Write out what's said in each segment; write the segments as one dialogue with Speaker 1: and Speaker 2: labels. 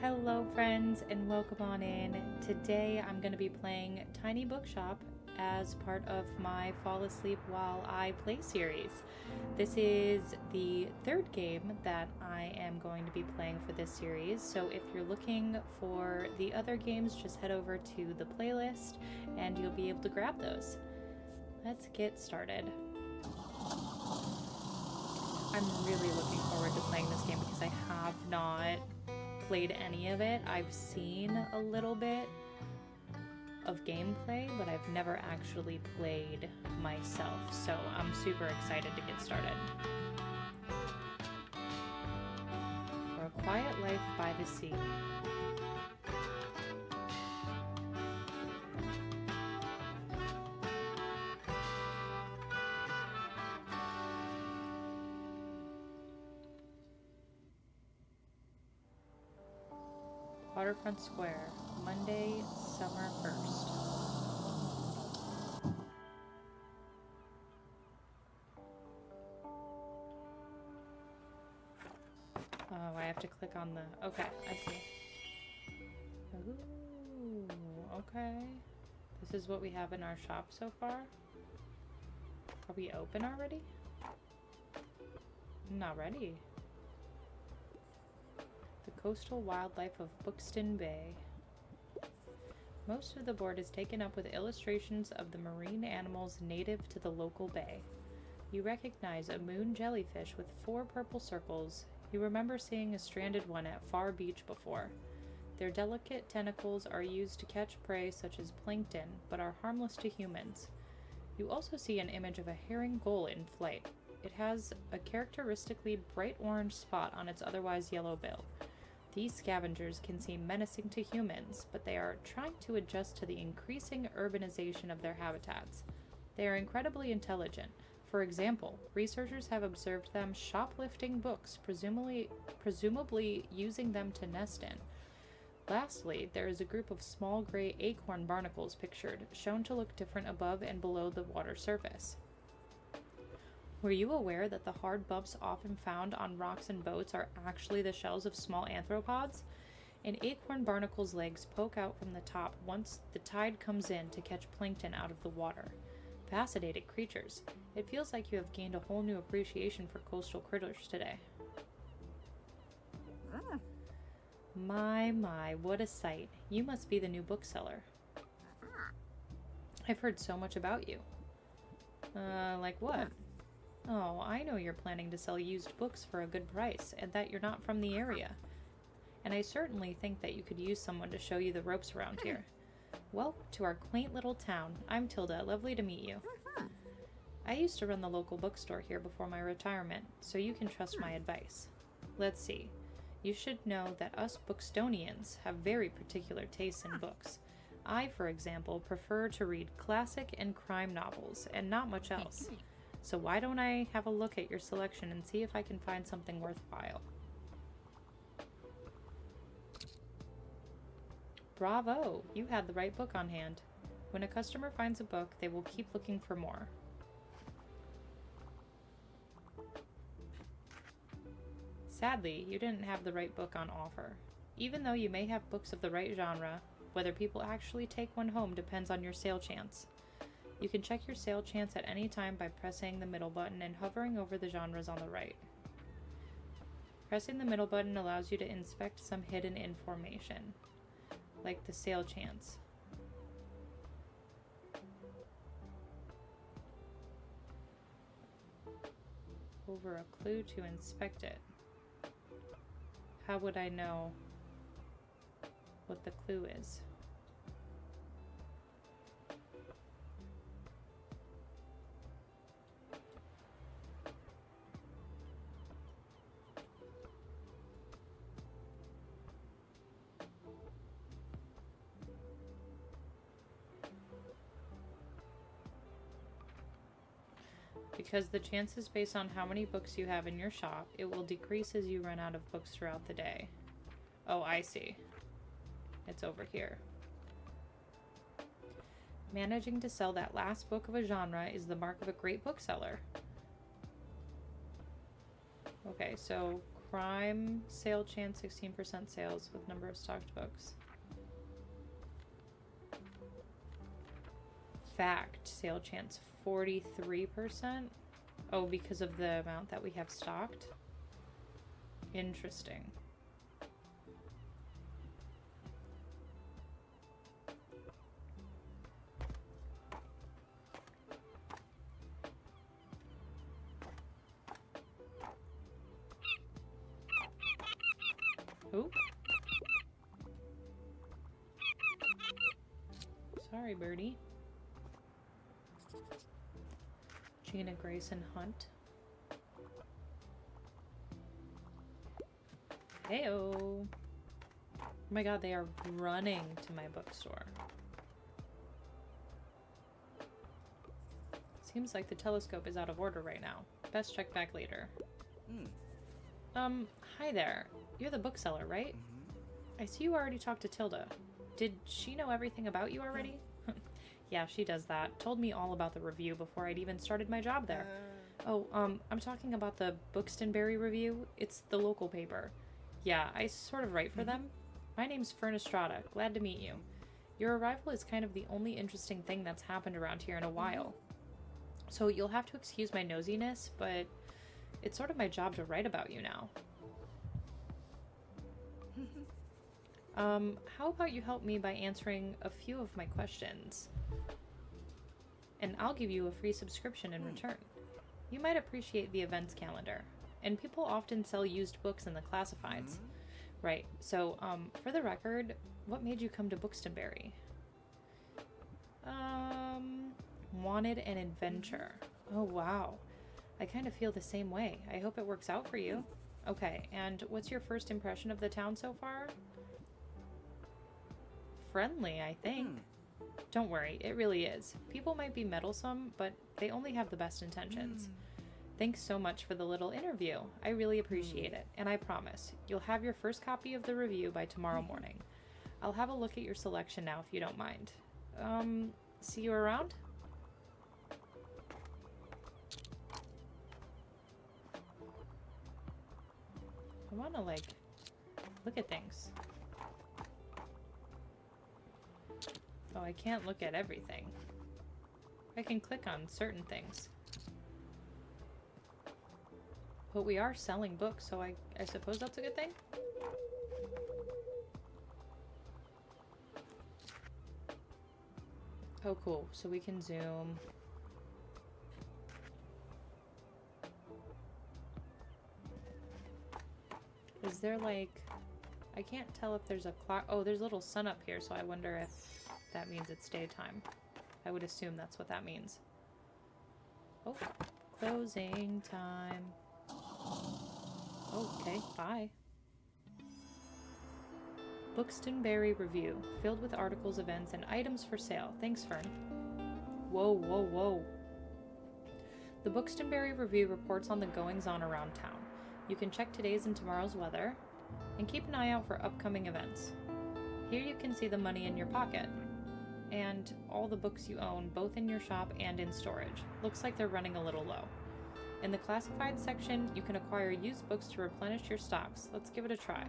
Speaker 1: Hello friends and welcome on in. Today I'm going to be playing Tiny Bookshop as part of my Fall Asleep While I Play series. This is the third game that I am going to be playing for this series, so if you're looking for the other games, just head over to the playlist and you'll be able to grab those. Let's get started. I'm really looking forward to playing this game because I have not played any of it. I've seen a little bit of gameplay, but I've never actually played myself, so I'm super excited to get started. For a quiet life by the sea. Waterfront Square, Monday, summer 1st. Oh, I have to click on the... Okay, I see. Ooh, okay. This is what we have in our shop so far. Are we open already? Not ready. The coastal wildlife of Buxton Bay. Most of the board is taken up with illustrations of the marine animals native to the local bay. You recognize a moon jellyfish with 4 purple circles. You remember seeing a stranded one at Far Beach before. Their delicate tentacles are used to catch prey such as plankton, but are harmless to humans. You also see an image of a herring gull in flight. It has a characteristically bright orange spot on its otherwise yellow bill. These scavengers can seem menacing to humans, but they are trying to adjust to the increasing urbanization of their habitats. They are incredibly intelligent. For example, researchers have observed them shoplifting books, presumably using them to nest in. Lastly, there is a group of small gray acorn barnacles pictured, shown to look different above and below the water surface. Were you aware that the hard bumps often found on rocks and boats are actually the shells of small arthropods? An acorn barnacle's legs poke out from the top once the tide comes in to catch plankton out of the water. Fascinating creatures. It feels like you have gained a whole new appreciation for coastal critters today. My, what a sight. You must be the new bookseller. I've heard so much about you. Like what? Oh, I know you're planning to sell used books for a good price, and that you're not from the area. And I certainly think that you could use someone to show you the ropes around here. Welcome to our quaint little town. I'm Tilda. Lovely to meet you. I used to run the local bookstore here before my retirement, so you can trust my advice. Let's see. You should know that us Bookstonians have very particular tastes in books. I, for example, prefer to read classic and crime novels, and not much else. So why don't I have a look at your selection and see if I can find something worthwhile? Bravo! You had the right book on hand. When a customer finds a book, they will keep looking for more. Sadly, you didn't have the right book on offer. Even though you may have books of the right genre, whether people actually take one home depends on your sale chance. You can check your sale chance at any time by pressing the middle button and hovering over the genres on the right. Pressing the middle button allows you to inspect some hidden information, like the sale chance. Over a clue to inspect it. How would I know what the clue is? Because the chance is based on how many books you have in your shop, it will decrease as you run out of books throughout the day. Oh, I see. It's over here. Managing to sell that last book of a genre is the mark of a great bookseller. Okay, so Crime sale chance 16% sales with number of stocked books. Fact sale chance 43%. Oh, because of the amount that we have stocked. Interesting. Oop. Sorry, birdie. Gina Grayson Hunt. Heyo. Oh my god, they are running to my bookstore. Seems like the telescope is out of order right now. Best check back later. Hi there. You're the bookseller, right? I see you already talked to Tilda. Did she know everything about you already? Yeah, she does that. Told me all about the review before I'd even started my job there. I'm talking about the Buxtonbury review. It's the local paper. Yeah, I sort of write for them. My name's Fern Estrada. Glad to meet you. Your arrival is kind of the only interesting thing that's happened around here in a while. So you'll have to excuse my nosiness, but it's sort of my job to write about you now. How about you help me by answering a few of my questions? And I'll give you a free subscription in return. You might appreciate the events calendar. And people often sell used books in the classifieds. Right, so, for the record, what made you come to Buxtonbury? Wanted an adventure. Oh, wow. I kind of feel the same way. I hope it works out for you. Okay, and what's your first impression of the town so far? Friendly, I think. Don't worry, it really is. People might be meddlesome, but they only have the best intentions. Thanks so much for the little interview. I really appreciate it, and I promise, you'll have your first copy of the review by tomorrow morning. I'll have a look at your selection now if you don't mind. See you around? I wanna, like, look at things. Oh, I can't look at everything. I can click on certain things. But we are selling books, so I suppose that's a good thing? Oh, cool. So we can zoom. Is there, like... I can't tell if there's a clock. Oh, there's a little sun up here, so I wonder if that means it's daytime. I would assume that's what that means. Oh, closing time. Okay, bye. Buxtonbury Review, filled with articles, events, and items for sale. Thanks, Fern. Whoa, whoa, whoa. The Buxtonbury Review reports on the goings-on around town. You can check today's and tomorrow's weather, and keep an eye out for upcoming events. Here you can see the money in your pocket, and all the books you own, both in your shop and in storage. Looks like they're running a little low. In the classified section, you can acquire used books to replenish your stocks. Let's give it a try.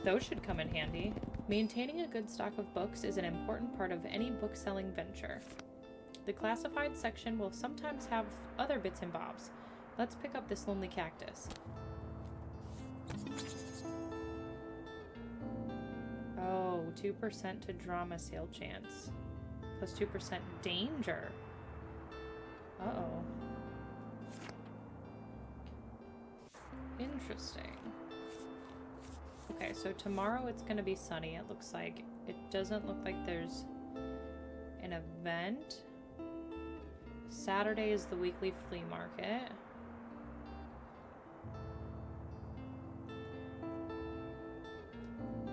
Speaker 1: Those should come in handy. Maintaining a good stock of books is an important part of any book-selling venture. The classified section will sometimes have other bits and bobs. Let's pick up this lonely cactus. Oh, 2% to drama sale chance. Plus 2% danger. Uh-oh. Interesting. Okay, so tomorrow it's going to be sunny, it looks like. It doesn't look like there's an event. Saturday is the weekly flea market.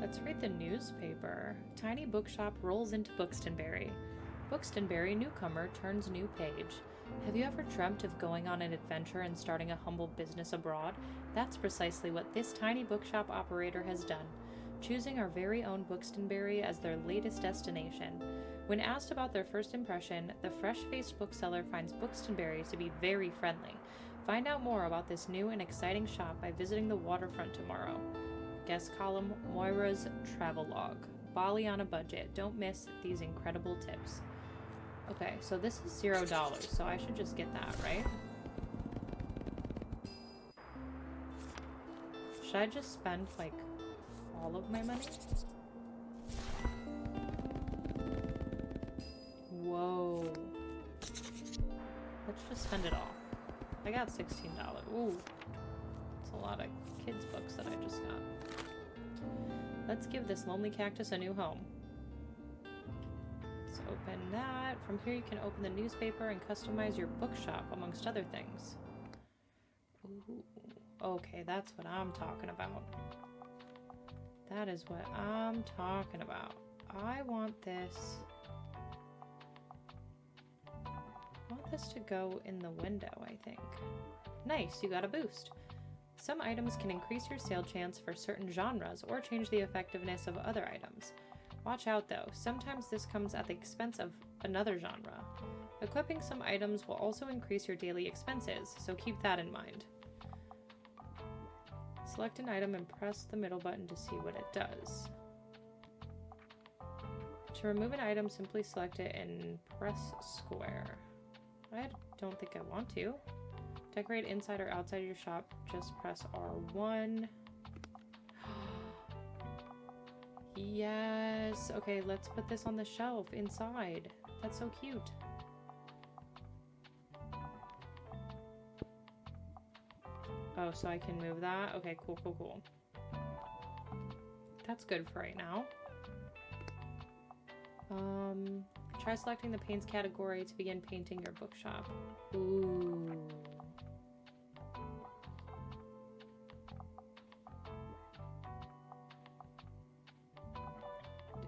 Speaker 1: Let's read the newspaper. Tiny Bookshop rolls into Buxtonbury. Buxtonbury newcomer turns new page. Have you ever dreamt of going on an adventure and starting a humble business abroad? That's precisely what this tiny bookshop operator has done, choosing our very own Buxtonbury as their latest destination. When asked about their first impression, the fresh-faced bookseller finds Buxtonbury to be very friendly. Find out more about this new and exciting shop by visiting the waterfront tomorrow. Guest column, Moira's Travelogue. Bali on a budget. Don't miss these incredible tips. Okay, so this is $0, so I should just get that, right? Should I just spend, like, all of my money? Whoa. Let's just spend it all. I got $16. Ooh. That's a lot of kids' books that I just got. Let's give this lonely cactus a new home. Let's open that. From here you can open the newspaper and customize your bookshop, amongst other things. Ooh. Okay, that's what I'm talking about. That is what I'm talking about. I want this to go in the window, I think. Nice, you got a boost. Some items can increase your sale chance for certain genres or change the effectiveness of other items. Watch out though, sometimes this comes at the expense of another genre. Equipping some items will also increase your daily expenses, so keep that in mind. Select an item and press the middle button to see what it does. To remove an item, simply select it and press square. I don't think I want to. Decorate inside or outside your shop, just press R1. Yes! Okay, let's put this on the shelf inside. That's so cute. Oh, so I can move that? Okay, cool, cool, cool. That's good for right now. Try selecting the paints category to begin painting your bookshop. Ooh.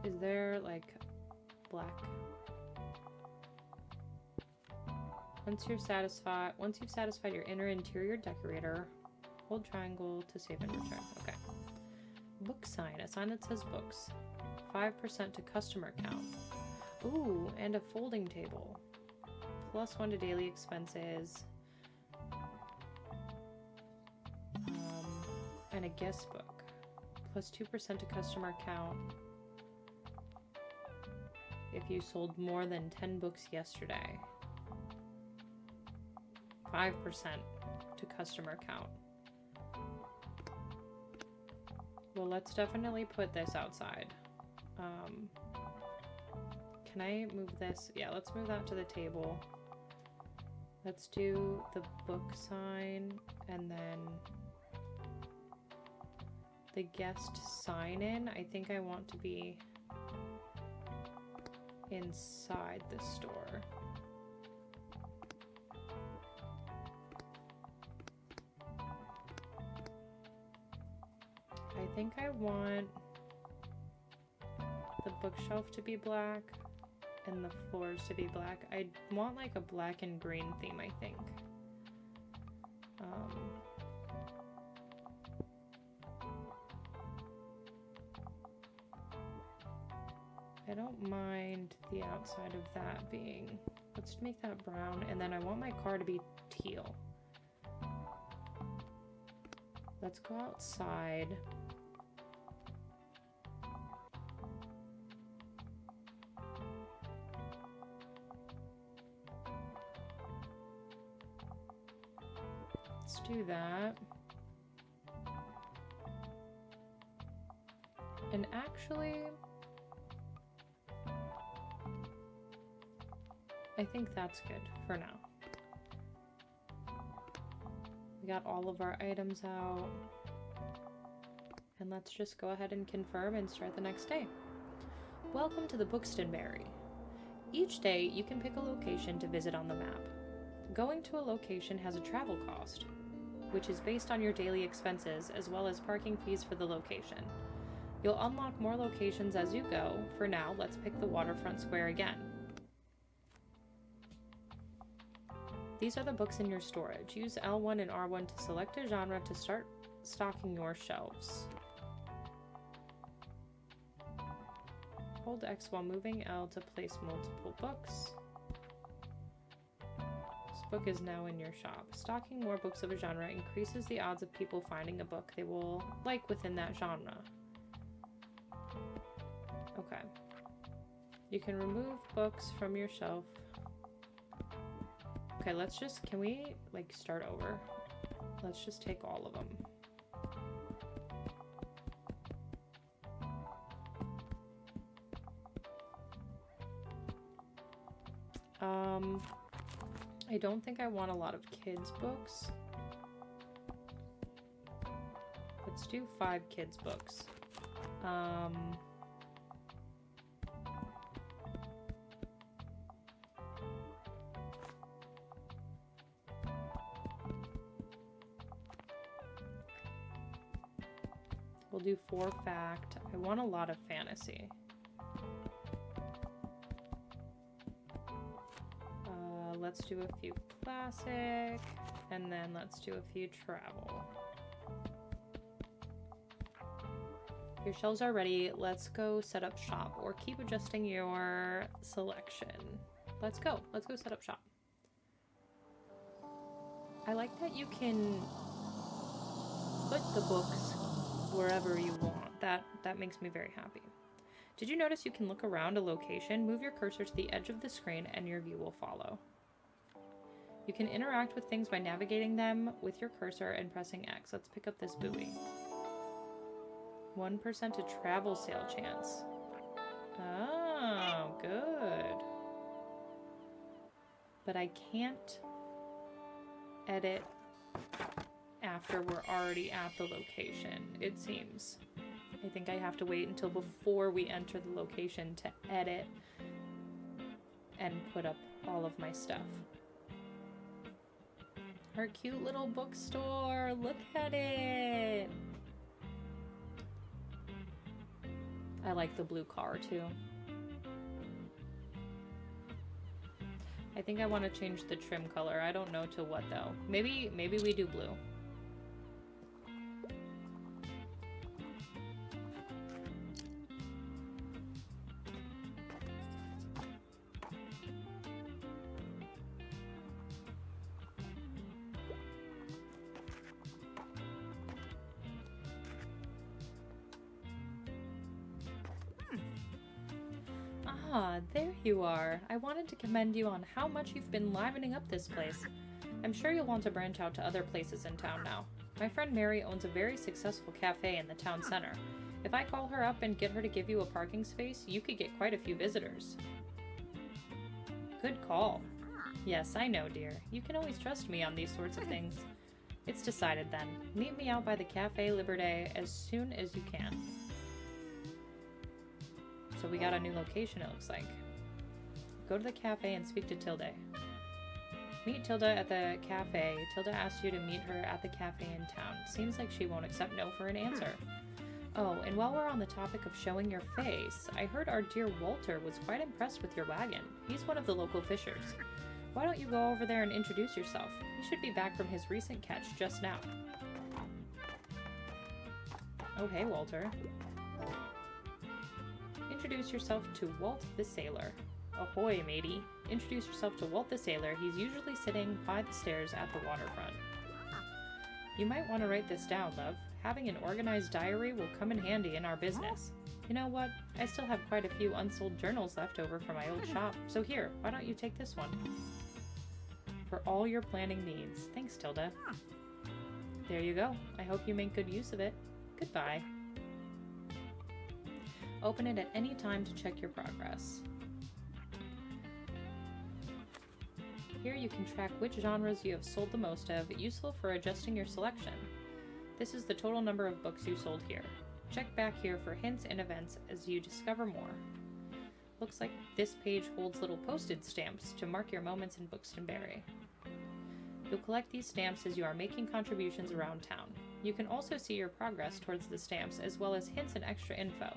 Speaker 1: Is there, like, black? Once you've satisfied your interior decorator, hold triangle to save and return. Okay. Book sign. A sign that says books. 5% to customer count. Ooh, and a folding table. +1 to daily expenses. And a guest book. +2% to customer count. If you sold more than 10 books yesterday. 5% to customer count. Well, let's definitely put this outside. Can I move this? Yeah, let's move that to the table. Let's do the book sign and then the guest sign in. I think I want to be inside the store. I think I want the bookshelf to be black and the floors to be black. I want like a black and green theme, I think. I don't mind the outside of that being, let's make that brown, and then I want my car to be teal. Let's go outside. Let's do that. And actually, I think that's good for now. We got all of our items out. And let's just go ahead and confirm and start the next day. Welcome to the Bookstonberry. Each day, you can pick a location to visit on the map. Going to a location has a travel cost, which is based on your daily expenses as well as parking fees for the location. You'll unlock more locations as you go. For now, let's pick the waterfront square again. These are the books in your storage. Use L1 and R1 to select a genre to start stocking your shelves. Hold X while moving L to place multiple books. book is now in your shop. Stocking more books of a genre increases the odds of people finding a book they will like within that genre. Okay. You can remove books from your shelf. Okay, can we, like, start over? Let's just take all of them. I don't think I want a lot of kids' books. Let's do 5 kids' books. We'll do 4 fact. I want a lot of fantasy. Let's do a few classic, and then let's do a few travel. Your shelves are ready. Let's go set up shop, or keep adjusting your selection. Let's go set up shop. I like that you can put the books wherever you want. That makes me very happy. Did you notice you can look around a location? Move your cursor to the edge of the screen and your view will follow. You can interact with things by navigating them with your cursor and pressing X. Let's pick up this buoy. 1% to travel sale chance. Oh, good. But I can't edit after we're already at the location, it seems. I think I have to wait until before we enter the location to edit and put up all of my stuff. Our cute little bookstore, look at it! I like the blue car too. I think I want to change the trim color. I don't know to what though. Maybe we do blue. Ah, there you are. I wanted to commend you on how much you've been livening up this place. I'm sure you'll want to branch out to other places in town now. My friend Mary owns a very successful cafe in the town center. If I call her up and get her to give you a parking space, you could get quite a few visitors. Good call. Yes, I know, dear. You can always trust me on these sorts of things. It's decided then. Meet me out by the Cafe Liberté as soon as you can. So we got a new location, it looks like. Go to the cafe and speak to Tilda. Meet Tilda at the cafe. Tilda asked you to meet her at the cafe in town. Seems like she won't accept no for an answer. Oh, and while we're on the topic of showing your face, I heard our dear Walter was quite impressed with your wagon. He's one of the local fishers. Why don't you go over there and introduce yourself? He should be back from his recent catch just now. Oh, hey, Walter. Introduce yourself to Walt the Sailor. Ahoy, matey. Introduce yourself to Walt the Sailor. He's usually sitting by the stairs at the waterfront. You might want to write this down, love. Having an organized diary will come in handy in our business. You know what? I still have quite a few unsold journals left over from my old shop. So here, why don't you take this one? For all your planning needs. Thanks, Tilda. There you go. I hope you make good use of it. Goodbye. Open it at any time to check your progress. Here you can track which genres you have sold the most of, useful for adjusting your selection. This is the total number of books you sold here. Check back here for hints and events as you discover more. Looks like this page holds little postage stamps to mark your moments in Buxtonbury. You'll collect these stamps as you are making contributions around town. You can also see your progress towards the stamps as well as hints and extra info.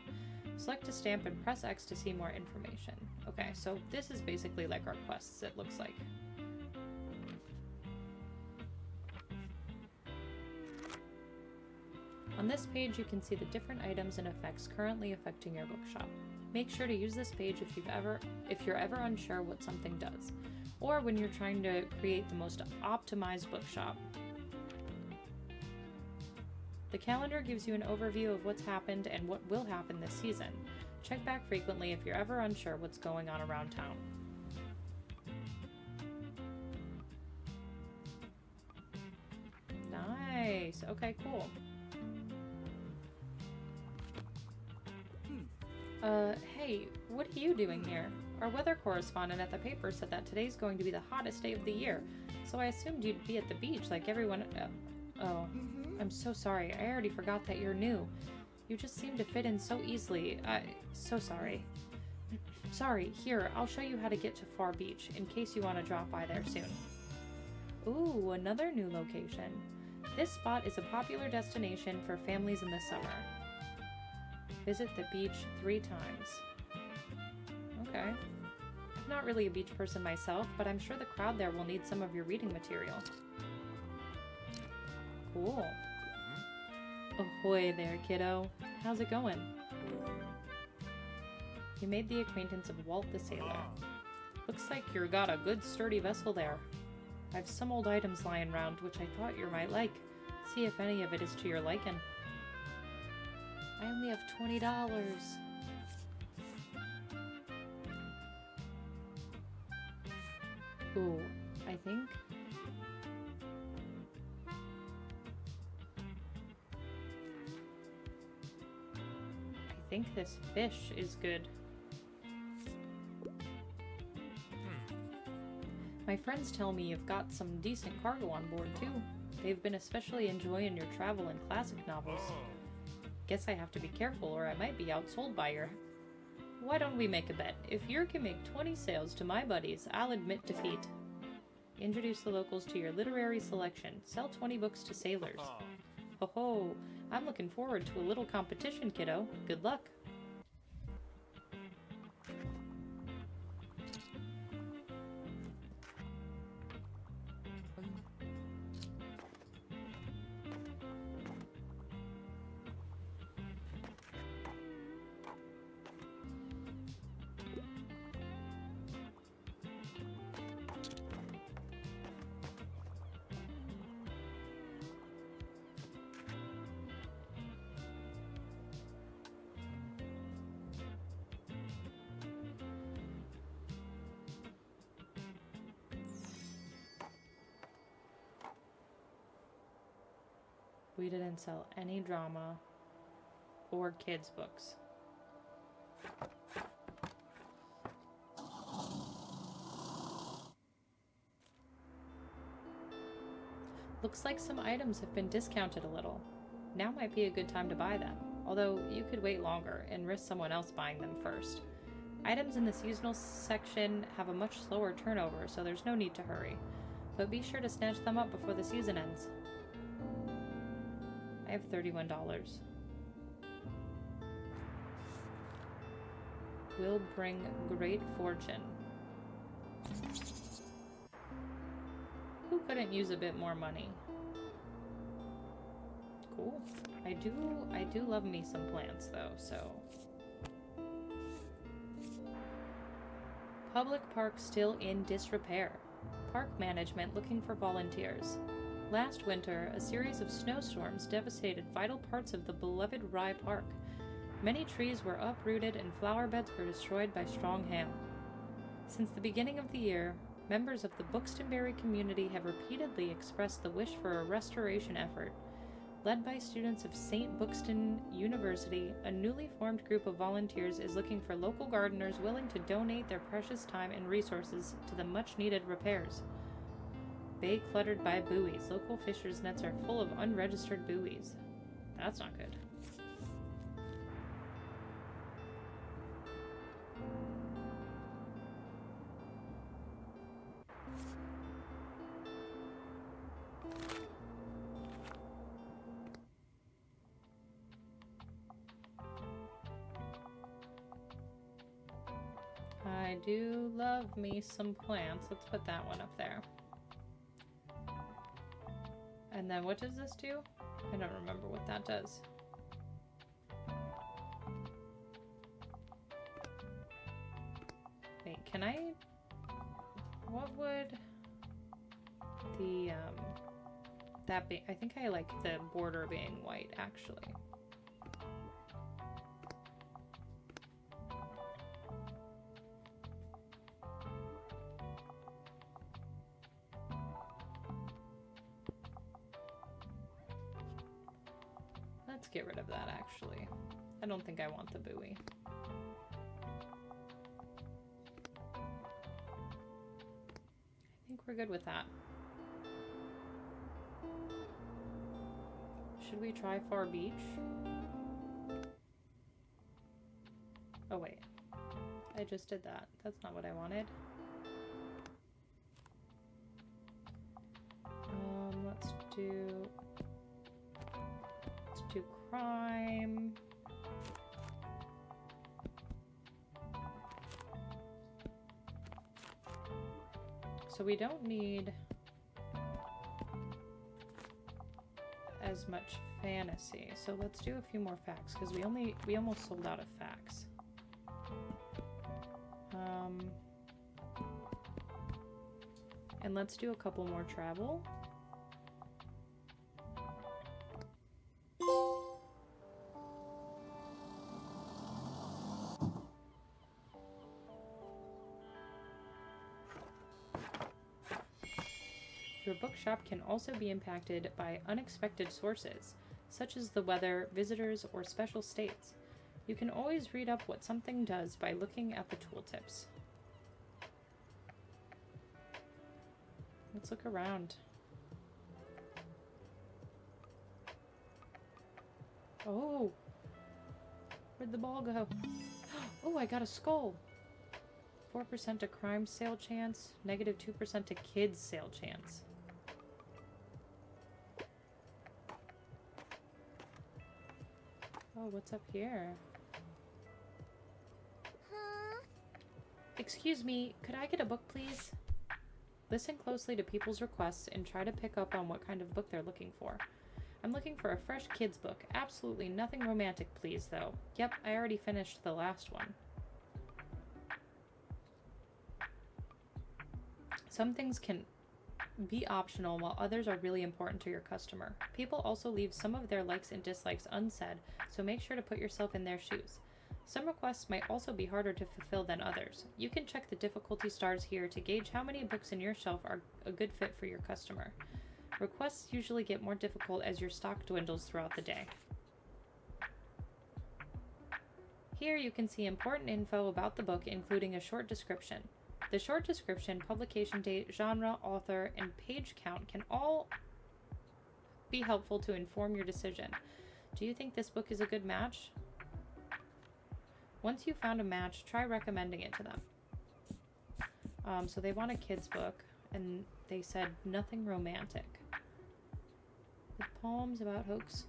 Speaker 1: Select a stamp and press X to see more information. Okay, so this is basically like our quests, it looks like. On this page, you can see the different items and effects currently affecting your bookshop. Make sure to use this page if you're ever unsure what something does. or when you're trying to create the most optimized bookshop. The calendar gives you an overview of what's happened and what will happen this season. Check back frequently if you're ever unsure what's going on around town. Nice. Okay, cool. Hey, what are you doing here? Our weather correspondent at the paper said that today's going to be the hottest day of the year, so I assumed you'd be at the beach like everyone. Oh, I'm so sorry. I already forgot that you're new. You just seem to fit in so easily. So sorry. Sorry, here, I'll show you how to get to Far Beach, in case you want to drop by there soon. Ooh, another new location. This spot is a popular destination for families in the summer. Visit the beach 3 times. Okay. I'm not really a beach person myself, but I'm sure the crowd there will need some of your reading material. Cool. Ahoy there, kiddo. How's it going? You made the acquaintance of Walt the Sailor. Looks like you got a good sturdy vessel there. I've some old items lying around which I thought you might like. See if any of it is to your liking. I only have $20. Ooh, I think this fish is good. My friends tell me you've got some decent cargo on board too. They've been especially enjoying your travel and classic novels. Guess I have to be careful or I might be outsold by your... Why don't we make a bet? If you can make 20 sales to my buddies, I'll admit defeat. Introduce the locals to your literary selection. Sell 20 books to sailors. Ho ho! I'm looking forward to a little competition, kiddo. Good luck! We didn't sell any drama or kids' books. Looks like some items have been discounted a little. Now might be a good time to buy them, although you could wait longer and risk someone else buying them first. Items in the seasonal section have a much slower turnover, so there's no need to hurry. But be sure to snatch them up before the season ends. I have $31. Will bring great fortune. Who couldn't use a bit more money? Cool. I do love me some plants though, so. Public park still in disrepair. Park management looking for volunteers. Last winter, a series of snowstorms devastated vital parts of the beloved Rye Park. Many trees were uprooted and flower beds were destroyed by strong hail. Since the beginning of the year, members of the Buxtonbury community have repeatedly expressed the wish for a restoration effort. Led by students of St. Buxton University, a newly formed group of volunteers is looking for local gardeners willing to donate their precious time and resources to the much-needed repairs. Bay cluttered by buoys. Local fishers' nets are full of unregistered buoys. That's not good. I do love me some plants. Let's put that one up there. And then what does this do? I don't remember what that does. Wait, can I... What would the, that be? I think I like the border being white, actually. Let's get rid of that, actually. I don't think I want the buoy. I think we're good with that. Should we try Far Beach? Oh wait, I just did that. That's not what I wanted. Let's do crime. So we don't need as much fantasy. So let's do a few more facts because we almost sold out of facts. And let's do a couple more travel. Your bookshop can also be impacted by unexpected sources, such as the weather, visitors, or special states. You can always read up what something does by looking at the tooltips. Let's look around. Oh! Where'd the ball go? Oh, I got a skull! 4% to crime sale chance, negative 2% to kids sale chance. Oh, what's up here?
Speaker 2: Huh?
Speaker 1: Excuse me, could I get a book, please? Listen closely to people's requests and try to pick up on what kind of book they're looking for. I'm looking for a fresh kids book. Absolutely nothing romantic, please, though. Yep, I already finished the last one. Some things can be optional while others are really important to your customer. People also leave some of their likes and dislikes unsaid, so make sure to put yourself in their shoes. Some requests might also be harder to fulfill than others. You can check the difficulty stars here to gauge how many books in your shelf are a good fit for your customer. Requests usually get more difficult as your stock dwindles throughout the day. Here you can see important info about the book, including a short description. The short description, publication date, genre, author, and page count can all be helpful to inform your decision. Do you think this book is a good match? Once you've found a match, try recommending it to them. So they want a kid's book, and they said nothing romantic. With poems about hooks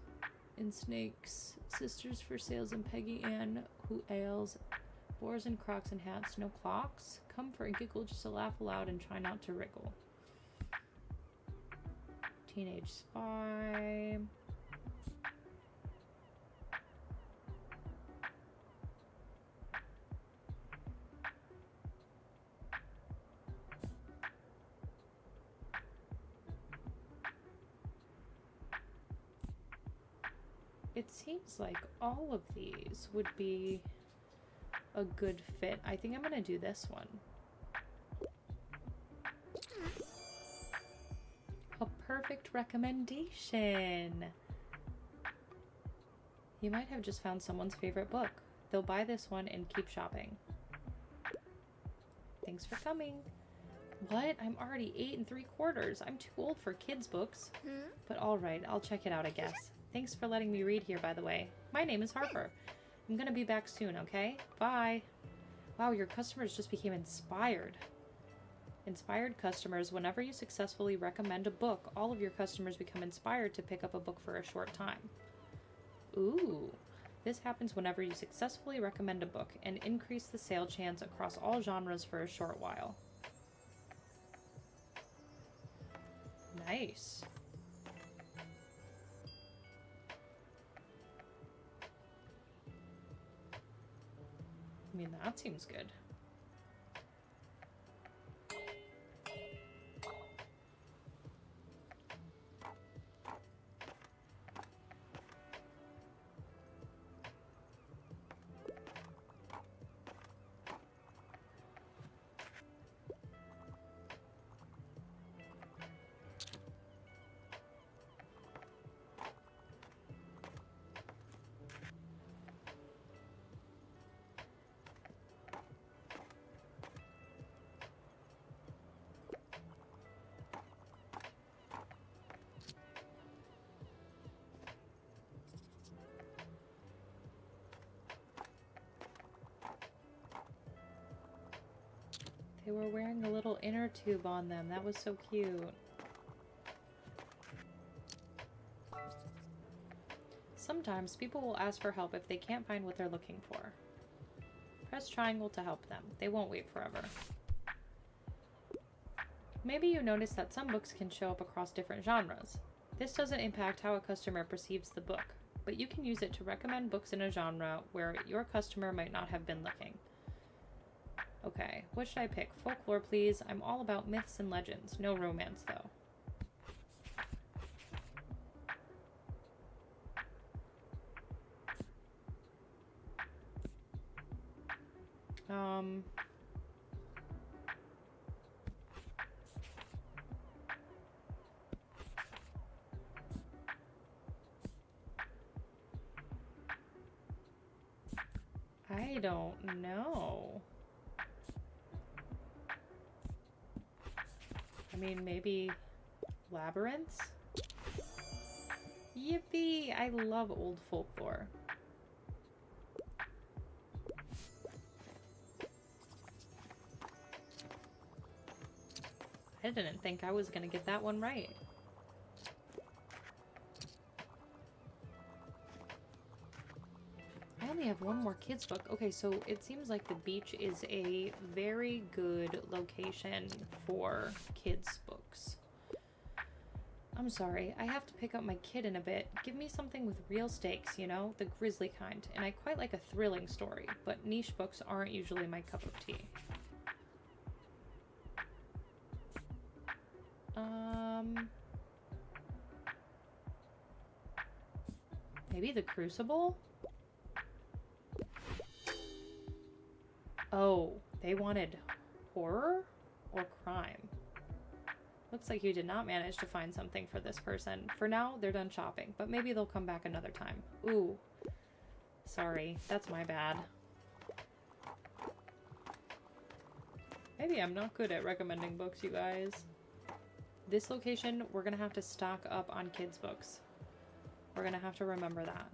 Speaker 1: and snakes, sisters for sales, and Peggy Ann who ails, boars and crocs and hats, no clocks. Come for a giggle, just to laugh aloud and try not to wriggle. Teenage spy. It seems like all of these would be a good fit. I think I'm gonna do this one. A perfect recommendation. You might have just found someone's favorite book. They'll buy this one and keep shopping. Thanks for coming. What? I'm already 8 3/4. I'm too old for kids' books. But alright, I'll check it out, I guess. Thanks for letting me read here, by the way. My name is Harper. I'm gonna be back soon, okay? Bye. Wow, your customers just became inspired. Inspired customers, whenever you successfully recommend a book, all of your customers become inspired to pick up a book for a short time. Ooh. This happens whenever you successfully recommend a book and increase the sale chance across all genres for a short while. Nice. I mean, that seems good. They were wearing a little inner tube on them. That was so cute. Sometimes people will ask for help if they can't find what they're looking for. Press triangle to help them. They won't wait forever. Maybe you notice that some books can show up across different genres. This doesn't impact how a customer perceives the book, but you can use it to recommend books in a genre where your customer might not have been looking. Okay, what should I pick? Folklore, please. I'm all about myths and legends. No romance, though. I don't know. I mean, maybe labyrinths? Yippee! I love old folklore. I didn't think I was gonna get that one right. I only have one more kids book. Okay, so it seems like the beach is a very good location for kids books. I'm sorry, I have to pick up my kid in a bit. Give me something with real stakes, you know, the grisly kind. And I quite like a thrilling story, but niche books aren't usually my cup of tea. Maybe The Crucible? Oh, they wanted horror or crime? Looks like you did not manage to find something for this person. For now, they're done shopping, but maybe they'll come back another time. Ooh. Sorry, that's my bad. Maybe I'm not good at recommending books, you guys. This location, we're gonna have to stock up on kids' books. We're gonna have to remember that.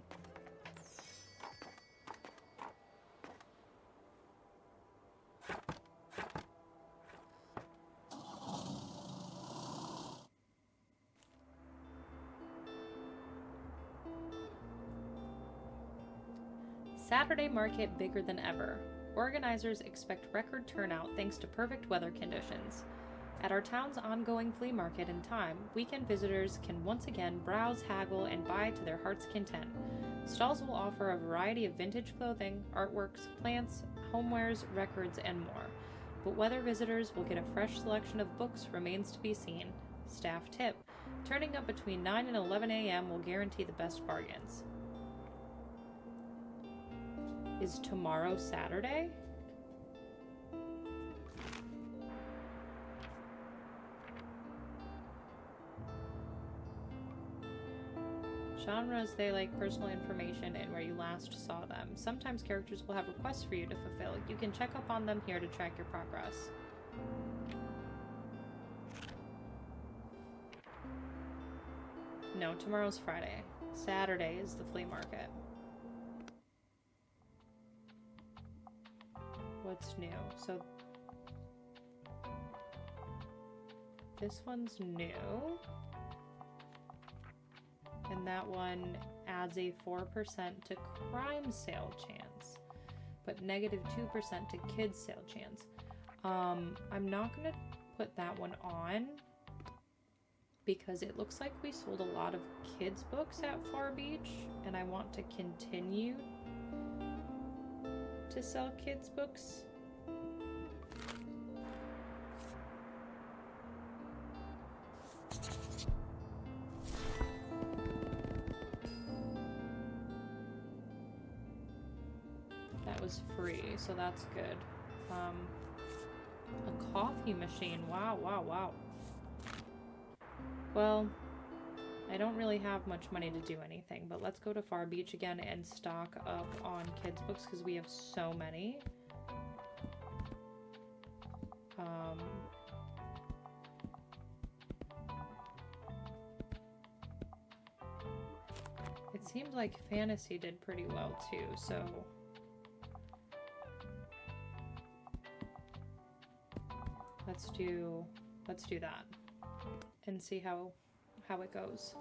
Speaker 1: Saturday market bigger than ever. Organizers expect record turnout thanks to perfect weather conditions. At our town's ongoing flea market in time, weekend visitors can once again browse, haggle, and buy to their heart's content. Stalls will offer a variety of vintage clothing, artworks, plants, homewares, records, and more. But whether visitors will get a fresh selection of books remains to be seen. Staff tip: turning up between 9 and 11 a.m. will guarantee the best bargains. Is tomorrow Saturday? Genres: they like personal information and where you last saw them. Sometimes characters will have requests for you to fulfill. You can check up on them here to track your progress. No, tomorrow's Friday. Saturday is the flea market. What's new? So this one's new. And that one adds a 4% to crime sale chance, but negative 2% to kids sale chance. I'm not going to put that one on because it looks like we sold a lot of kids books at Far Beach, and I want to continue to sell kids books. That was free, so that's good. A coffee machine. Wow, wow, wow. Well, I don't really have much money to do anything, but let's go to Far Beach again and stock up on kids' books because we have so many. It seemed like fantasy did pretty well too, so Let's do that and see how it goes.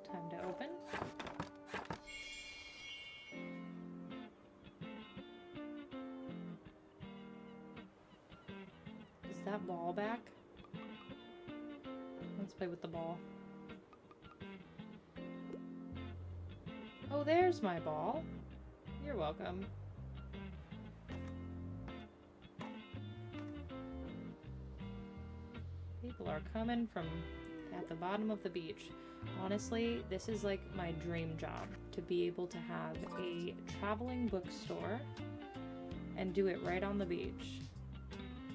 Speaker 1: Time to open. Is that ball back? Let's play with the ball. Oh, there's my ball. You're welcome. People are coming from at the bottom of the beach. Honestly, this is like my dream job, to be able to have a traveling bookstore and do it right on the beach.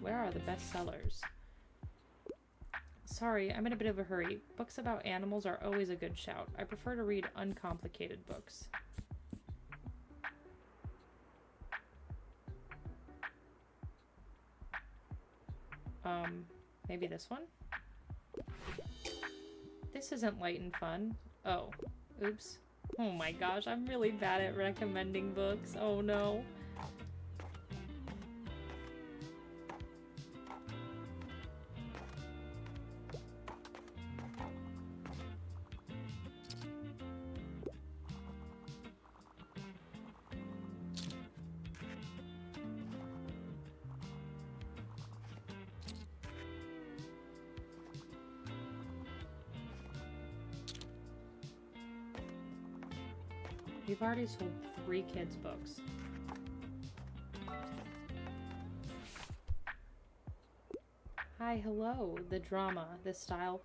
Speaker 1: Where are the bestsellers? Sorry, I'm in a bit of a hurry. Books about animals are always a good shout. I prefer to read uncomplicated books. Maybe this one? This isn't light and fun. Oh, oops. Oh my gosh, I'm really bad at recommending books. Oh no. We've already sold 3 kids' books. Hi, hello. The drama, the style,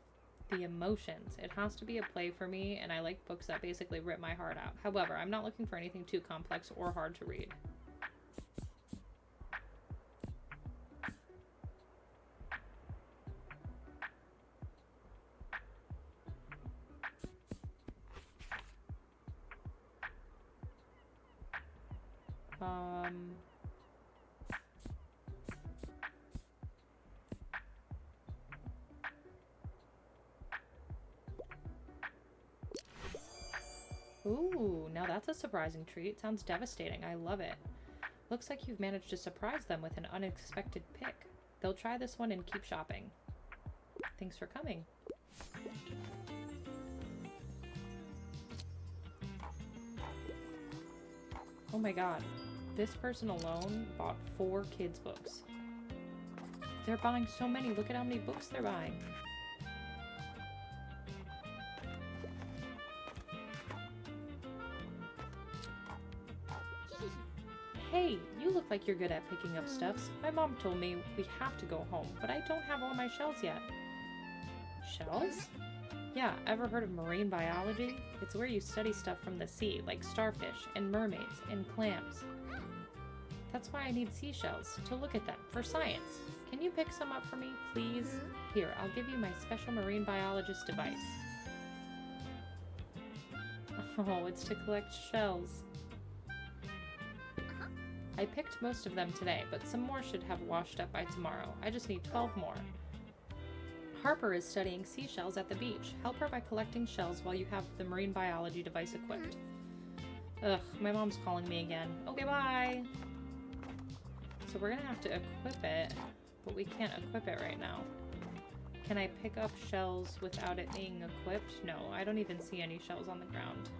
Speaker 1: the emotions. It has to be a play for me, and I like books that basically rip my heart out. However, I'm not looking for anything too complex or hard to read. Ooh, now that's a surprising treat. Sounds devastating. I love it. Looks like you've managed to surprise them with an unexpected pick. They'll try this one and keep shopping. Thanks for coming. Oh my god. This person alone bought 4 kids' books. They're buying so many. Look at how many books they're buying. Hey, you look like you're good at picking up stuffs. My mom told me we have to go home, but I don't have all my shells yet. Shells? Yeah, ever heard of marine biology? It's where you study stuff from the sea, like starfish and mermaids and clams. That's why I need seashells, to look at them, for science. Can you pick some up for me, please? Here, I'll give you my special marine biologist device. Oh, it's to collect shells. I picked most of them today, but some more should have washed up by tomorrow. I just need 12 more. Harper is studying seashells at the beach. Help her by collecting shells while you have the marine biology device equipped. Ugh, my mom's calling me again. Okay, bye! So we're gonna have to equip it, but we can't equip it right now. Can I pick up shells without it being equipped? No, I don't even see any shells on the ground.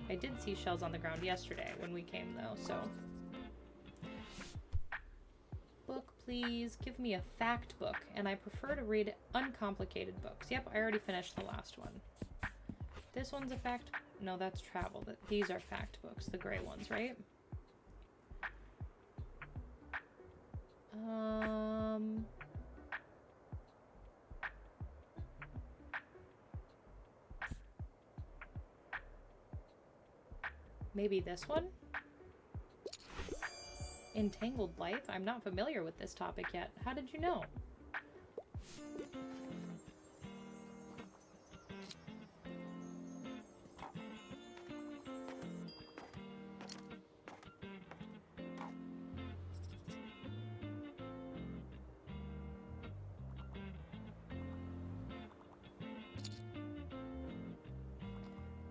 Speaker 1: I did see shells on the ground yesterday when we came though, so... Book, please. Give me a fact book, and I prefer to read uncomplicated books. Yep, I already finished the last one. This one's a fact... No, that's travel. These are fact books, the gray ones, right? Maybe this one? Entangled Life? I'm not familiar with this topic yet. How did you know?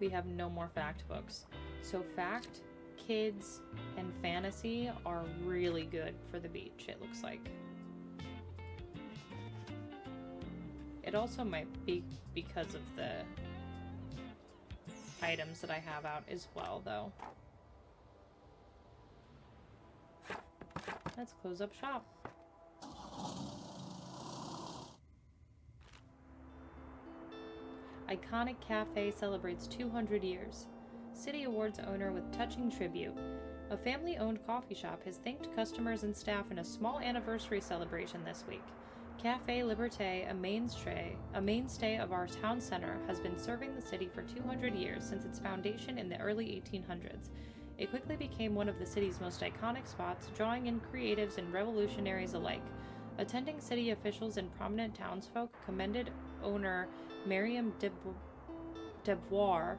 Speaker 1: we have no more fact books. So fact, kids, and fantasy are really good for the beach, it looks like. It also might be because of the items that I have out as well, though. Let's close up shop. Iconic cafe celebrates 200 years. City awards owner with touching tribute. A family-owned coffee shop has thanked customers and staff in a small anniversary celebration this week. Café Liberté, a mainstay of our town center, has been serving the city for 200 years since its foundation in the early 1800s. It quickly became one of the city's most iconic spots, drawing in creatives and revolutionaries alike. Attending city officials and prominent townsfolk commended owner Miriam Debois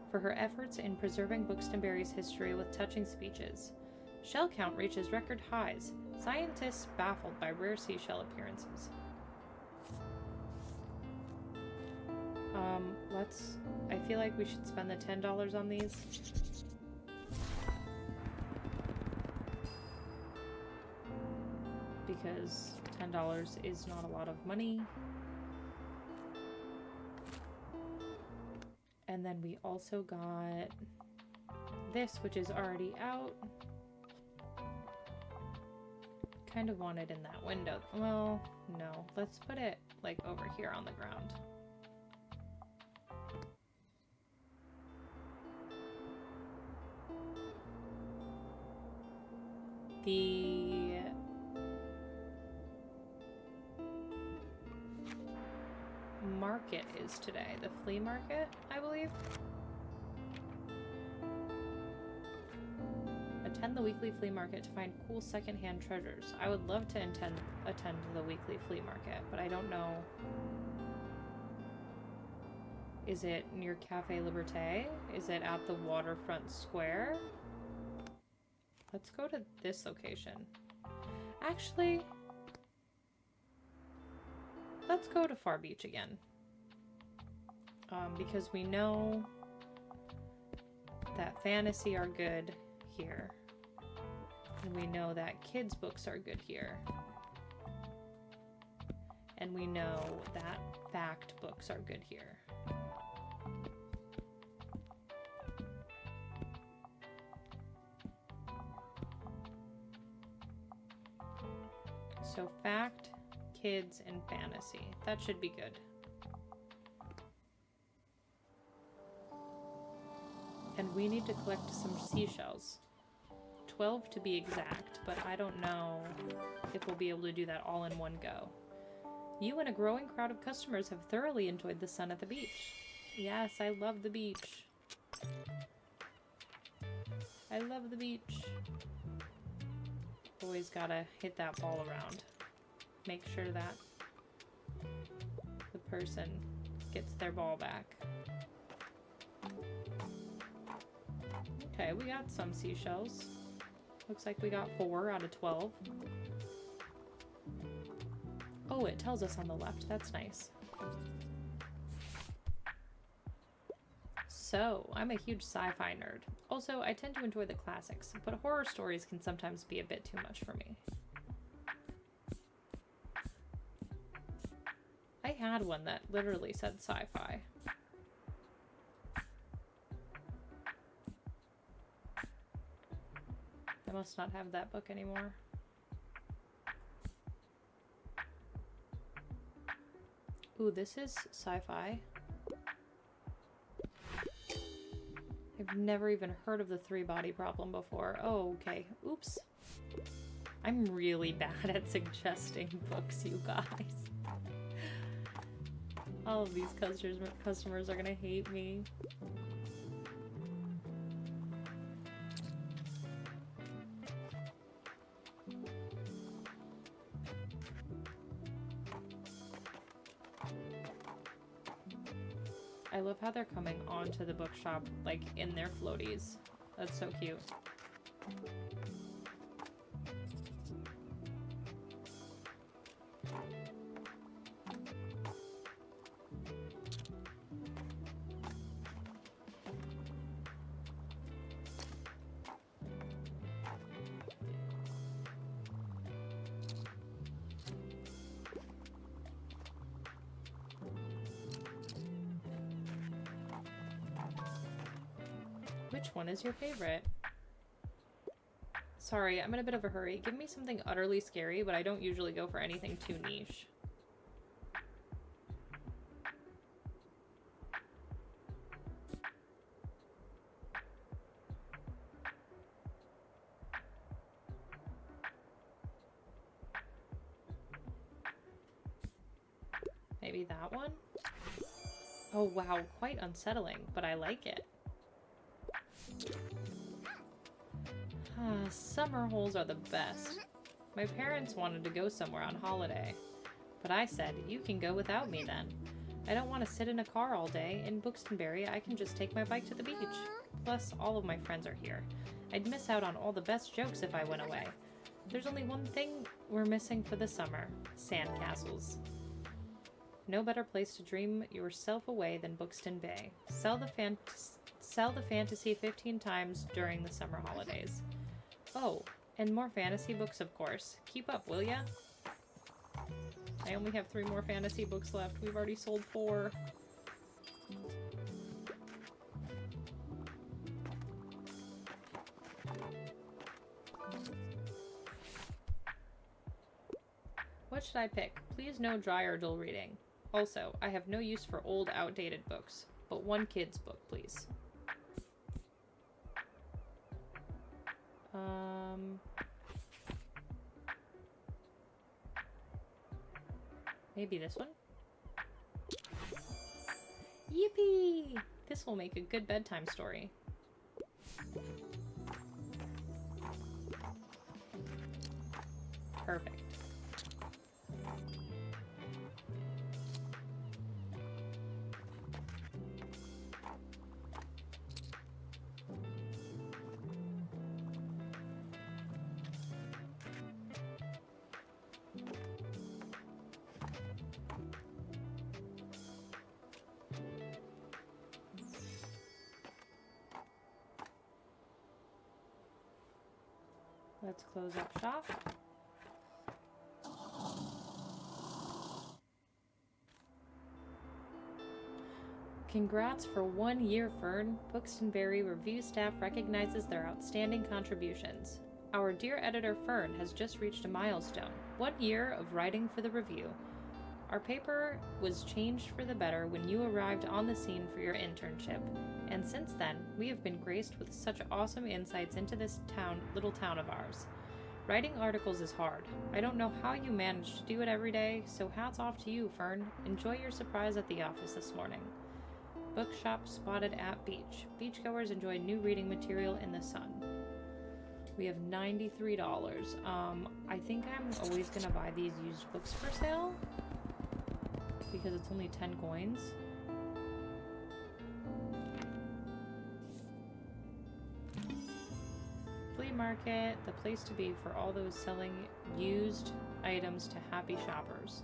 Speaker 1: for her efforts in preserving Buxtonbury's history with touching speeches. Shell count reaches record highs. Scientists baffled by rare seashell appearances. I feel like we should spend the $10 on these. Because $10 is not a lot of money. And then we also got this, which is already out. Kind of want it in that window. Well, no. Let's put it, like, over here on the ground. The market is today. The flea market, I believe. Attend the weekly flea market to find cool secondhand treasures. I would love to attend the weekly flea market, but I don't know. Is it near Café Liberté? Is it at the waterfront square? Let's go to this location. Actually, let's go to Far Beach again. Because we know that fantasy are good here. And we know that kids' books are good here. And we know that fact books are good here. So fact, kids, and fantasy. That should be good. And we need to collect some seashells. 12 to be exact, but I don't know if we'll be able to do that all in one go. You and a growing crowd of customers have thoroughly enjoyed the sun at the beach. Yes, I love the beach. I love the beach. Always gotta hit that ball around. Make sure that the person gets their ball back. Okay, we got some seashells. Looks like we got 4 out of 12. Oh, it tells us on the left. That's nice. So, I'm a huge sci-fi nerd. Also, I tend to enjoy the classics, but horror stories can sometimes be a bit too much for me. I had one that literally said sci-fi. I must not have that book anymore. Ooh, this is sci-fi. I've never even heard of the 3-body problem before. Oh, okay. Oops. I'm really bad at suggesting books, you guys. All of these customers are gonna hate me. I love how they're coming onto the bookshop, like, in their floaties. That's so cute. Which one is your favorite? Sorry, I'm in a bit of a hurry. Give me something utterly scary, but I don't usually go for anything too niche. Maybe that one? Oh wow, quite unsettling, but I like it. Summer holes are the best. My parents wanted to go somewhere on holiday, but I said, you can go without me then. I don't want to sit in a car all day. In Buxtonbury, I can just take my bike to the beach. Plus, all of my friends are here. I'd miss out on all the best jokes if I went away. There's only one thing we're missing for the summer: sandcastles. No better place to dream yourself away than Buxton Bay. Sell the fantasy 15 times during the summer holidays. Oh, and more fantasy books, of course. Keep up, will ya? I only have 3 more fantasy books left. We've already sold 4. What should I pick? Please no dry or dull reading. Also, I have no use for old, outdated books, but one kid's book, please. Maybe this one? Yippee! This will make a good bedtime story. Perfect. Let's close up shop. Congrats for 1 year, Fern. Buxtonbury review staff recognizes their outstanding contributions. Our dear editor, Fern, has just reached a milestone. 1 year of writing for the review. Our paper was changed for the better when you arrived on the scene for your internship. And since then, we have been graced with such awesome insights into this little town of ours. Writing articles is hard. I don't know how you manage to do it every day, so hats off to you, Fern. Enjoy your surprise at the office this morning. Bookshop spotted at beach. Beachgoers enjoy new reading material in the sun. We have $93. I think I'm always gonna buy these used books for sale because it's only 10 coins. Flea market, the place to be for all those selling used items to happy shoppers.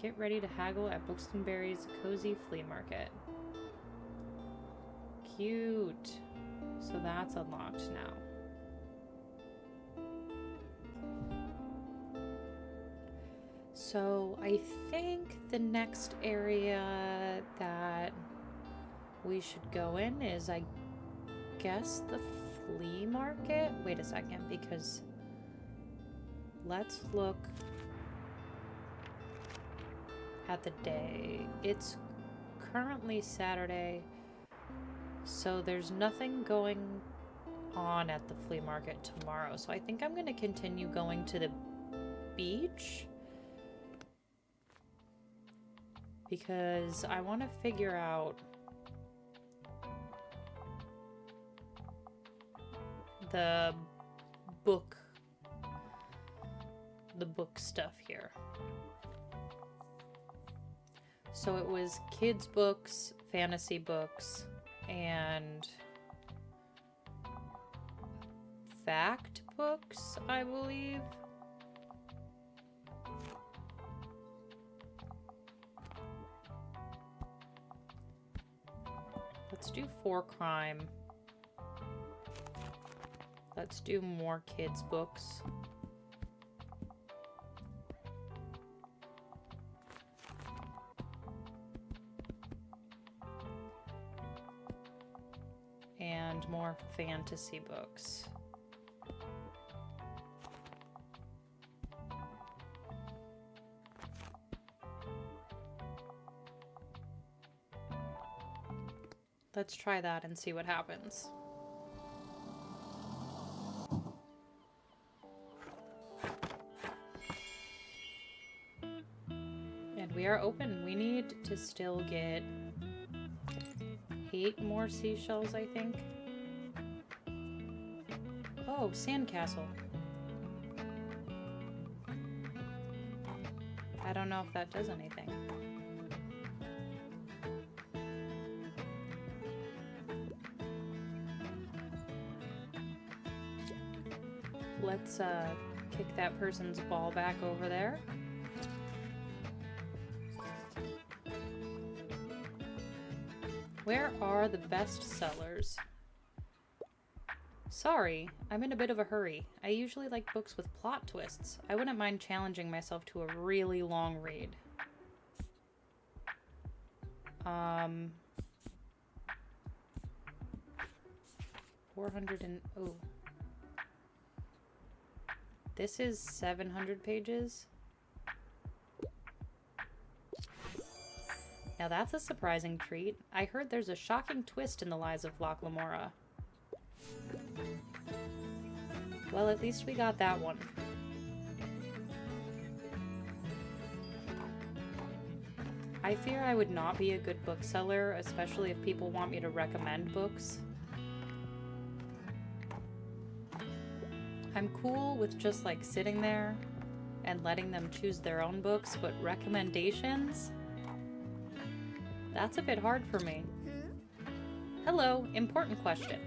Speaker 1: Get ready to haggle at Buxtonbury's cozy flea market. Cute. So that's unlocked now. So I think the next area that we should go in is, I guess, the flea market. Wait a second, because let's look at the day. It's currently Saturday, so there's nothing going on at the flea market tomorrow. So I think I'm going to continue going to the beach because I want to figure out the book stuff here. So it was kids books, fantasy books, and fact books, I believe. Let's do 4 crime. Let's do more kids books. And and more fantasy books. Let's try that and see what happens. And we are open. We need to still get 8 more seashells, I think. Oh, sandcastle. I don't know if that does anything. Let's kick that person's ball back over there. Where are the best sellers? Sorry, I'm in a bit of a hurry. I usually like books with plot twists. I wouldn't mind challenging myself to a really long read. 400 and... oh. This is 700 pages. Now that's a surprising treat. I heard there's a shocking twist in the lies of Locke Lamora. Well, at least we got that one. I fear I would not be a good bookseller, especially if people want me to recommend books. I'm cool with just like sitting there and letting them choose their own books, but recommendations? That's a bit hard for me. Hello, important question.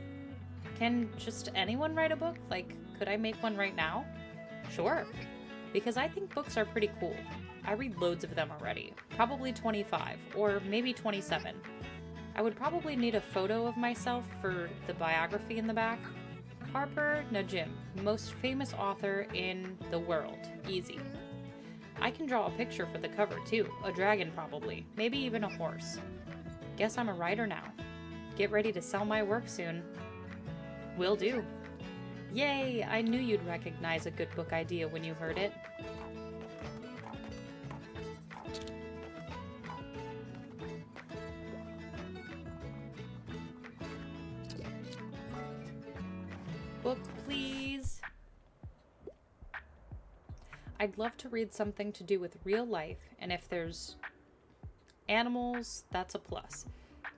Speaker 1: Can just anyone write a book? Like, could I make one right now? Sure, because I think books are pretty cool. I read loads of them already, probably 25, or maybe 27. I would probably need a photo of myself for the biography in the back. Harper Najim, most famous author in the world. Easy. I can draw a picture for the cover too. A dragon probably. Maybe even a horse. Guess I'm a writer now. Get ready to sell my work soon. Will do. Yay! I knew you'd recognize a good book idea when you heard it. Book, please. I'd love to read something to do with real life, and if there's animals, that's a plus.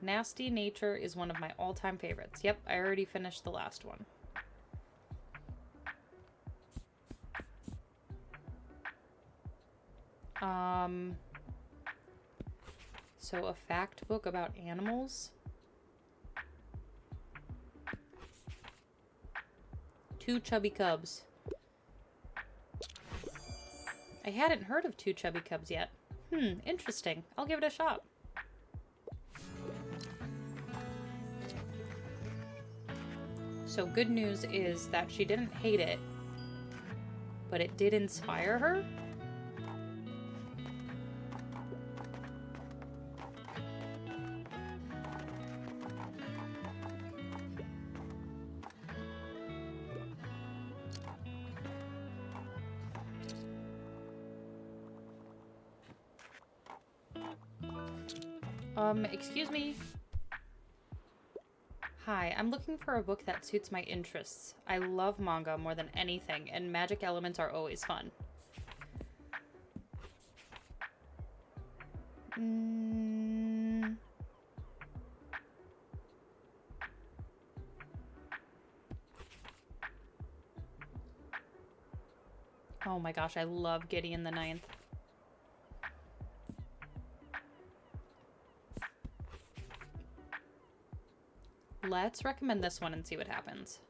Speaker 1: Nasty Nature is one of my all-time favorites. Yep, I already finished the last one. So a fact book about animals. 2 Chubby Cubs. I hadn't heard of 2 Chubby Cubs yet. Interesting. I'll give it a shot. So good news is that she didn't hate it, but it did inspire her. Excuse me. Hi, I'm looking for a book that suits my interests. I love manga more than anything, and magic elements are always fun. Oh my gosh, I love Gideon the Ninth. Let's recommend this one and see what happens.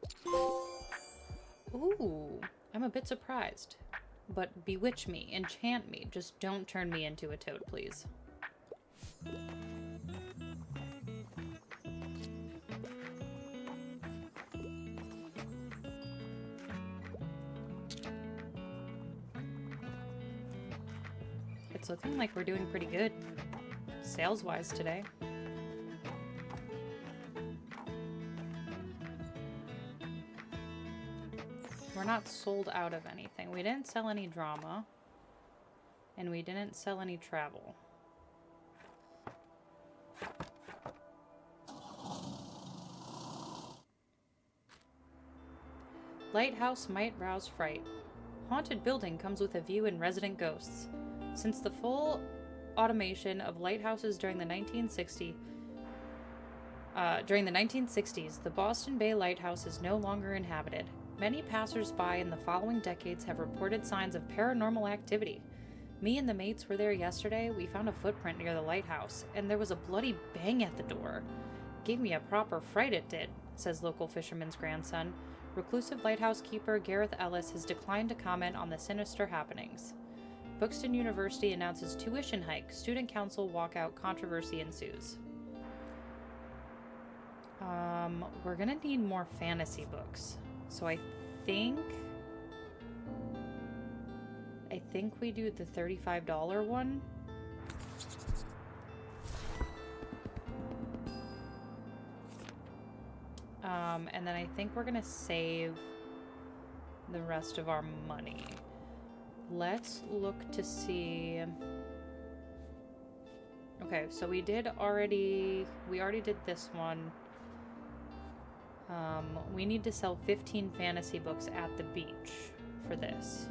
Speaker 1: Ooh, I'm a bit surprised. But bewitch me, enchant me, just don't turn me into a toad, please. It's looking like we're doing pretty good, sales-wise today. we're not sold out of anything. We didn't sell any drama. And we didn't sell any travel. Lighthouse might rouse fright. Haunted building comes with a view and resident ghosts. Since the full automation of lighthouses during the 1960s, the Boston Bay Lighthouse is no longer inhabited. Many passers-by in the following decades have reported signs of paranormal activity. Me and the mates were there yesterday. We found a footprint near the lighthouse, and there was a bloody bang at the door. Gave me a proper fright, it did, says local fisherman's grandson. Reclusive lighthouse keeper Gareth Ellis has declined to comment on the sinister happenings. Buxton University announces tuition hike. Student council walkout. Controversy ensues. We're gonna need more fantasy books. So I think we do the $35 one. And then I think we're gonna save the rest of our money. Let's look to see. Okay, so we already did this one. We need to sell 15 fantasy books at the beach for this.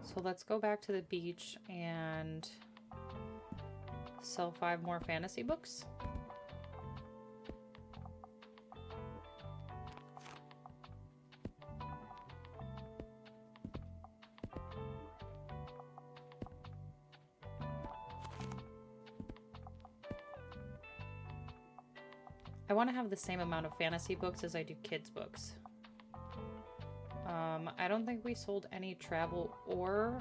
Speaker 1: So let's go back to the beach and sell 5 more fantasy books. I want to have the same amount of fantasy books as I do kids books. I don't think we sold any travel or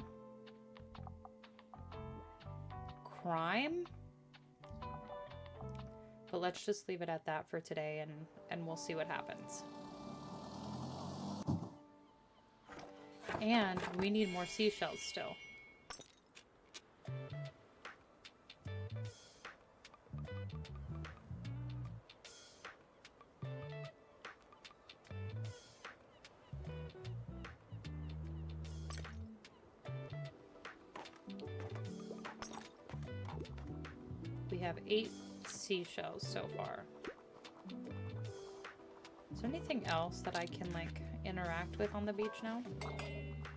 Speaker 1: crime, but let's just leave it at that for today, and we'll see what happens. And we need more seashells still. We have 8 seashells so far. Is there anything else that I can, like, interact with on the beach now?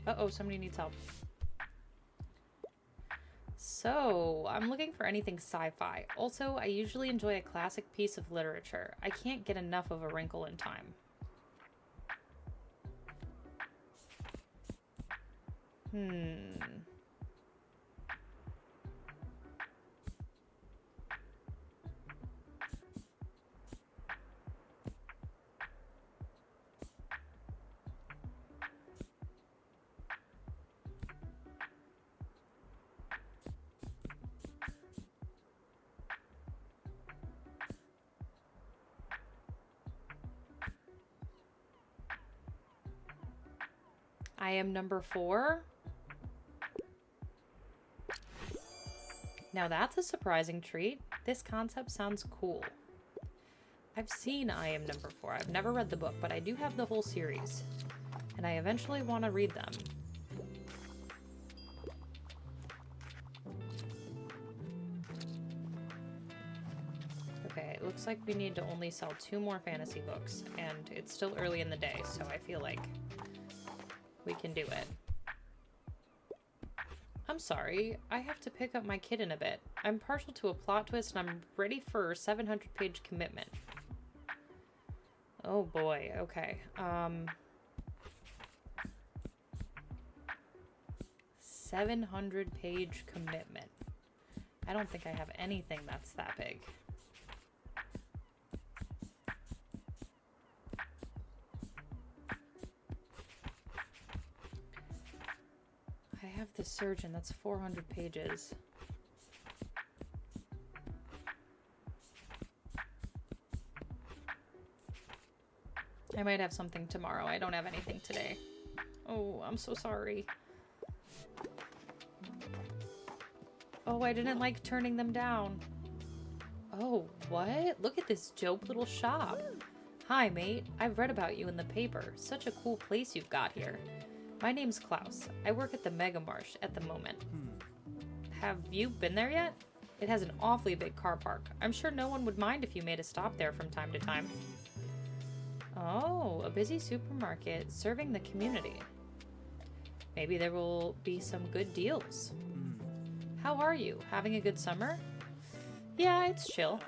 Speaker 1: Uh-oh, somebody needs help. So, I'm looking for anything sci-fi. Also, I usually enjoy a classic piece of literature. I can't get enough of A Wrinkle in Time. I am number 4. Now that's a surprising treat. This concept sounds cool. I've seen I Am Number 4. I've never read the book, but I do have the whole series. And I eventually want to read them. Okay, it looks like we need to only sell 2 more fantasy books. And it's still early in the day, so I feel like we can do it. I'm sorry, I have to pick up my kid in a bit. I'm partial to a plot twist and I'm ready for a 700-page commitment. Oh boy, okay. 700-page commitment. I don't think I have anything that's that big. I have The Surgeon, that's 400 pages. I might have something tomorrow. I don't have anything today. Oh, I'm so sorry. Oh, I didn't like turning them down. Oh, what? Look at this dope little shop. Hi, mate. I've read about you in the paper. Such a cool place you've got here. My name's Klaus. I work at the Mega Marsh at the moment. Have you been there yet? It has an awfully big car park. I'm sure no one would mind if you made a stop there from time to time. Oh, a busy supermarket serving the community. Maybe there will be some good deals. How are you? Having a good summer? Yeah, it's chill.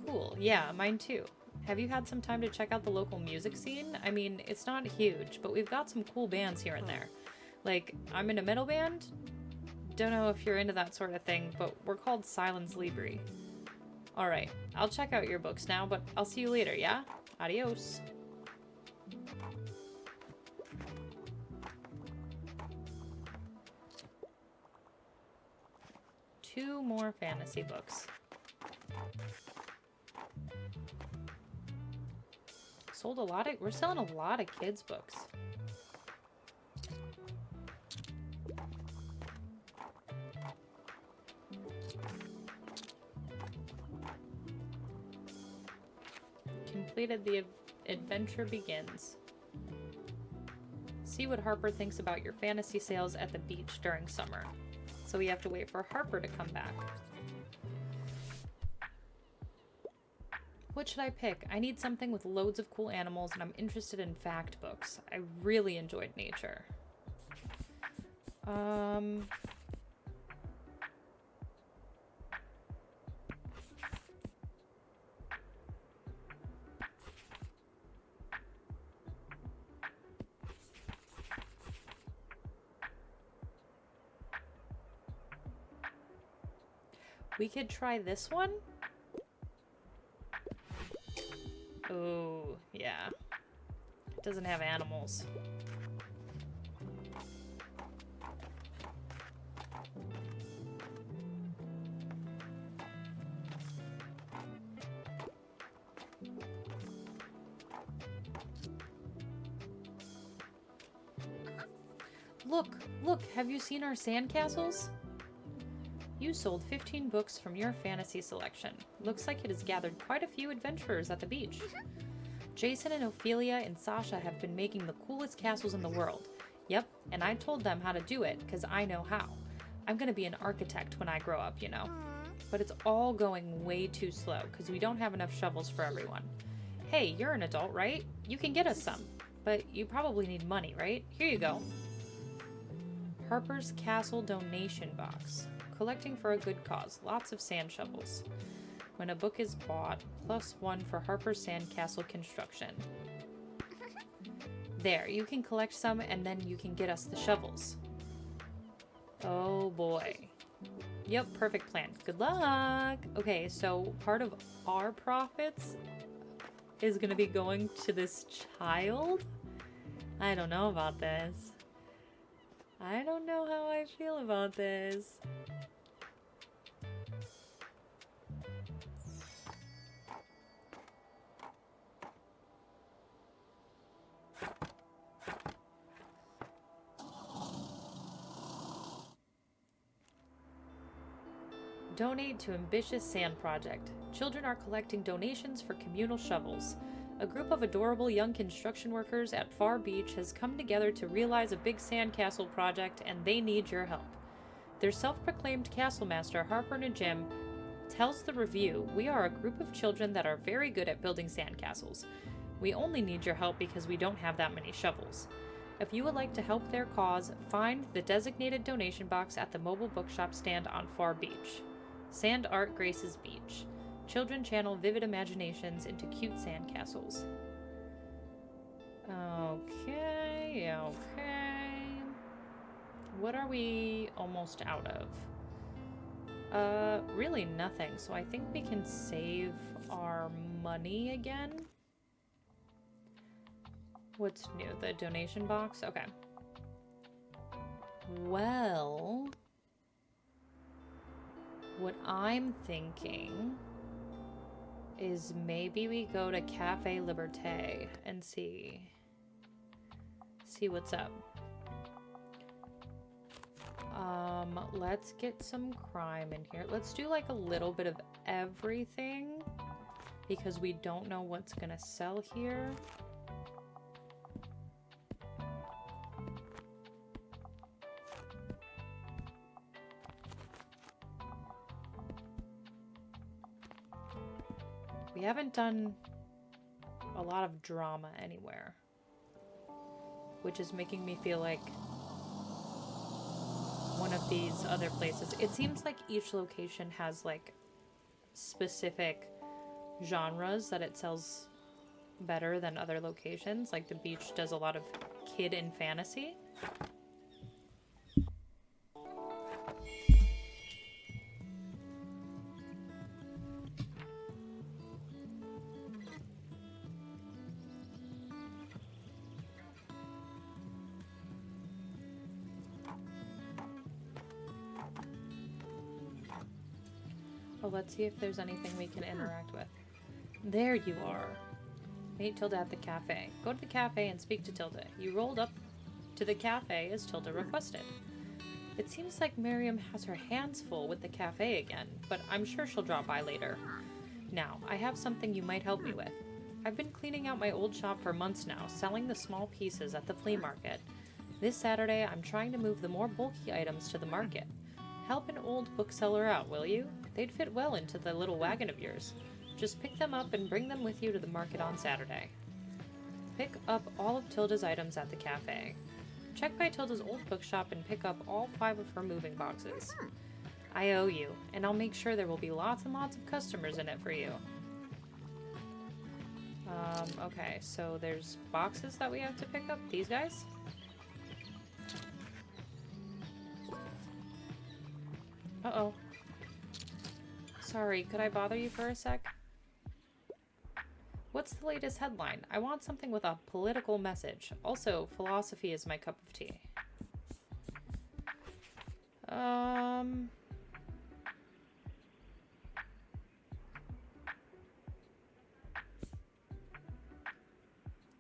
Speaker 1: Cool. Yeah, mine too. Have you had some time to check out the local music scene? I mean, it's not huge, but we've got some cool bands here and there. Like, I'm in a metal band. Don't know if you're into that sort of thing, but we're called Silence Libri. Alright, I'll check out your books now, but I'll see you later, yeah? Adios. Two more fantasy books. We're selling a lot of kids' books. Completed the adventure begins. See what Harper thinks about your fantasy sales at the beach during summer. So we have to wait for Harper to come back. What should I pick? I need something with loads of cool animals, and I'm interested in fact books. I really enjoyed nature. We could try this one? Oh, yeah. It doesn't have animals. Look, have you seen our sandcastles? You sold 15 books from your fantasy selection. Looks like it has gathered quite a few adventurers at the beach. Jason and Ophelia and Sasha have been making the coolest castles in the world. Yep, and I told them how to do it because I know how. I'm gonna be an architect when I grow up, you know. But it's all going way too slow because we don't have enough shovels for everyone. Hey, you're an adult, right? You can get us some. But you probably need money, right? Here you go. Harper's Castle donation box. Collecting for a good cause. Lots of sand shovels. When a book is bought, +1 for Harper's Sandcastle construction. There, you can collect some and then you can get us the shovels. Oh boy. Yep, perfect plan. Good luck! Okay, so part of our profits is gonna be going to this child? I don't know about this. I don't know how I feel about this. Donate to Ambitious Sand Project. Children are collecting donations for communal shovels. A group of adorable young construction workers at Far Beach has come together to realize a big sandcastle project, and they need your help. Their self-proclaimed castle master, Harper Najim, tells the review, "We are a group of children that are very good at building sandcastles. We only need your help because we don't have that many shovels. If you would like to help their cause, find the designated donation box at the mobile bookshop stand on Far Beach. Sand art graces beach. Children channel vivid imaginations into cute sandcastles." Okay. What are we almost out of? Really nothing, so I think we can save our money again. What's new? The donation box? Okay. Well, what I'm thinking is maybe we go to Cafe Liberté and see what's up. Let's get some crime in here. Let's do like a little bit of everything because we don't know what's gonna sell here. We haven't done a lot of drama anywhere, which is making me feel like one of these other places. It seems like each location has like specific genres that it sells better than other locations. Like the beach does a lot of kid and fantasy. Well, let's see if there's anything we can interact with. There you are. Meet Tilda at the cafe. Go to the cafe and speak to Tilda. You rolled up to the cafe as Tilda requested. It seems like Miriam has her hands full with the cafe again, but I'm sure she'll drop by later. Now, I have something you might help me with. I've been cleaning out my old shop for months now, selling the small pieces at the flea market. This Saturday, I'm trying to move the more bulky items to the market. Help an old bookseller out, will you? They'd fit well into the little wagon of yours. Just pick them up and bring them with you to the market on Saturday. Pick up all of Tilda's items at the cafe. Check by Tilda's old bookshop and pick up all 5 of her moving boxes. I owe you, and I'll make sure there will be lots and lots of customers in it for you. Okay, so there's boxes that we have to pick up. These guys? Uh-oh. Sorry, could I bother you for a sec? What's the latest headline? I want something with a political message. Also, philosophy is my cup of tea.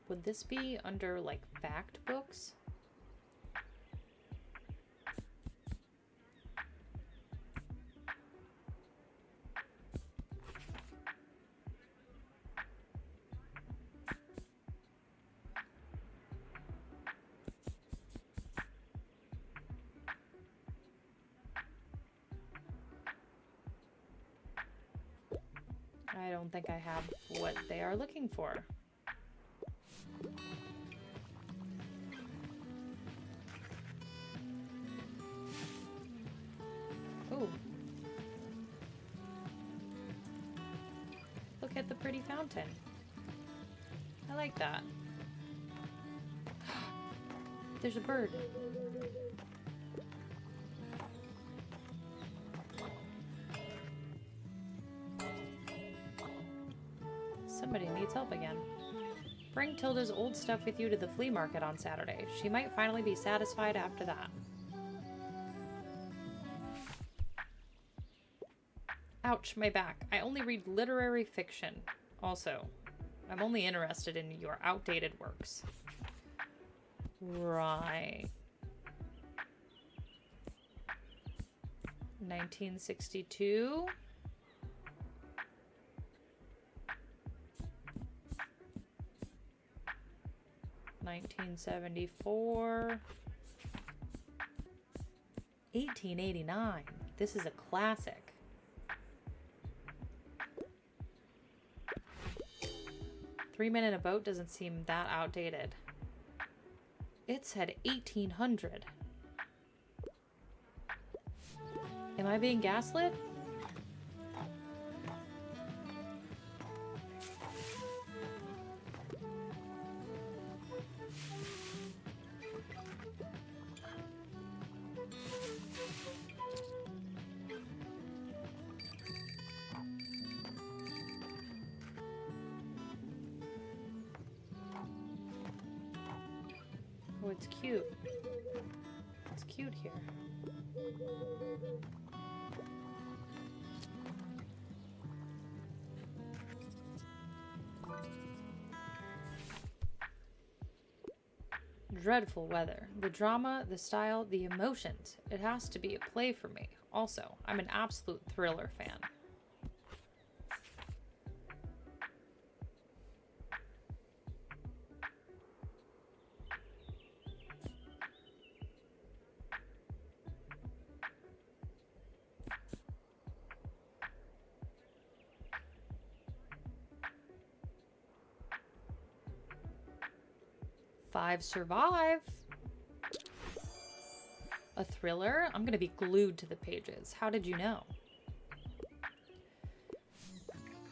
Speaker 1: Would this be under, like, fact books? I don't think I have what they are looking for. Ooh. Look at the pretty fountain. I like that. There's a bird. Somebody needs help again. Bring Tilda's old stuff with you to the flea market on Saturday. She might finally be satisfied after that. Ouch, my back. I only read literary fiction. Also, I'm only interested in your outdated works. Right. 1962. $1974. 1889. This is a classic. Three Men in a Boat doesn't seem that outdated. It said 1800. Am I being gaslit? Oh, it's cute. It's cute here. dreadful weather. The drama, the style, the emotions. It has to be a play for me. Also, I'm an absolute thriller fan. Five survive. A thriller? I'm gonna be glued to the pages. How did you know?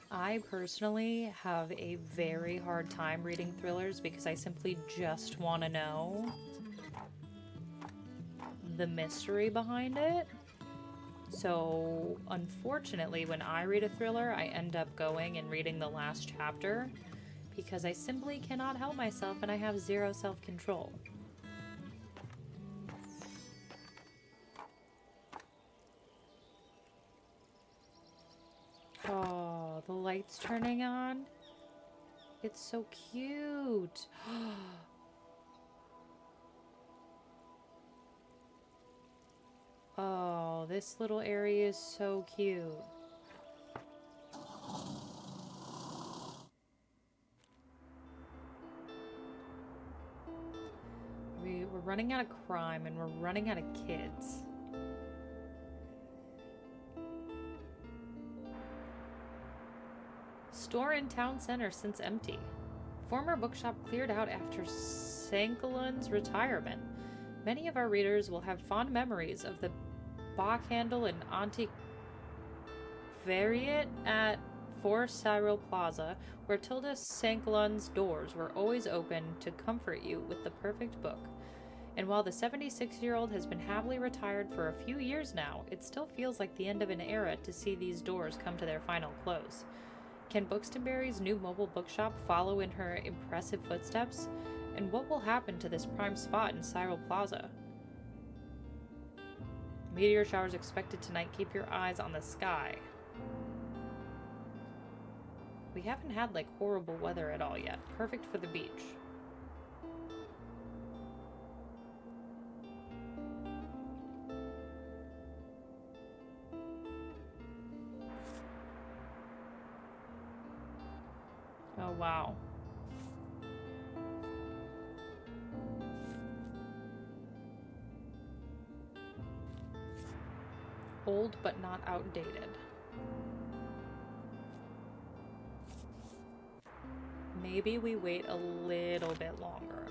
Speaker 1: I personally have a very hard time reading thrillers because I simply just want to know the mystery behind it. So, unfortunately, when I read a thriller, I end up going and reading the last chapter because I simply cannot help myself and I have zero self-control. Oh, the light's turning on. It's so cute. Oh, this little area is so cute. We're running out of crime and we're running out of kids. Store in town center since empty. Former bookshop cleared out after Sankalun's retirement. Many of our readers will have fond memories of the Bachhandel and Antiquariat at 4 Cyril Plaza, where Tilda Sankalun's doors were always open to comfort you with the perfect book. And while the 76-year-old has been happily retired for a few years now, it still feels like the end of an era to see these doors come to their final close. Can Buxtonbury's new mobile bookshop follow in her impressive footsteps? And what will happen to this prime spot in Cyril Plaza? Meteor showers expected tonight. Keep your eyes on the sky. We haven't had like horrible weather at all yet. Perfect for the beach. Oh, wow. Old but not outdated. Maybe we wait a little bit longer.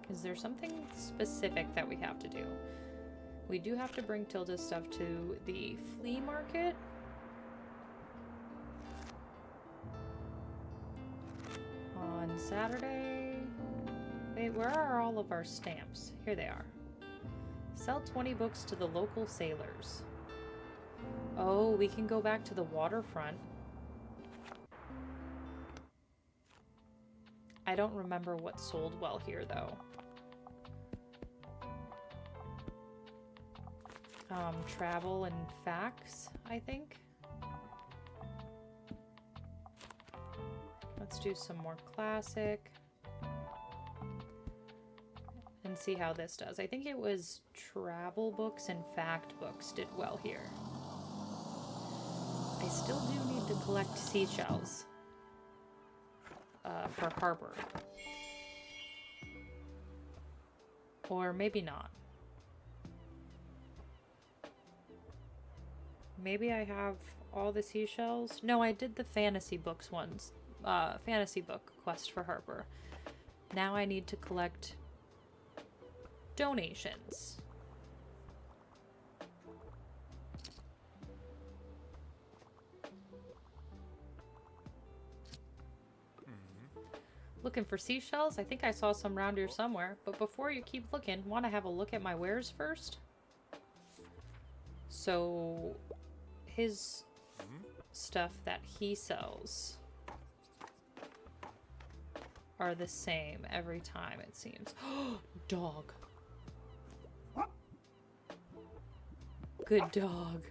Speaker 1: Is there something specific that we have to do? We do have to bring Tilda's stuff to the flea market. On Saturday. Wait, where are all of our stamps? Here they are. Sell 20 books to the local sailors. Oh, we can go back to the waterfront. I don't remember what sold well here, though. Travel and facts, I think. Let's do some more classic. And see how this does. I think it was travel books and fact books did well here. I still do need to collect seashells for Harper. Or maybe not. Maybe I have all the seashells. No, I did the fantasy books ones. Fantasy book quest for Harper. Now I need to collect donations. Looking for seashells? I think I saw some around here somewhere. But before you keep looking, want to have a look at my wares first? So, his stuff that he sells are the same every time, it seems. Dog. Good dog.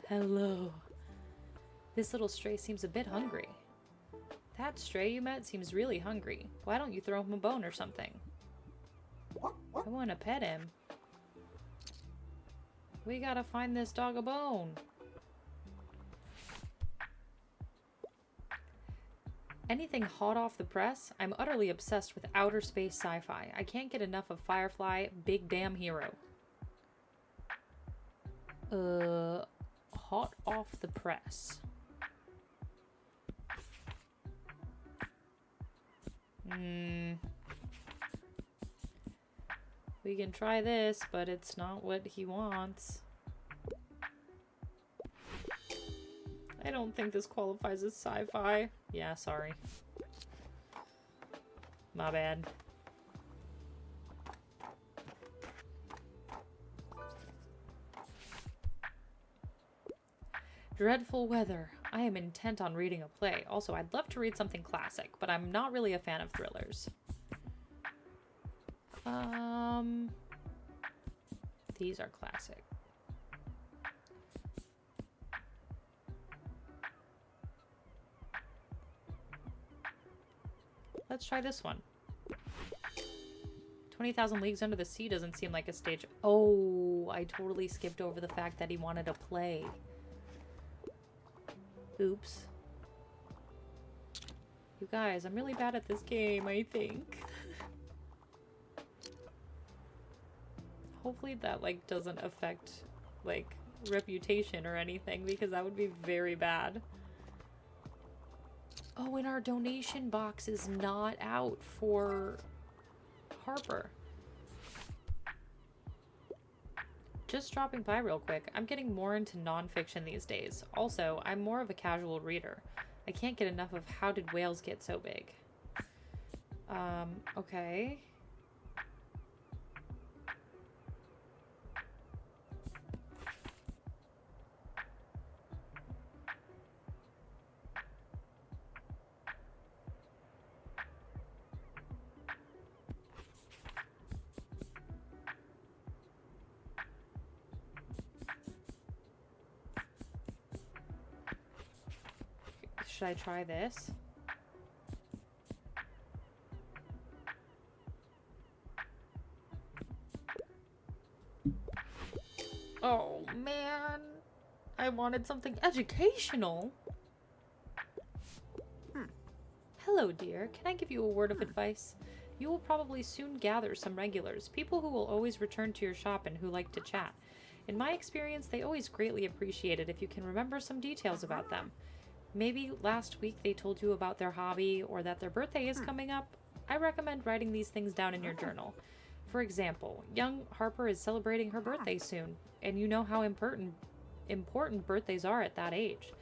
Speaker 1: Hello. This little stray seems a bit hungry. That stray you met seems really hungry. Why don't you throw him a bone or something? I want to pet him. We gotta find this dog a bone. Anything hot off the press? I'm utterly obsessed with outer space sci-fi. I can't get enough of Firefly, big damn hero. Hot off the press. We can try this, but it's not what he wants. I don't think this qualifies as sci-fi. Yeah, sorry. My bad. Dreadful weather. I am intent on reading a play. Also, I'd love to read something classic, but I'm not really a fan of thrillers. These are classic. Let's try this one. 20,000 Leagues Under the Sea doesn't seem like a stage. Oh, I totally skipped over the fact that he wanted to play. Oops. You guys, I'm really bad at this game, I think. Hopefully that, like, doesn't affect, like, reputation or anything, because that would be very bad. Oh, and our donation box is not out for Harper. Just dropping by real quick. I'm getting more into nonfiction these days. Also, I'm more of a casual reader. I can't get enough of How Did Whales Get So Big? Okay. Should I try this? Oh, man. I wanted something educational. Hello, dear. Can I give you a word of advice? You will probably soon gather some regulars, people who will always return to your shop and who like to chat. In my experience, they always greatly appreciate it if you can remember some details about them. Maybe last week they told you about their hobby or that their birthday is coming up. I recommend writing these things down in your journal. For example, young Harper is celebrating her birthday soon, and you know how important birthdays are at that age.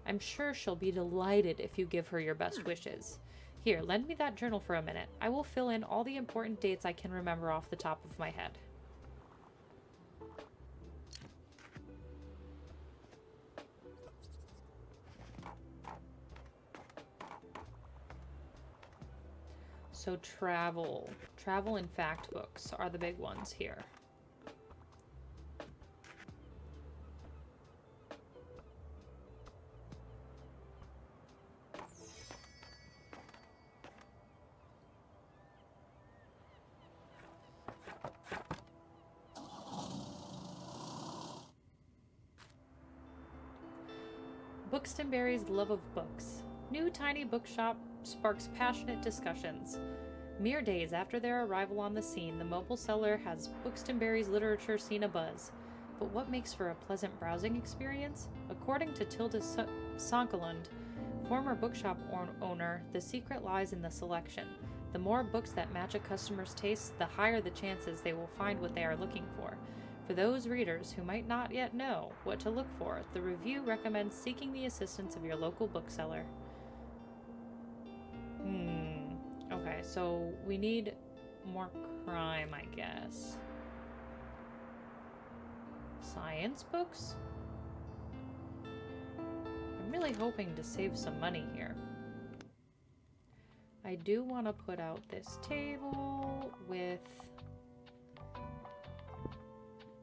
Speaker 1: I'm sure she'll be delighted if you give her your best wishes. Here, lend me that journal for a minute. I will fill in all the important dates I can remember off the top of my head. So travel and fact books are the big ones here. Buxtonberry's love of books. New Tiny Bookshop sparks passionate discussions. Mere days after their arrival on the scene, the mobile seller has Buxtonberry's literature seen abuzz. But what makes for a pleasant browsing experience? According to Tilda Sonkelund, former bookshop owner, the secret lies in the selection. The more books that match a customer's tastes, the higher the chances they will find what they are looking for. For those readers who might not yet know what to look for, the review recommends seeking the assistance of your local bookseller. Okay, so we need more crime, I guess. Science books? I'm really hoping to save some money here. I do want to put out this table with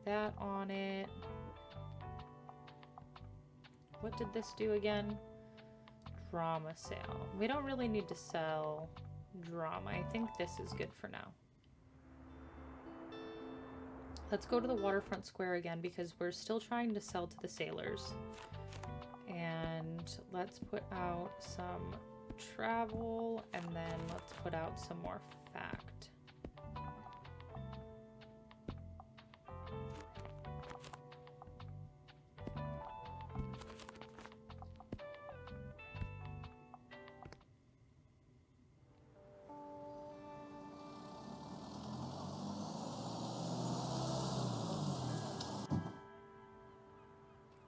Speaker 1: that on it. What did this do again? drama sale. We don't really need to sell drama. I think this is good for now. Let's go to the waterfront square again because we're still trying to sell to the sailors. And let's put out some travel, and then let's put out some more fact.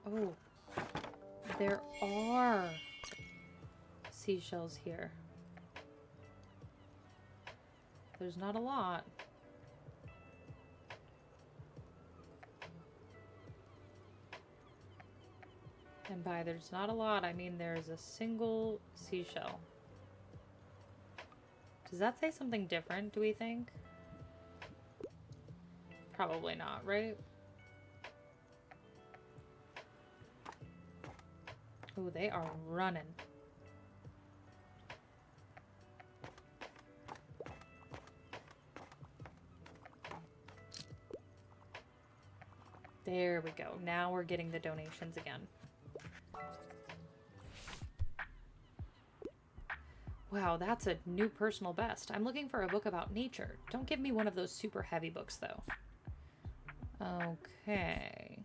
Speaker 1: Oh, there are seashells here. There's not a lot. And by there's not a lot, I mean there's a single seashell. Does that say something different, do we think? Probably not, right? Oh, they are running. There we go. Now we're getting the donations again. Wow, that's a new personal best. I'm looking for a book about nature. Don't give me one of those super heavy books, though. Okay.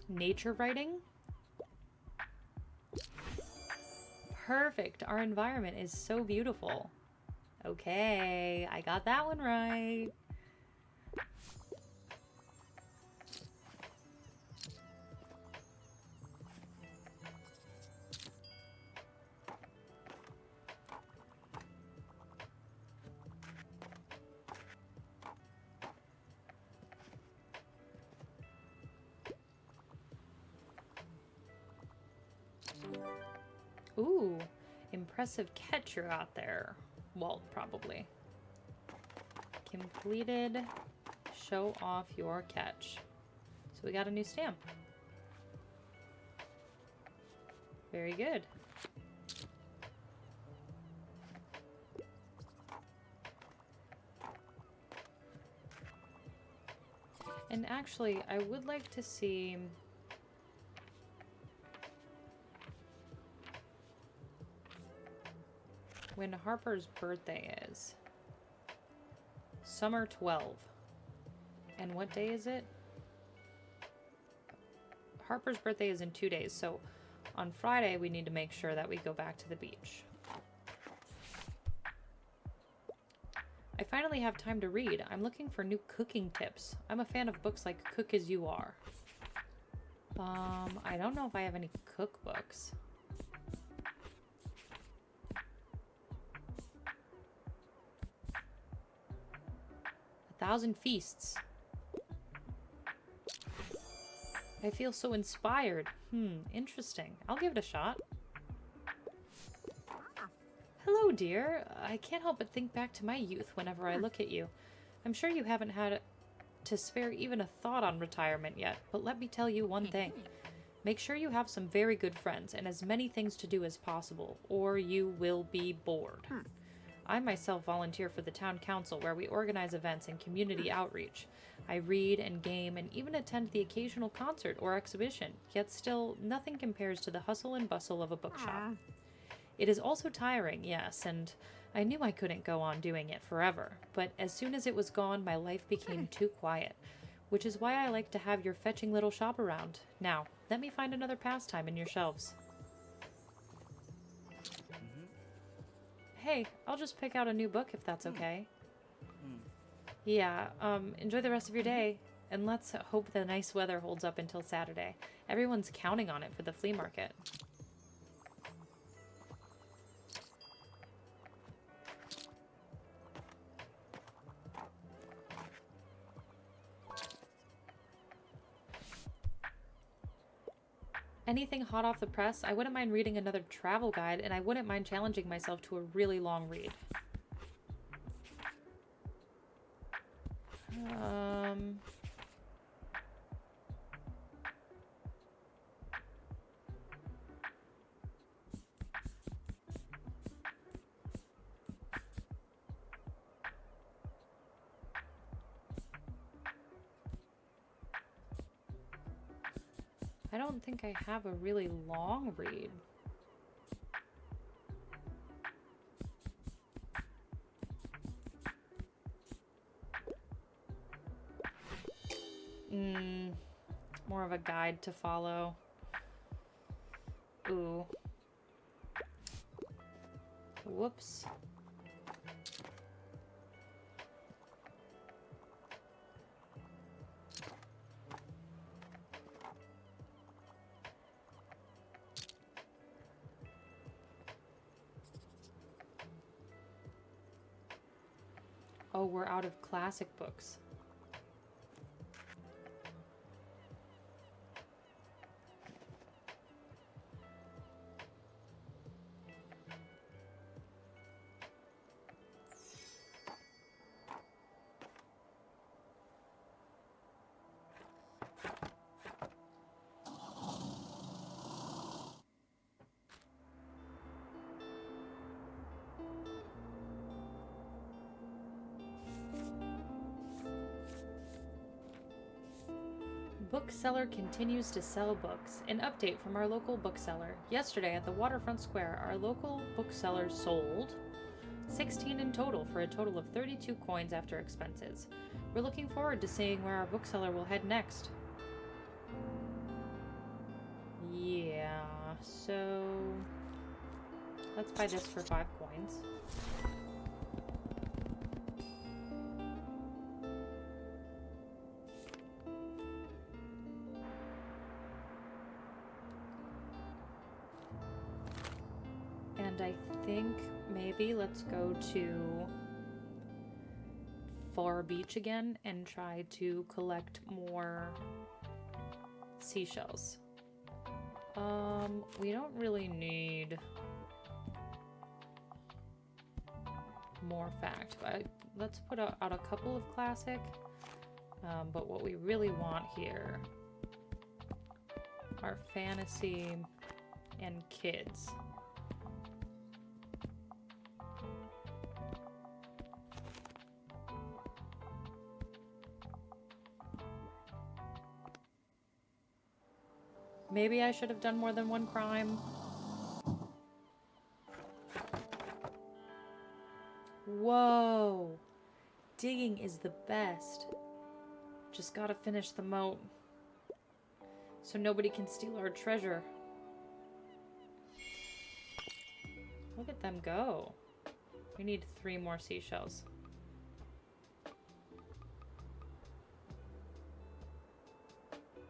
Speaker 1: Nature writing? Perfect. Our environment is so beautiful. Okay, I got that one right. Ooh, impressive catch you're out there. Well, probably. Completed. Show off your catch. So we got a new stamp. Very good. And actually, I would like to see... when Harper's birthday is. Summer 12. And what day is it? Harper's birthday is in 2 days, so on Friday we need to make sure that we go back to the beach. I finally have time to read. I'm looking for new cooking tips. I'm a fan of books like Cook As You Are. I don't know if I have any cookbooks. 1,000 feasts. I feel so inspired. Interesting. I'll give it a shot. Hello, dear. I can't help but think back to my youth whenever I look at you. I'm sure you haven't had to spare even a thought on retirement yet, but let me tell you one thing. Make sure you have some very good friends and as many things to do as possible, or you will be bored. I myself volunteer for the town council where we organize events and community outreach. I read and game and even attend the occasional concert or exhibition, yet still nothing compares to the hustle and bustle of a bookshop. It is also tiring, yes, and I knew I couldn't go on doing it forever, but as soon as it was gone, my life became too quiet, which is why I like to have your fetching little shop around. Now, let me find another pastime in your shelves. Hey, I'll just pick out a new book if that's okay. Yeah, enjoy the rest of your day. And let's hope the nice weather holds up until Saturday. Everyone's counting on it for the flea market. anything hot off the press. I wouldn't mind reading another travel guide, and I wouldn't mind challenging myself to a really long read. I don't think I have a really long read. More of a guide to follow. Ooh. Whoops. Oh, we're out of classic books. Bookseller continues to sell books. An update from our local bookseller. Yesterday at the Waterfront Square, our local bookseller sold 16 in total for a total of 32 coins after expenses. We're looking forward to seeing where our bookseller will head next. Yeah, so let's buy this for 5 coins. And I think maybe let's go to Far Beach again and try to collect more seashells. We don't really need more fact, but let's put out a couple of classic. But what we really want here are fantasy and kids. Maybe I should have done more than one crime. Whoa! Digging is the best. Just gotta finish the moat so nobody can steal our treasure. Look at them go. We need 3 more seashells.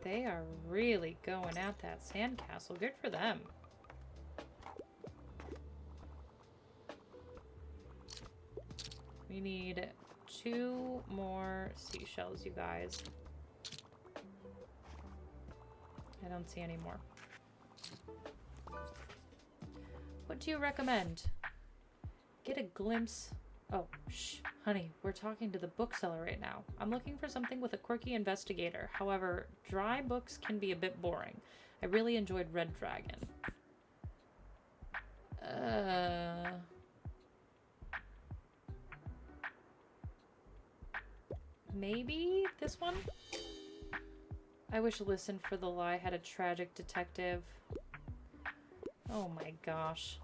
Speaker 1: They are really going at that sandcastle. Good for them. We need 2 more seashells, you guys. I don't see any more. What do you recommend? Get a glimpse. Oh, shh, honey, we're talking to the bookseller right now. I'm looking for something with a quirky investigator. However, dry books can be a bit boring. I really enjoyed Red Dragon. Maybe this one? I wish Listen for the Lie had a tragic detective. Oh my gosh.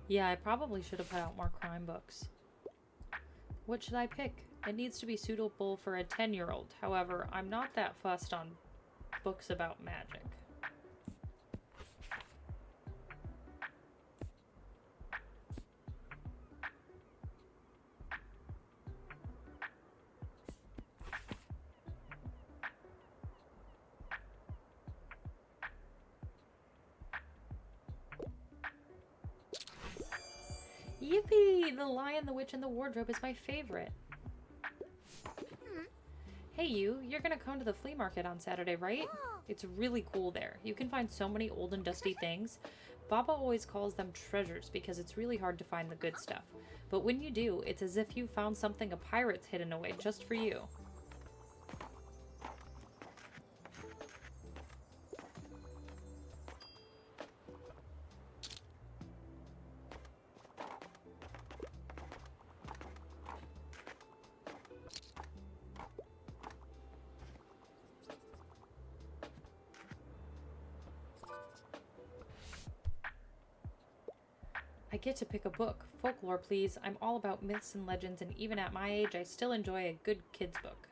Speaker 1: Yeah, I probably should have put out more crime books. What should I pick? It needs to be suitable for a 10-year-old. However, I'm not that fussed on books about magic. Yippee! The Lion, the Witch, and the Wardrobe is my favorite. Hey you're gonna come to the flea market on Saturday, right? It's really cool there. You can find so many old and dusty things. Baba always calls them treasures because it's really hard to find the good stuff. But when you do, it's as if you found something a pirate's hidden away just for you. I get to pick a book. Folklore, please. I'm all about myths and legends, and even at my age, I still enjoy a good kid's book.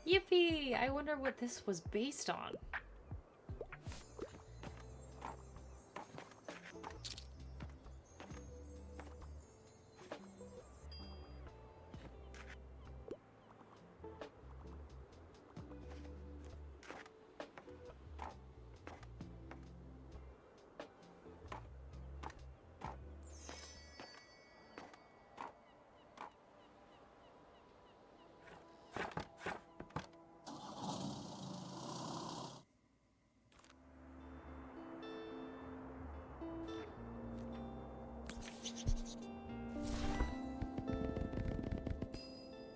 Speaker 1: Yippee! I wonder what this was based on.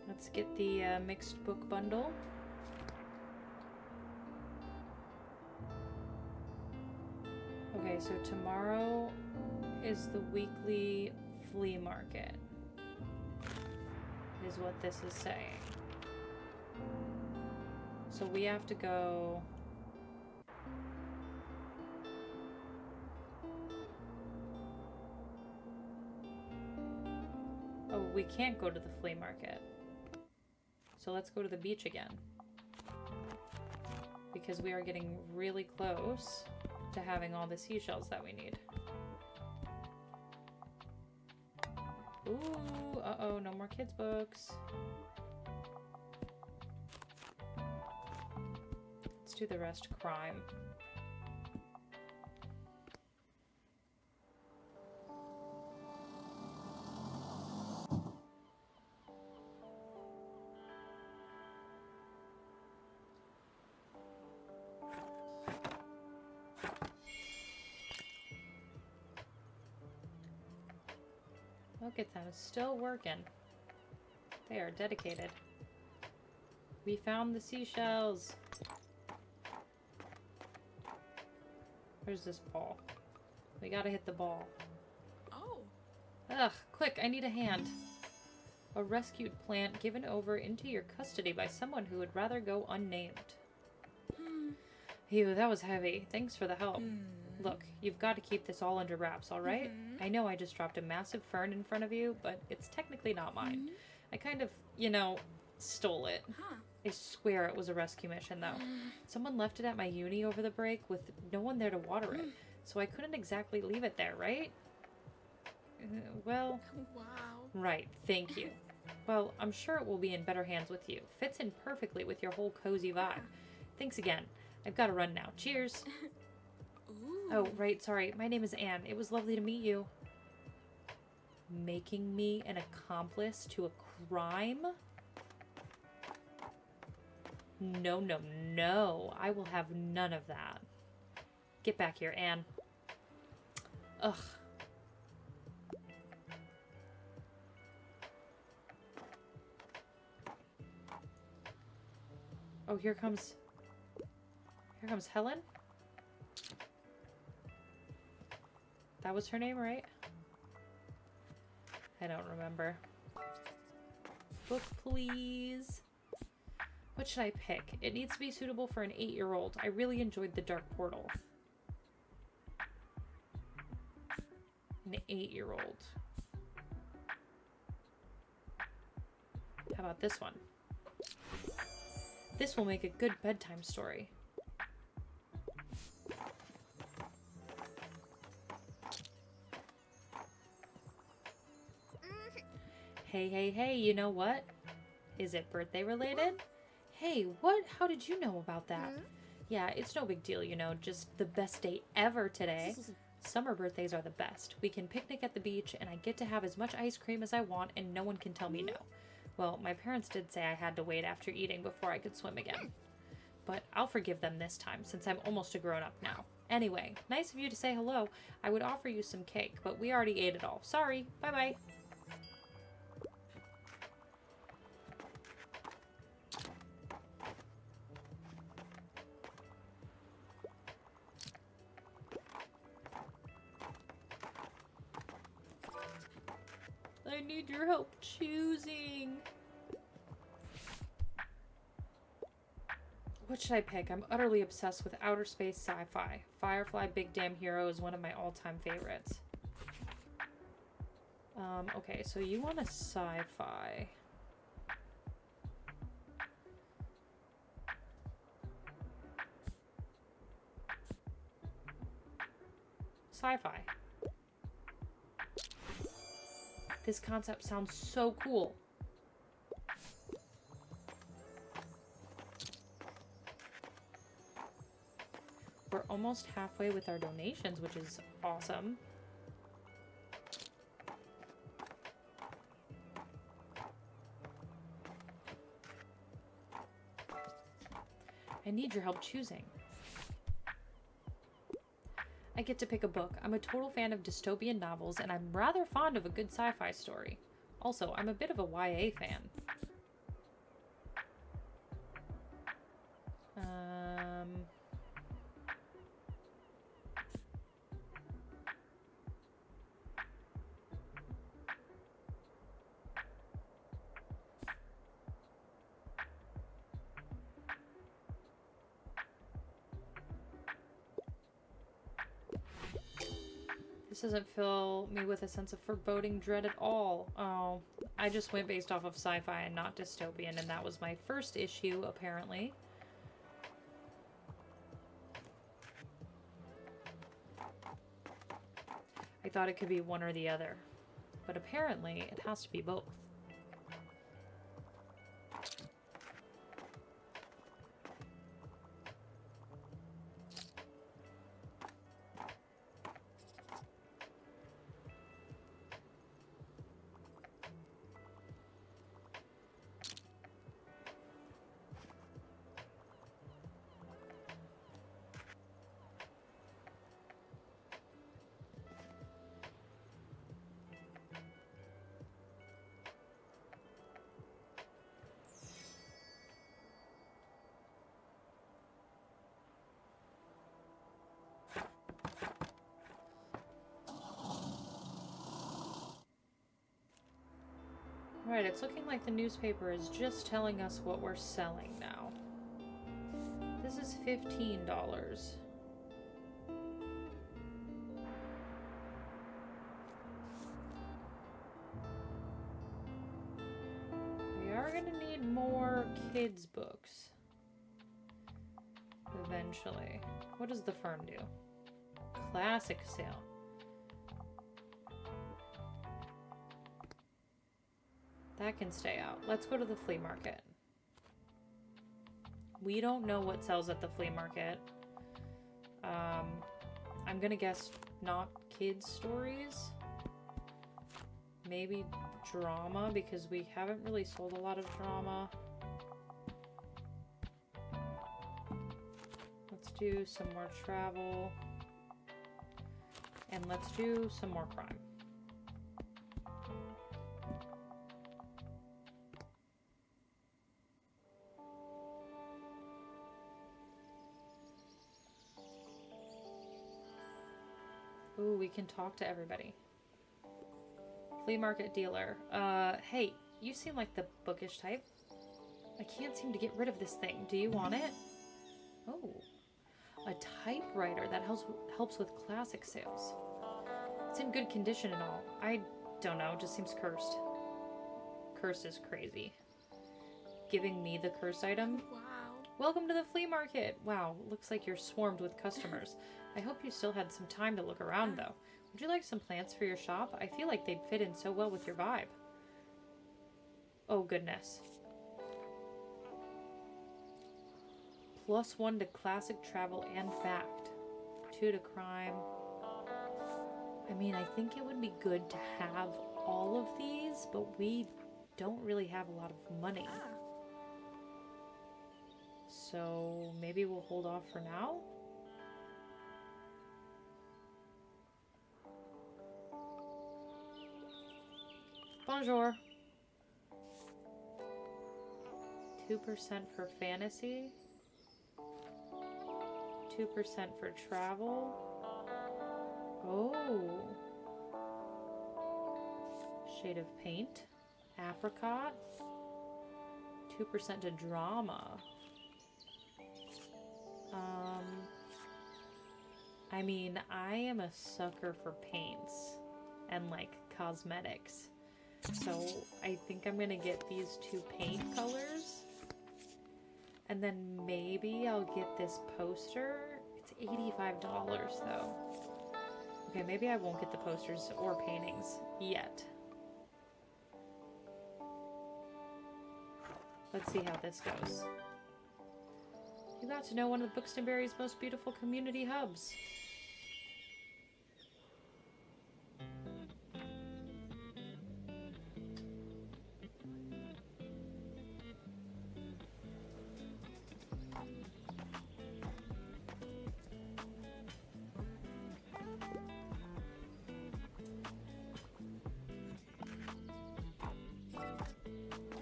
Speaker 1: Let's get the mixed book bundle. Okay, so tomorrow is the weekly flea market, is what this is saying. So we have to go... Oh, we can't go to the flea market. So let's go to the beach again. Because we are getting really close to having all the seashells that we need. Ooh, uh-oh, no more kids' books. Let's do the rest crime. Look at them, still working. They are dedicated. We found the seashells. Where's this ball? We gotta hit the ball.
Speaker 2: Oh.
Speaker 1: Ugh, quick, I need a hand. A rescued plant given over into your custody by someone who would rather go unnamed. Phew, that was heavy. Thanks for the help. Look, you've got to keep this all under wraps, alright? I know I just dropped a massive fern in front of you, but it's technically not mine. I kind of, you know, stole it. I swear it was a rescue mission, though. Someone left it at my uni over the break with no one there to water it, so I couldn't exactly leave it there, right? Well...
Speaker 2: Wow.
Speaker 1: Right, thank you. Well, I'm sure it will be in better hands with you. Fits in perfectly with your whole cozy vibe. Thanks again. I've got to run now. Cheers! Oh, right, sorry. My name is Anne. It was lovely to meet you. Making me an accomplice to a crime? No, no, no. I will have none of that. Get back here, Anne. Ugh. Oh, here comes Helen? That was her name, right? I don't remember. Book, please. What should I pick? It needs to be suitable for an 8-year-old. I really enjoyed The Dark Portal. An 8-year-old. How about this one? This will make a good bedtime story. Hey, hey, hey, you know what? Is it birthday related? Hey, what? How did you know about that? Yeah, it's no big deal, you know, just the best day ever today. Summer birthdays are the best. We can picnic at the beach, and I get to have as much ice cream as I want, and no one can tell me no. Well, my parents did say I had to wait after eating before I could swim again. But I'll forgive them this time, since I'm almost a grown-up now. Anyway, nice of you to say hello. I would offer you some cake, but we already ate it all. Sorry. Bye-bye. I need your help choosing. What should I pick? I'm utterly obsessed with outer space sci-fi. Firefly Big Damn Hero is one of my all-time favorites. Okay, so you want a sci-fi. Sci-fi. This concept sounds so cool. We're almost halfway with our donations, which is awesome. I need your help choosing. I get to pick a book. I'm a total fan of dystopian novels, and I'm rather fond of a good sci-fi story. Also, I'm a bit of a YA fan. This doesn't fill me with a sense of foreboding dread at all. Oh, I just went based off of sci-fi and not dystopian, and that was my first issue, apparently. I thought it could be one or the other, but apparently it has to be both. Right, it's looking like the newspaper is just telling us what we're selling now. This is $15. We are going to need more kids' books. Eventually. What does the firm do? Classic sale. That can stay out. Let's go to the flea market. We don't know what sells at the flea market. I'm gonna guess not kids' stories. Maybe drama, because we haven't really sold a lot of drama. Let's do some more travel. And let's do some more crime. Ooh, we can talk to everybody. Flea market dealer. Hey, you seem like the bookish type. I can't seem to get rid of this thing. Do you want it? Oh, a typewriter that helps with classic sales. It's in good condition and all. I don't know, just seems cursed. Curse is crazy. Giving me the cursed item?
Speaker 2: Wow.
Speaker 1: Welcome to the flea market. Wow, looks like you're swarmed with customers. I hope you still had some time to look around, though. Would you like some plants for your shop? I feel like they'd fit in so well with your vibe. Oh, goodness. +1 to classic travel and fact. 2 to crime. I mean, I think it would be good to have all of these, but we don't really have a lot of money. So maybe we'll hold off for now? Bonjour. 2% for fantasy. 2% for travel. Oh. Shade of paint. Apricot. 2% to drama. I mean, I am a sucker for paints and like cosmetics. So I think I'm gonna get these 2 paint colors. And then maybe I'll get this poster. It's $85 though. Okay, maybe I won't get the posters or paintings yet. Let's see how this goes. You got to know one of Buxtonbury's most beautiful community hubs.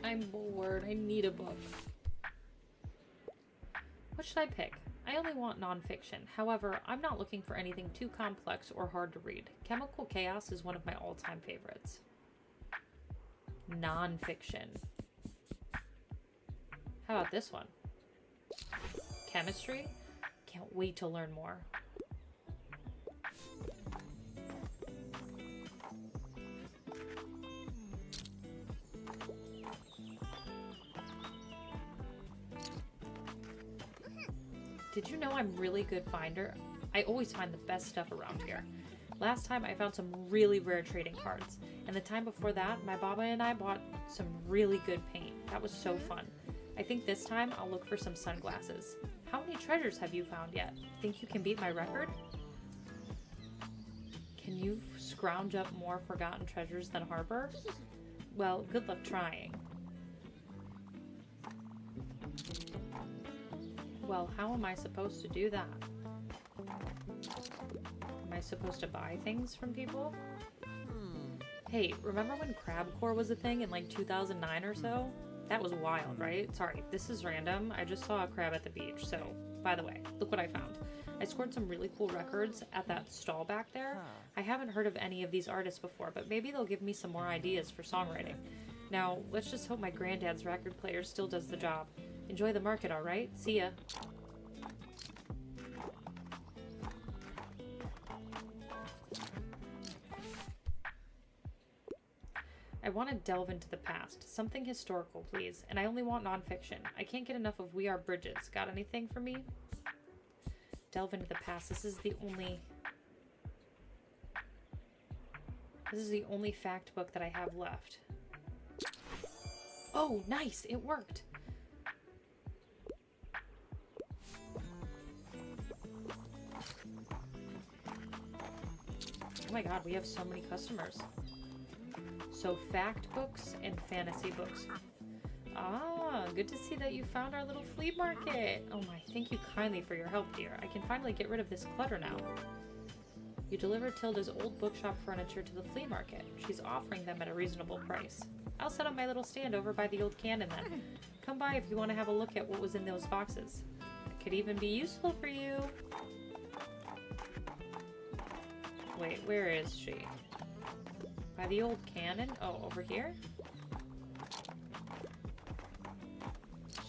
Speaker 1: I'm bored. I need a book. What should I pick? I only want nonfiction. However, I'm not looking for anything too complex or hard to read. Chemical Chaos is one of my all-time favorites. Nonfiction. How about this one? Chemistry? Can't wait to learn more. Did you know I'm really good finder? I always find the best stuff around here. Last time I found some really rare trading cards, and the time before that, my Baba and I bought some really good paint. That was so fun. I think this time I'll look for some sunglasses. How many treasures have you found yet? Think you can beat my record? Can you scrounge up more forgotten treasures than Harper? Well, good luck trying. Well, how am I supposed to do that? Am I supposed to buy things from people? Hey, remember when crabcore was a thing in like 2009 or so? That was wild, right? Sorry, this is random. I just saw a crab at the beach. So, by the way, look what I found. I scored some really cool records at that stall back there. I haven't heard of any of these artists before, but maybe they'll give me some more ideas for songwriting. Now, let's just hope my granddad's record player still does the job. Enjoy the market, alright? See ya. I want to delve into the past. Something historical, please. And I only want nonfiction. I can't get enough of We Are Bridges. Got anything for me? Delve into the past. This is the only fact book that I have left. Oh, nice! It worked! Oh my god, we have so many customers. So fact books and fantasy books. Ah, good to see that you found our little flea market. Oh my, thank you kindly for your help, dear. I can finally get rid of this clutter now. You delivered Tilda's old bookshop furniture to the flea market. She's offering them at a reasonable price. I'll set up my little stand over by the old cannon then. Come by if you want to have a look at what was in those boxes. It could even be useful for you. Wait, where is she? By the old cannon? Oh, over here?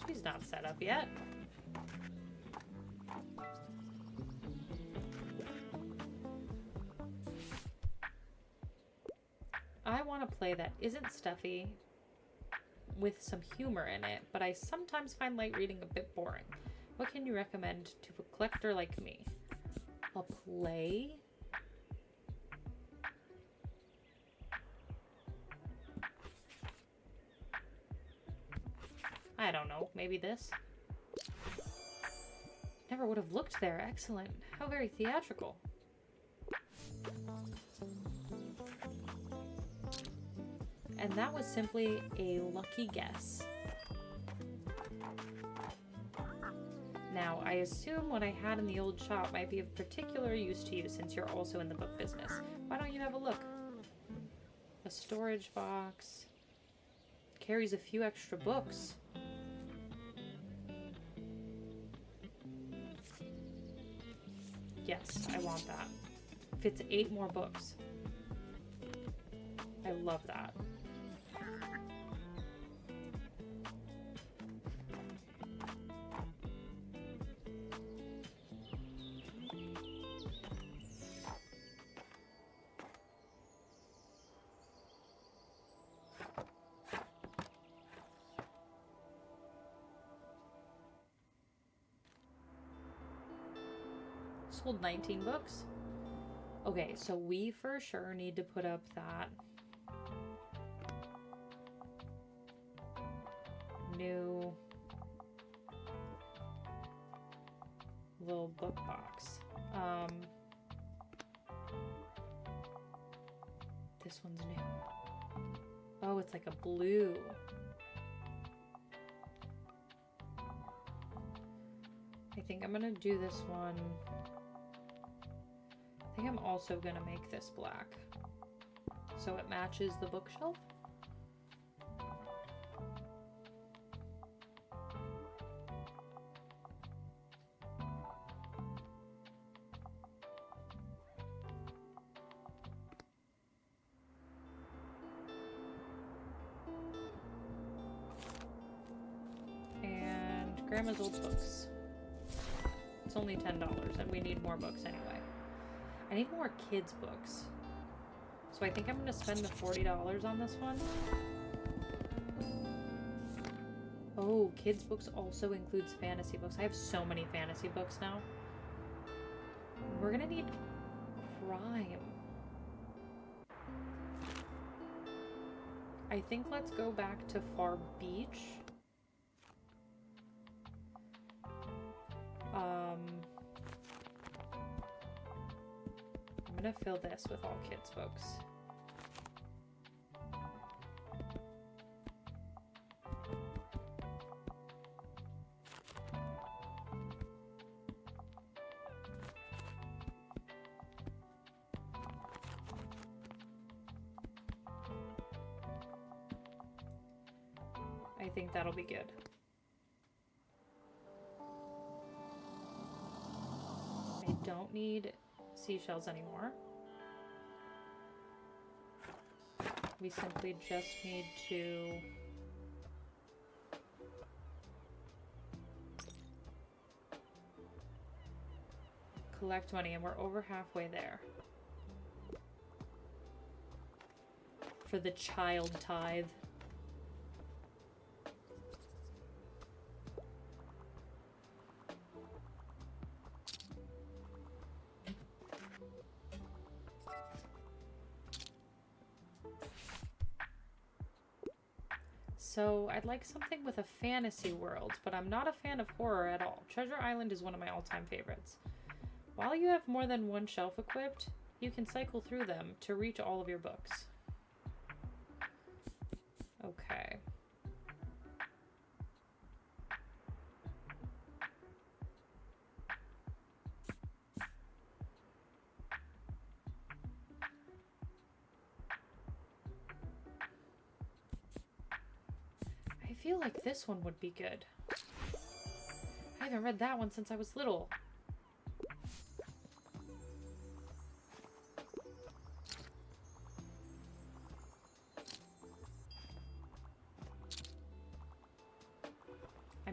Speaker 1: She's not set up yet. I want to play that isn't stuffy with some humor in it, but I sometimes find light reading a bit boring. What can you recommend to a collector like me? A play? I don't know. Maybe this? Never would have looked there. Excellent. How very theatrical. And that was simply a lucky guess. Now, I assume what I had in the old shop might be of particular use to you since you're also in the book business. Why don't you have a look? A storage box. Carries a few extra books. Yes, I want that. Fits 8 more books. I love that. Sold 19 books. Okay, so we for sure need to put up that new little book box. This one's new. Oh, it's like a blue. I think I'm gonna do this one. I think I'm also gonna make this black so it matches the bookshelf. And Grandma's old books. It's only $10 and we need more books anyway. I need more kids' books. So I think I'm going to spend the $40 on this one. Oh, kids' books also includes fantasy books. I have so many fantasy books now. We're going to need crime. I think let's go back to Far Beach. I'm gonna fill this with all kids' books. I think that'll be good. I don't need seashells anymore. We simply just need to collect money, and we're over halfway there. For the child tithe. So, I'd like something with a fantasy world, but I'm not a fan of horror at all. Treasure Island is one of my all-time favorites. While you have more than one shelf equipped, you can cycle through them to reach all of your books. Okay. I feel like this one would be good. I haven't read that one since I was little.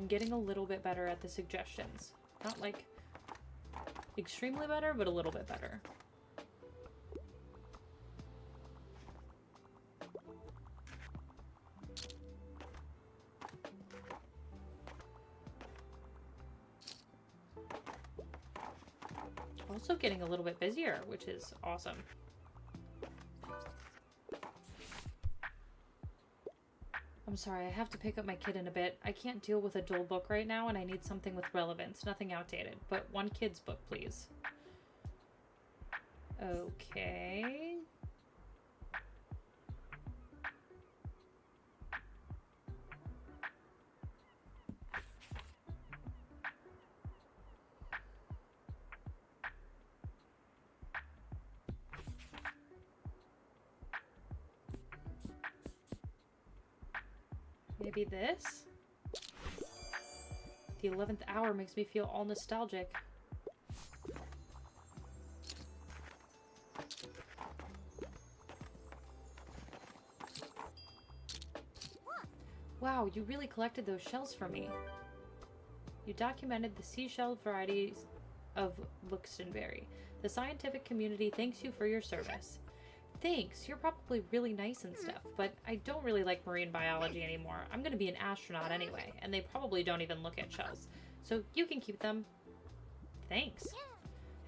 Speaker 1: I'm getting a little bit better at the suggestions. Not like extremely better, but a little bit better. Also getting a little bit busier, which is awesome. I'm sorry, I have to pick up my kid in a bit. I can't deal with a dull book right now, and I need something with relevance, nothing outdated. But one kid's book, please. Okay. Maybe this? The 11th hour makes me feel all nostalgic. Wow, you really collected those shells for me. You documented the seashell varieties of Buxtonberry. The scientific community thanks you for your service. Thanks, you're probably really nice and stuff, but I don't really like marine biology anymore. I'm gonna be an astronaut anyway, and they probably don't even look at shells. So you can keep them. Thanks.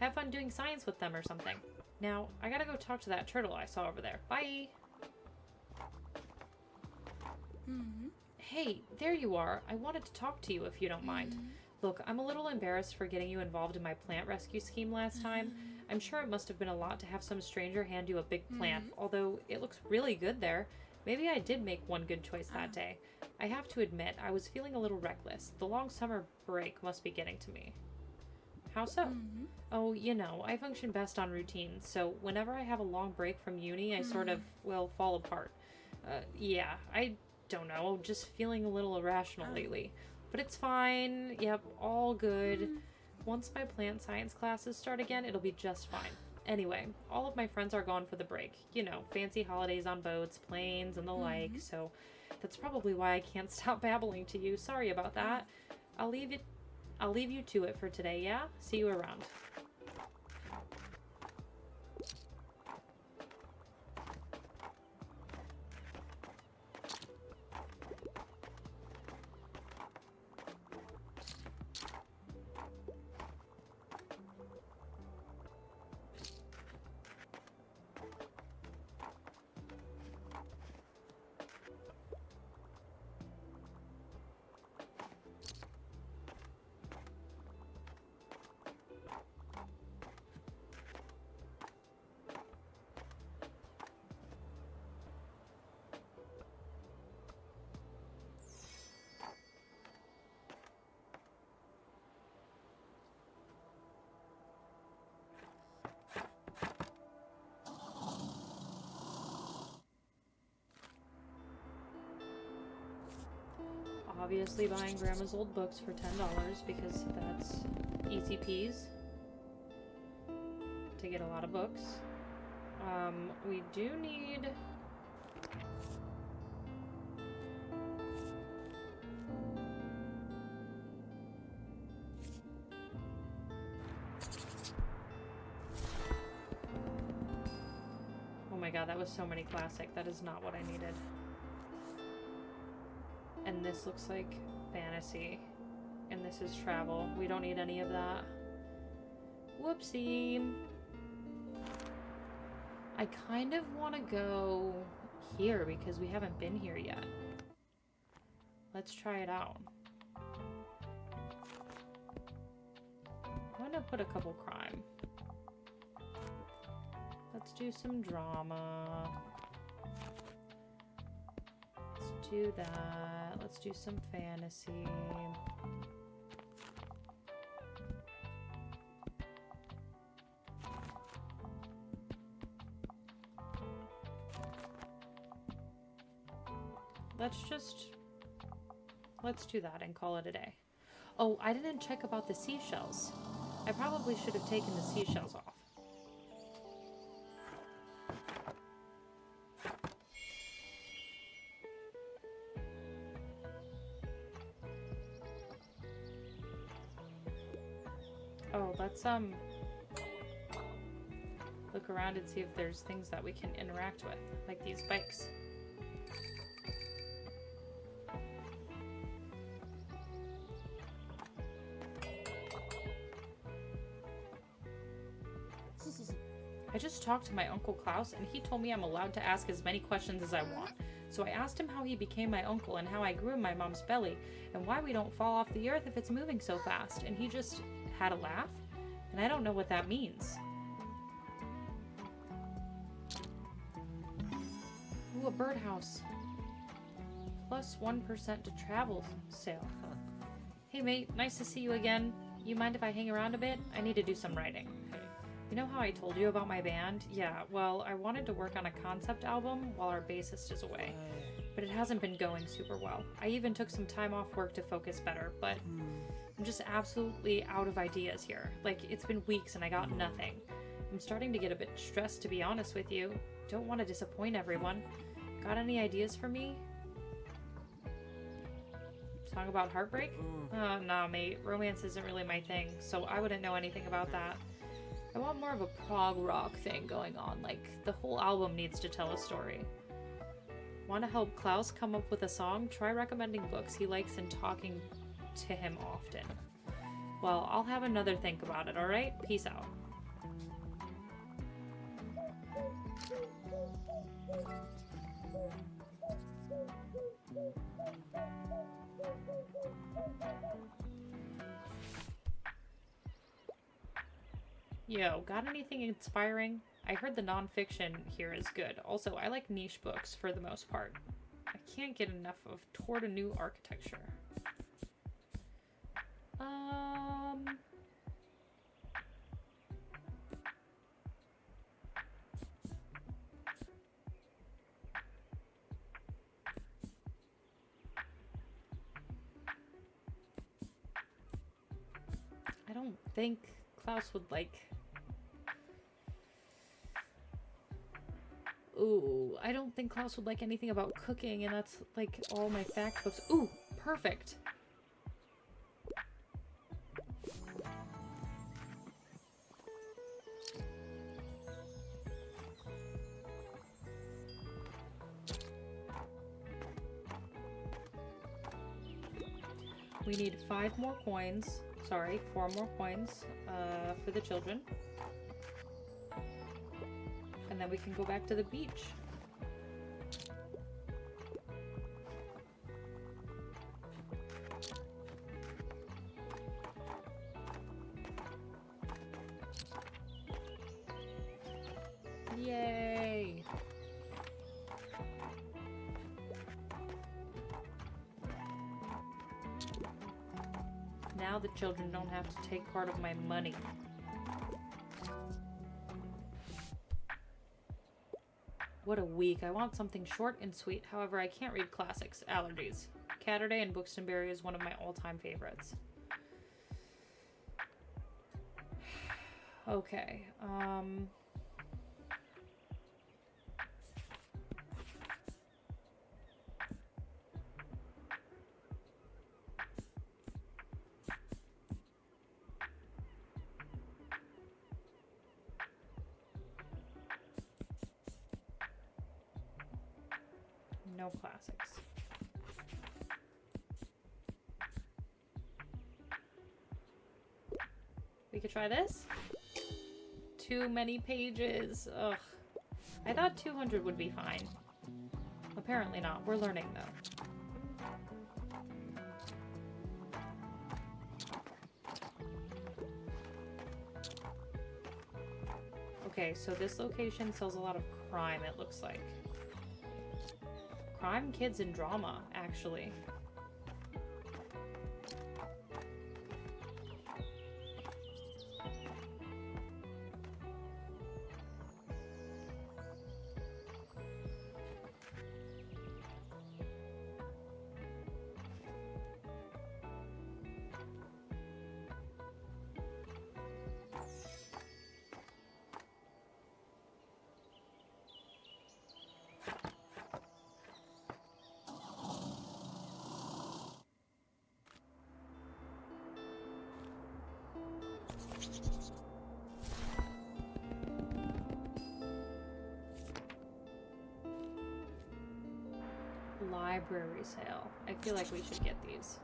Speaker 1: Have fun doing science with them or something. Now, I gotta go talk to that turtle I saw over there. Bye! Hey, there you are. I wanted to talk to you if you don't mind. Look, I'm a little embarrassed for getting you involved in my plant rescue scheme last time. I'm sure it must have been a lot to have some stranger hand you a big plant, although it looks really good there. Maybe I did make one good choice that day. I have to admit, I was feeling a little reckless. The long summer break must be getting to me. How so? Oh, you know, I function best on routine, so whenever I have a long break from uni, I sort of, well, fall apart. Yeah, I don't know, just feeling a little irrational lately. But it's fine. Yep, all good. Once my plant science classes start again, it'll be just fine. Anyway, all of my friends are gone for the break. You know, fancy holidays on boats, planes, and the like, so that's probably why I can't stop babbling to you. Sorry about that. I'll leave you to it for today, yeah? See you around. Obviously buying Grandma's old books for $10 because that's easy peas to get a lot of books. We do need... Oh my god, that was so many classic. That is not what I needed. And this looks like fantasy. And this is travel. We don't need any of that. Whoopsie. I kind of want to go here because we haven't been here yet. Let's try it out. I'm gonna put a couple crime. Let's do some drama. Let's do that. Let's do some fantasy. Let's do that and call it a day. Oh, I didn't check about the seashells. I probably should have taken the seashells off. Let's look around and see if there's things that we can interact with, like these bikes. I just talked to my Uncle Klaus, and he told me I'm allowed to ask as many questions as I want. So I asked him how he became my uncle and how I grew in my mom's belly and why we don't fall off the earth if it's moving so fast. And he just had a laugh, and I don't know what that means. Ooh, a birdhouse. Plus 1% to travel sale. Hey mate, nice to see you again. You mind if I hang around a bit? I need to do some writing. You know how I told you about my band? Yeah, well, I wanted to work on a concept album while our bassist is away, but it hasn't been going super well. I even took some time off work to focus better, but I'm just absolutely out of ideas here. Like, it's been weeks and I got nothing. I'm starting to get a bit stressed, to be honest with you. Don't want to disappoint everyone. Got any ideas for me? Song about heartbreak? Nah, mate. Romance isn't really my thing, so I wouldn't know anything about that. I want more of a prog rock thing going on, like the whole album needs to tell a story. Want to help Klaus come up with a song? Try recommending books he likes and talking to him often. Well, I'll have another think about it, alright? Peace out. Yo, got anything inspiring? I heard the nonfiction here is good. Also, I like niche books for the most part. I can't get enough of Toward a New Architecture. I don't think Klaus would like... Ooh, I don't think Klaus would like anything about cooking, and that's like all my fact books. Ooh, perfect. We need 5 more coins. Sorry, 4 more coins for the children. And then we can go back to the beach. Yay! Now the children don't have to take part of my money. What a week. I want something short and sweet. However, I can't read classics. Allergies. Catterday and Buxtonbury is one of my all-time favorites. Okay. No classics. We could try this. Too many pages. Ugh. I thought 200 would be fine. Apparently not. We're learning though. Okay, so this location sells a lot of crime, it looks like. Crime, kids, and drama, actually. library sale. I feel like we should get these.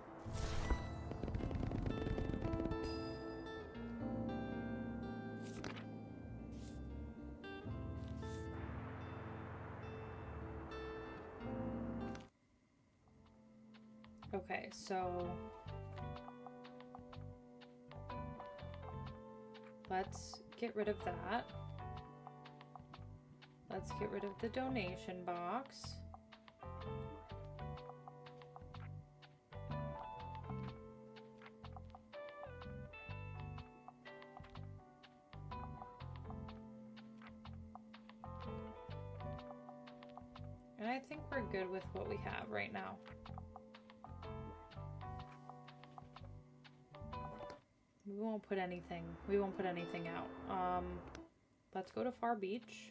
Speaker 1: Okay, so let's get rid of that. Let's get rid of the donation box. And I think we're good with what we have right now. We won't put anything out. Let's go to Far Beach.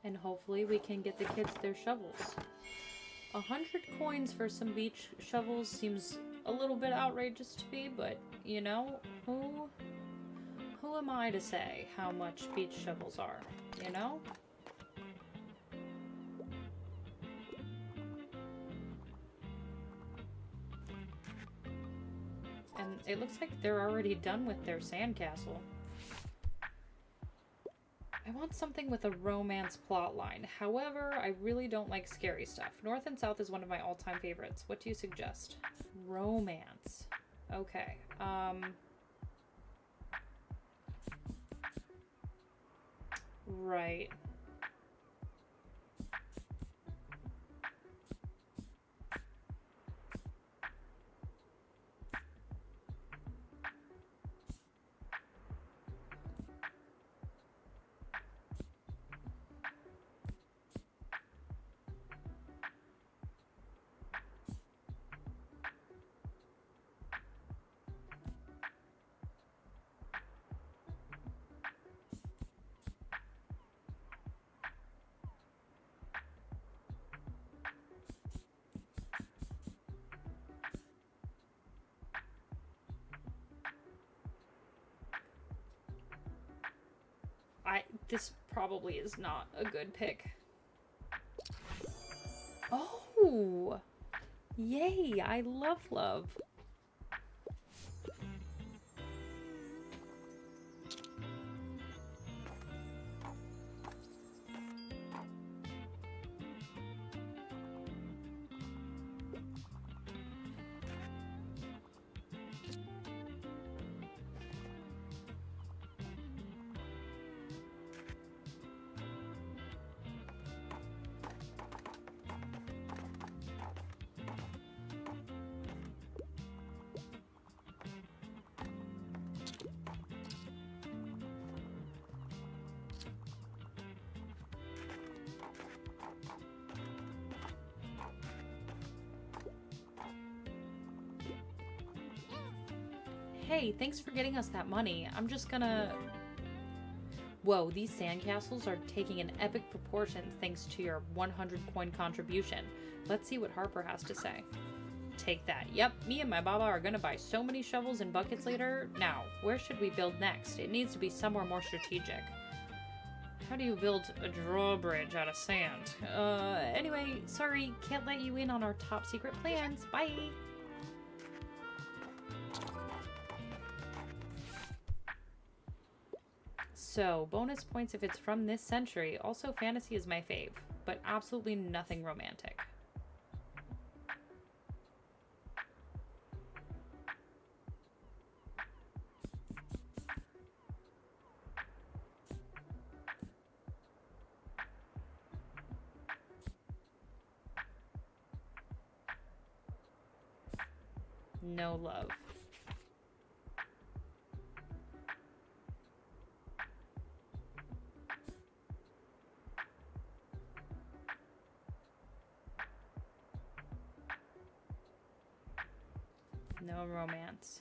Speaker 1: And hopefully we can get the kids their shovels. 100 coins for some beach shovels seems a little bit outrageous to me, but you know, who am I to say how much beach shovels are, you know? And it looks like they're already done with their sandcastle. I want something with a romance plotline. However, I really don't like scary stuff. North and South is one of my all-time favorites. What do you suggest? Romance. Okay. Right. This probably is not a good pick. Oh! Yay! I love love. Hey, thanks for getting us that money. I'm just gonna... Whoa, these sandcastles are taking an epic proportion thanks to your 100 coin contribution. Let's see what Harper has to say. Take that. Yep, me and my baba are gonna buy so many shovels and buckets later. Now, where should we build next? It needs to be somewhere more strategic. How do you build a drawbridge out of sand? Anyway, sorry, can't let you in on our top secret plans. Bye! So, bonus points if it's from this century. Also, fantasy is my fave, but absolutely nothing romantic. No love. No romance.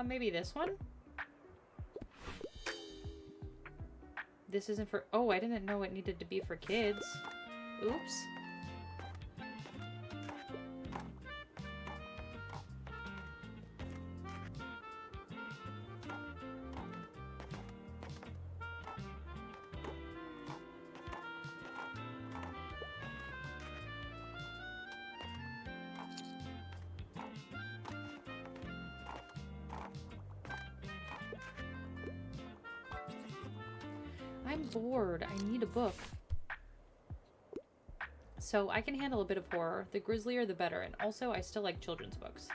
Speaker 1: Maybe this one? This isn't for... Oh, I didn't know it needed to be for kids. Oops. I'm bored. I need a book. So I can handle a bit of horror. The grislier the better. And also, I still like children's books.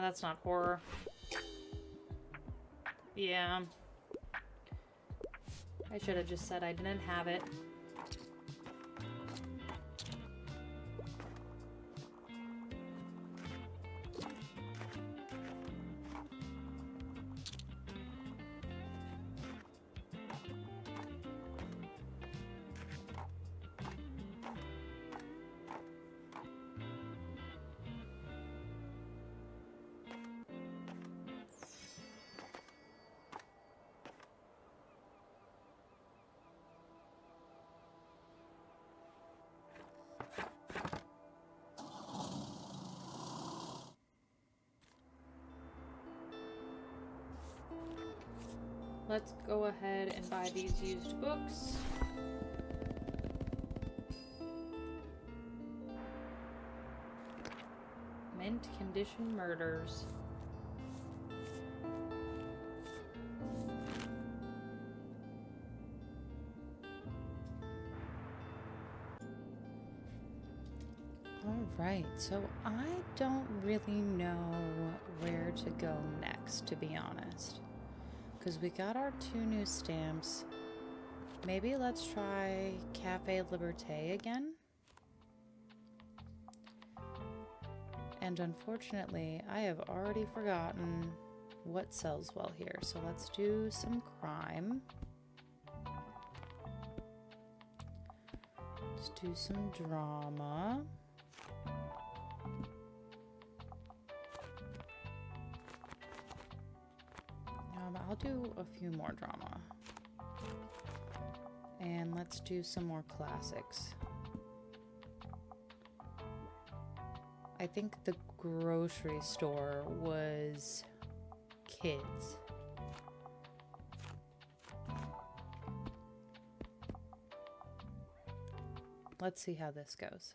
Speaker 1: That's not horror. Yeah. I should have just said I didn't have it. Let's go ahead and buy these used books. Mint condition murders. Alright, so I don't really know where to go next, to be honest. Because we got our 2 new stamps. Maybe let's try Cafe Liberté again. And unfortunately, I have already forgotten what sells well here. So let's do some crime. Let's do some drama. I'll do a few more drama. And let's do some more classics. I think the grocery store was kids. Let's see how this goes.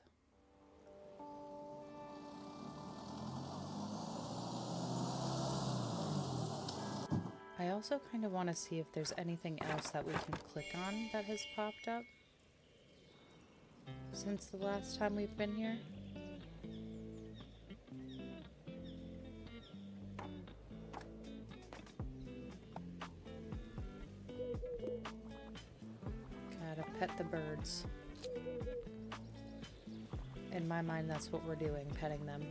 Speaker 1: I also kind of want to see if there's anything else that we can click on that has popped up since the last time we've been here. Gotta pet the birds. In my mind, that's what we're doing, petting them.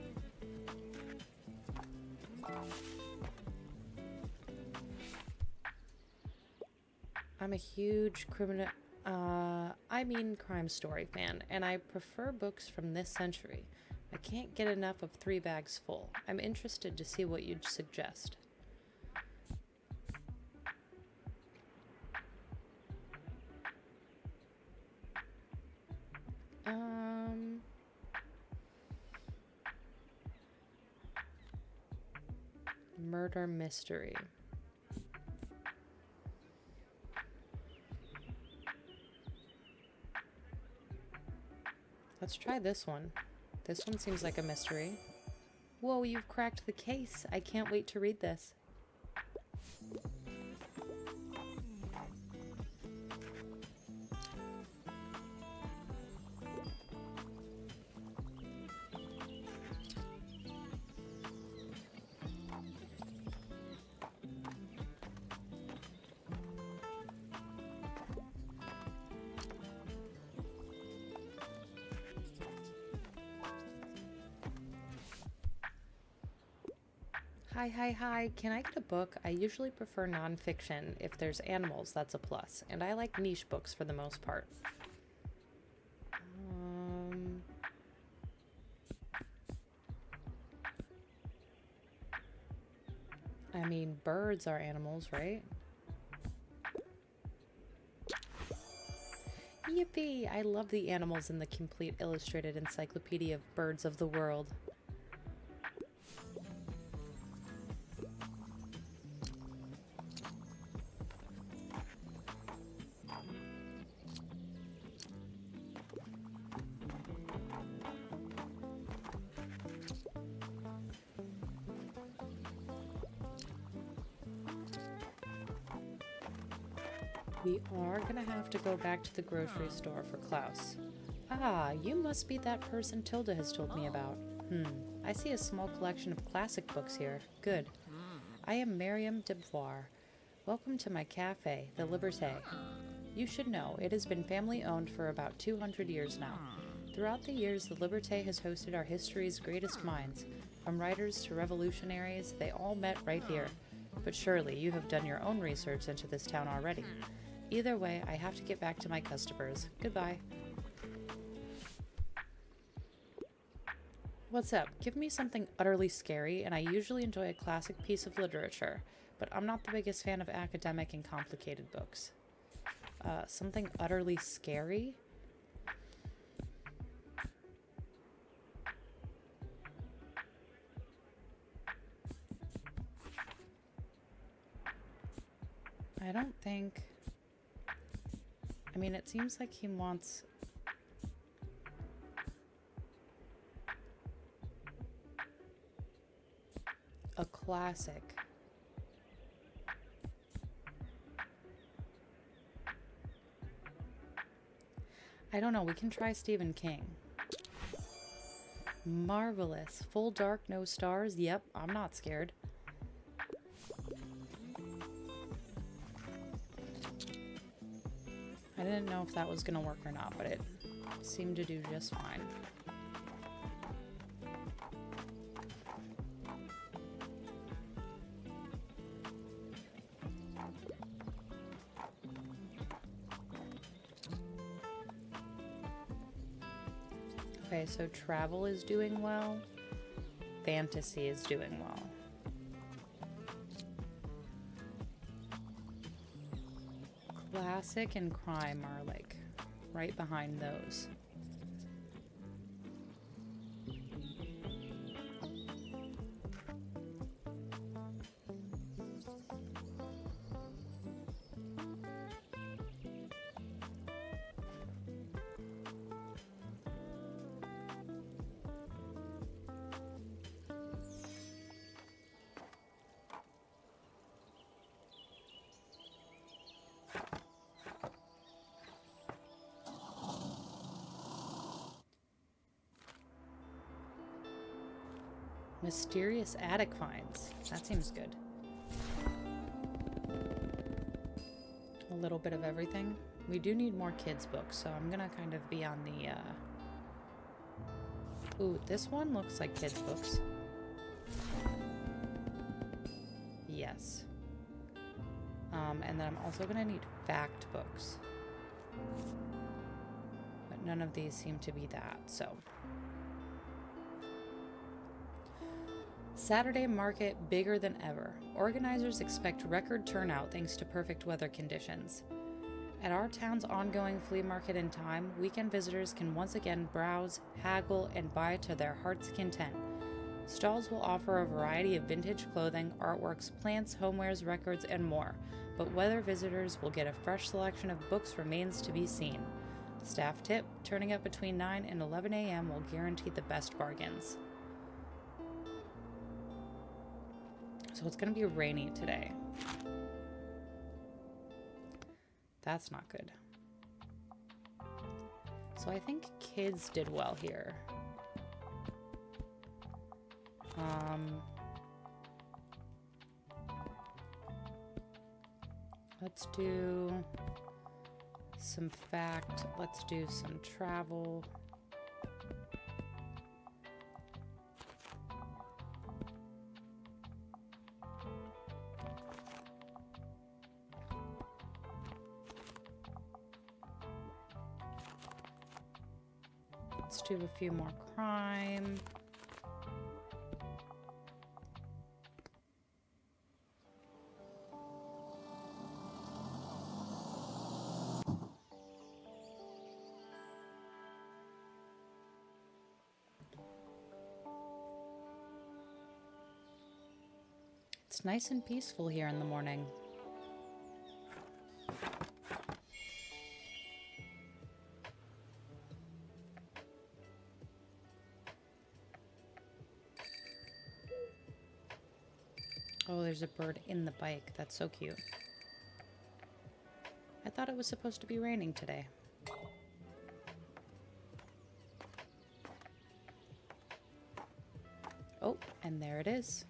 Speaker 1: I'm a huge crime story fan, and I prefer books from this century. I can't get enough of 3 bags full. I'm interested to see what you'd suggest. Murder mystery. Let's try this one. This one seems like a mystery. Whoa, you've cracked the case. I can't wait to read this. Hi, hi, hi. Can I get a book? I usually prefer nonfiction. If there's animals, that's a plus. And I like niche books for the most part. Um, I mean, birds are animals, right? Yippee! I love the animals in the complete illustrated encyclopedia of birds of the world. We are gonna have to go back to the grocery store for Klaus. Ah, you must be that person Tilda has told me about. I see a small collection of classic books here. Good. I am Miriam Devoir. Welcome to my cafe, the Liberté. You should know, it has been family owned for about 200 years now. Throughout the years, the Liberté has hosted our history's greatest minds. From writers to revolutionaries, they all met right here. But surely you have done your own research into this town already. Either way, I have to get back to my customers. Goodbye. What's up? Give me something utterly scary, and I usually enjoy a classic piece of literature, but I'm not the biggest fan of academic and complicated books. Something utterly scary? I don't think... I mean, it seems like he wants... a classic. I don't know, we can try Stephen King. Marvelous. Full dark, no stars? Yep, I'm not scared. I didn't know if that was gonna work or not, but it seemed to do just fine. Okay, so travel is doing well. Fantasy is doing well. Classic and crime are like right behind those. Mysterious attic finds. That seems good. A little bit of everything. We do need more kids' books, so I'm gonna kind of be on the, Ooh, this one looks like kids' books. Yes. And then I'm also gonna need fact books. But none of these seem to be that, so... Saturday market bigger than ever. Organizers expect record turnout thanks to perfect weather conditions. At our town's ongoing flea market in time, weekend visitors can once again browse, haggle, and buy to their heart's content. Stalls will offer a variety of vintage clothing, artworks, plants, homewares, records, and more, but whether visitors will get a fresh selection of books remains to be seen. Staff tip, turning up between 9 and 11 a.m. will guarantee the best bargains. So it's going to be rainy today. That's not good. So I think kids did well here. Let's do some fact. Let's do some travel. Let's do a few more crime. It's nice and peaceful here in the morning. Oh, there's a bird in the bike. That's so cute. I thought it was supposed to be raining today. Oh, and there it is.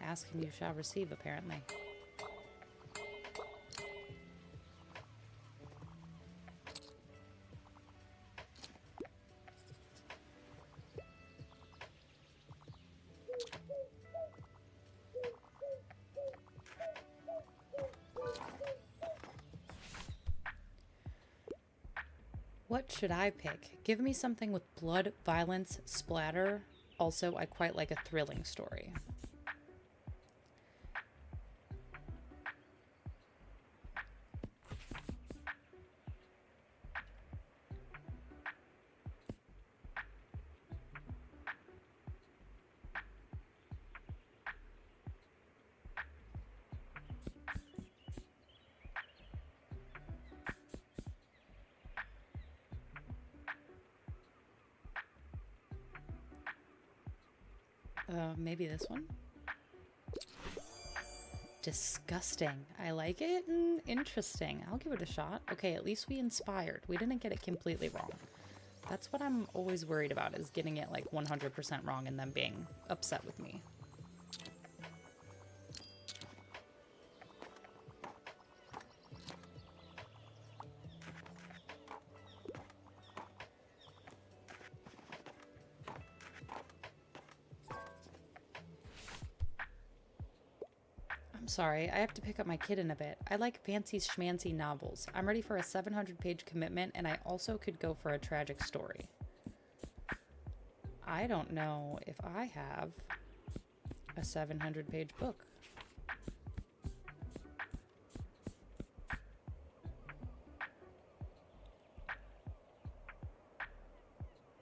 Speaker 1: Ask and you shall receive, apparently. What should I pick? Give me something with blood, violence, splatter. Also, I quite like a thrilling story. Maybe this one? Disgusting. I like it. Interesting. I'll give it a shot. Okay, at least we inspired. We didn't get it completely wrong. That's what I'm always worried about, is getting it like 100% wrong and them being upset with me. Sorry, I have to pick up my kid in a bit. I like fancy schmancy novels. I'm ready for a 700-page commitment, and I also could go for a tragic story. I don't know if I have a 700-page book.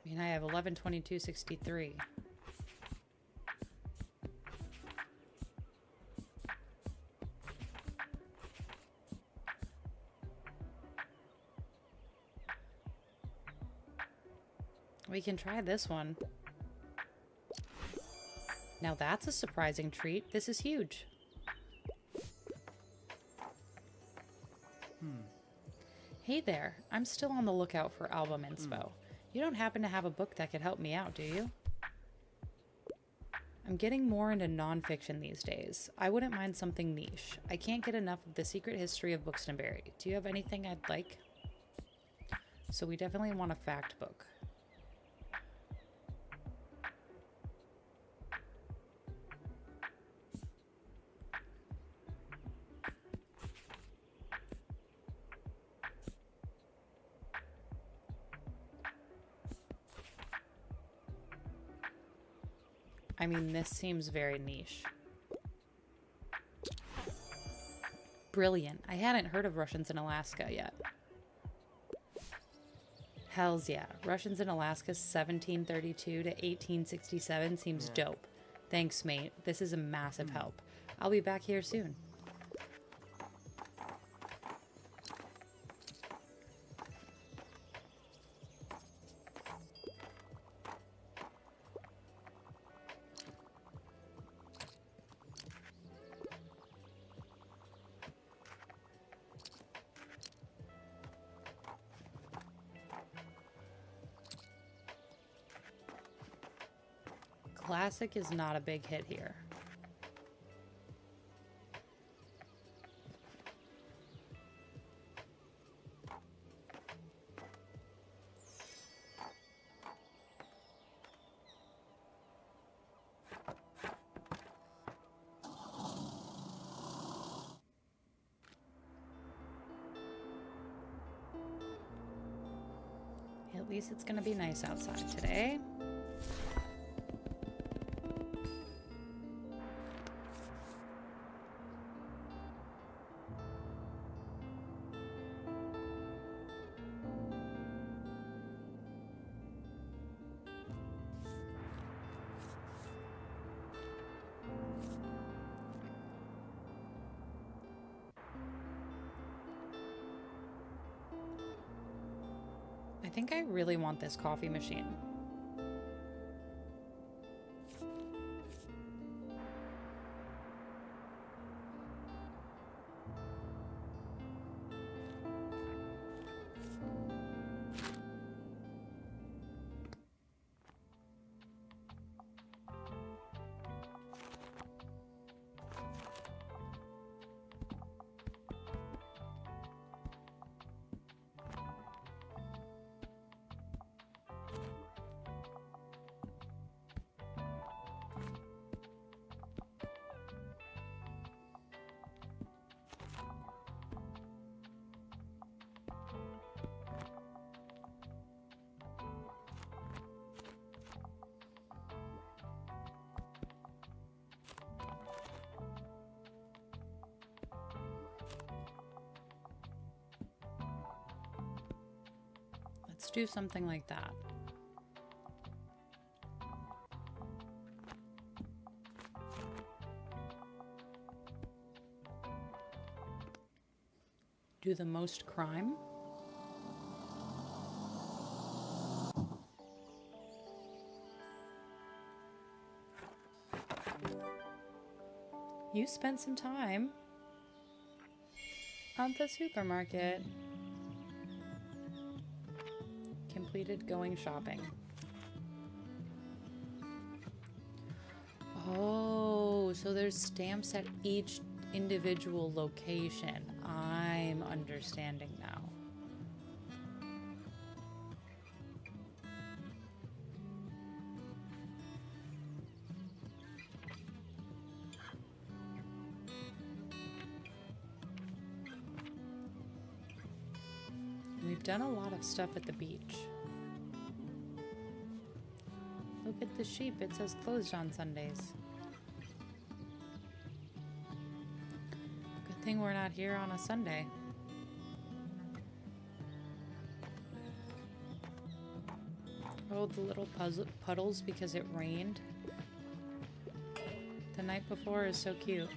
Speaker 1: I mean, I have 11/22/63. We can try this one. Now that's a surprising treat. This is huge. Hey there. I'm still on the lookout for album inspo. You don't happen to have a book that could help me out, do you? I'm getting more into nonfiction these days. I wouldn't mind something niche. I can't get enough of the secret history of Buxtonbury. Do you have anything I'd like? So we definitely want a fact book. I mean, this seems very niche. Brilliant. I hadn't heard of Russians in Alaska yet. Hells yeah. Russians in Alaska 1732 to 1867 seems dope. Thanks, mate. This is a massive help. I'll be back here soon. Classic is not a big hit here. It At least it's gonna be nice outside today. I think I really want this coffee machine. Let's do something like that. Do the most crime. You spent some time at the supermarket. Completed going shopping. Oh, so there's stamps at each individual location. I'm understanding now. We've done a lot of stuff at the beach. Look at the sheep. It says closed on Sundays. Good thing we're not here on a Sunday. Oh, the little puddles because it rained the night before is so cute.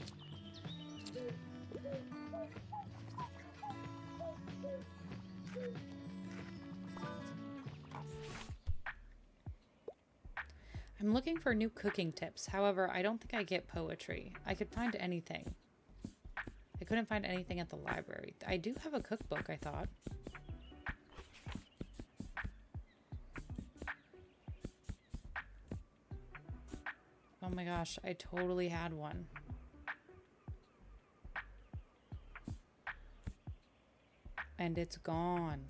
Speaker 1: I'm looking for new cooking tips. However, I don't think I get poetry. I could find anything. I couldn't find anything at the library. I do have a cookbook, I thought. Oh my gosh, I totally had one. And it's gone.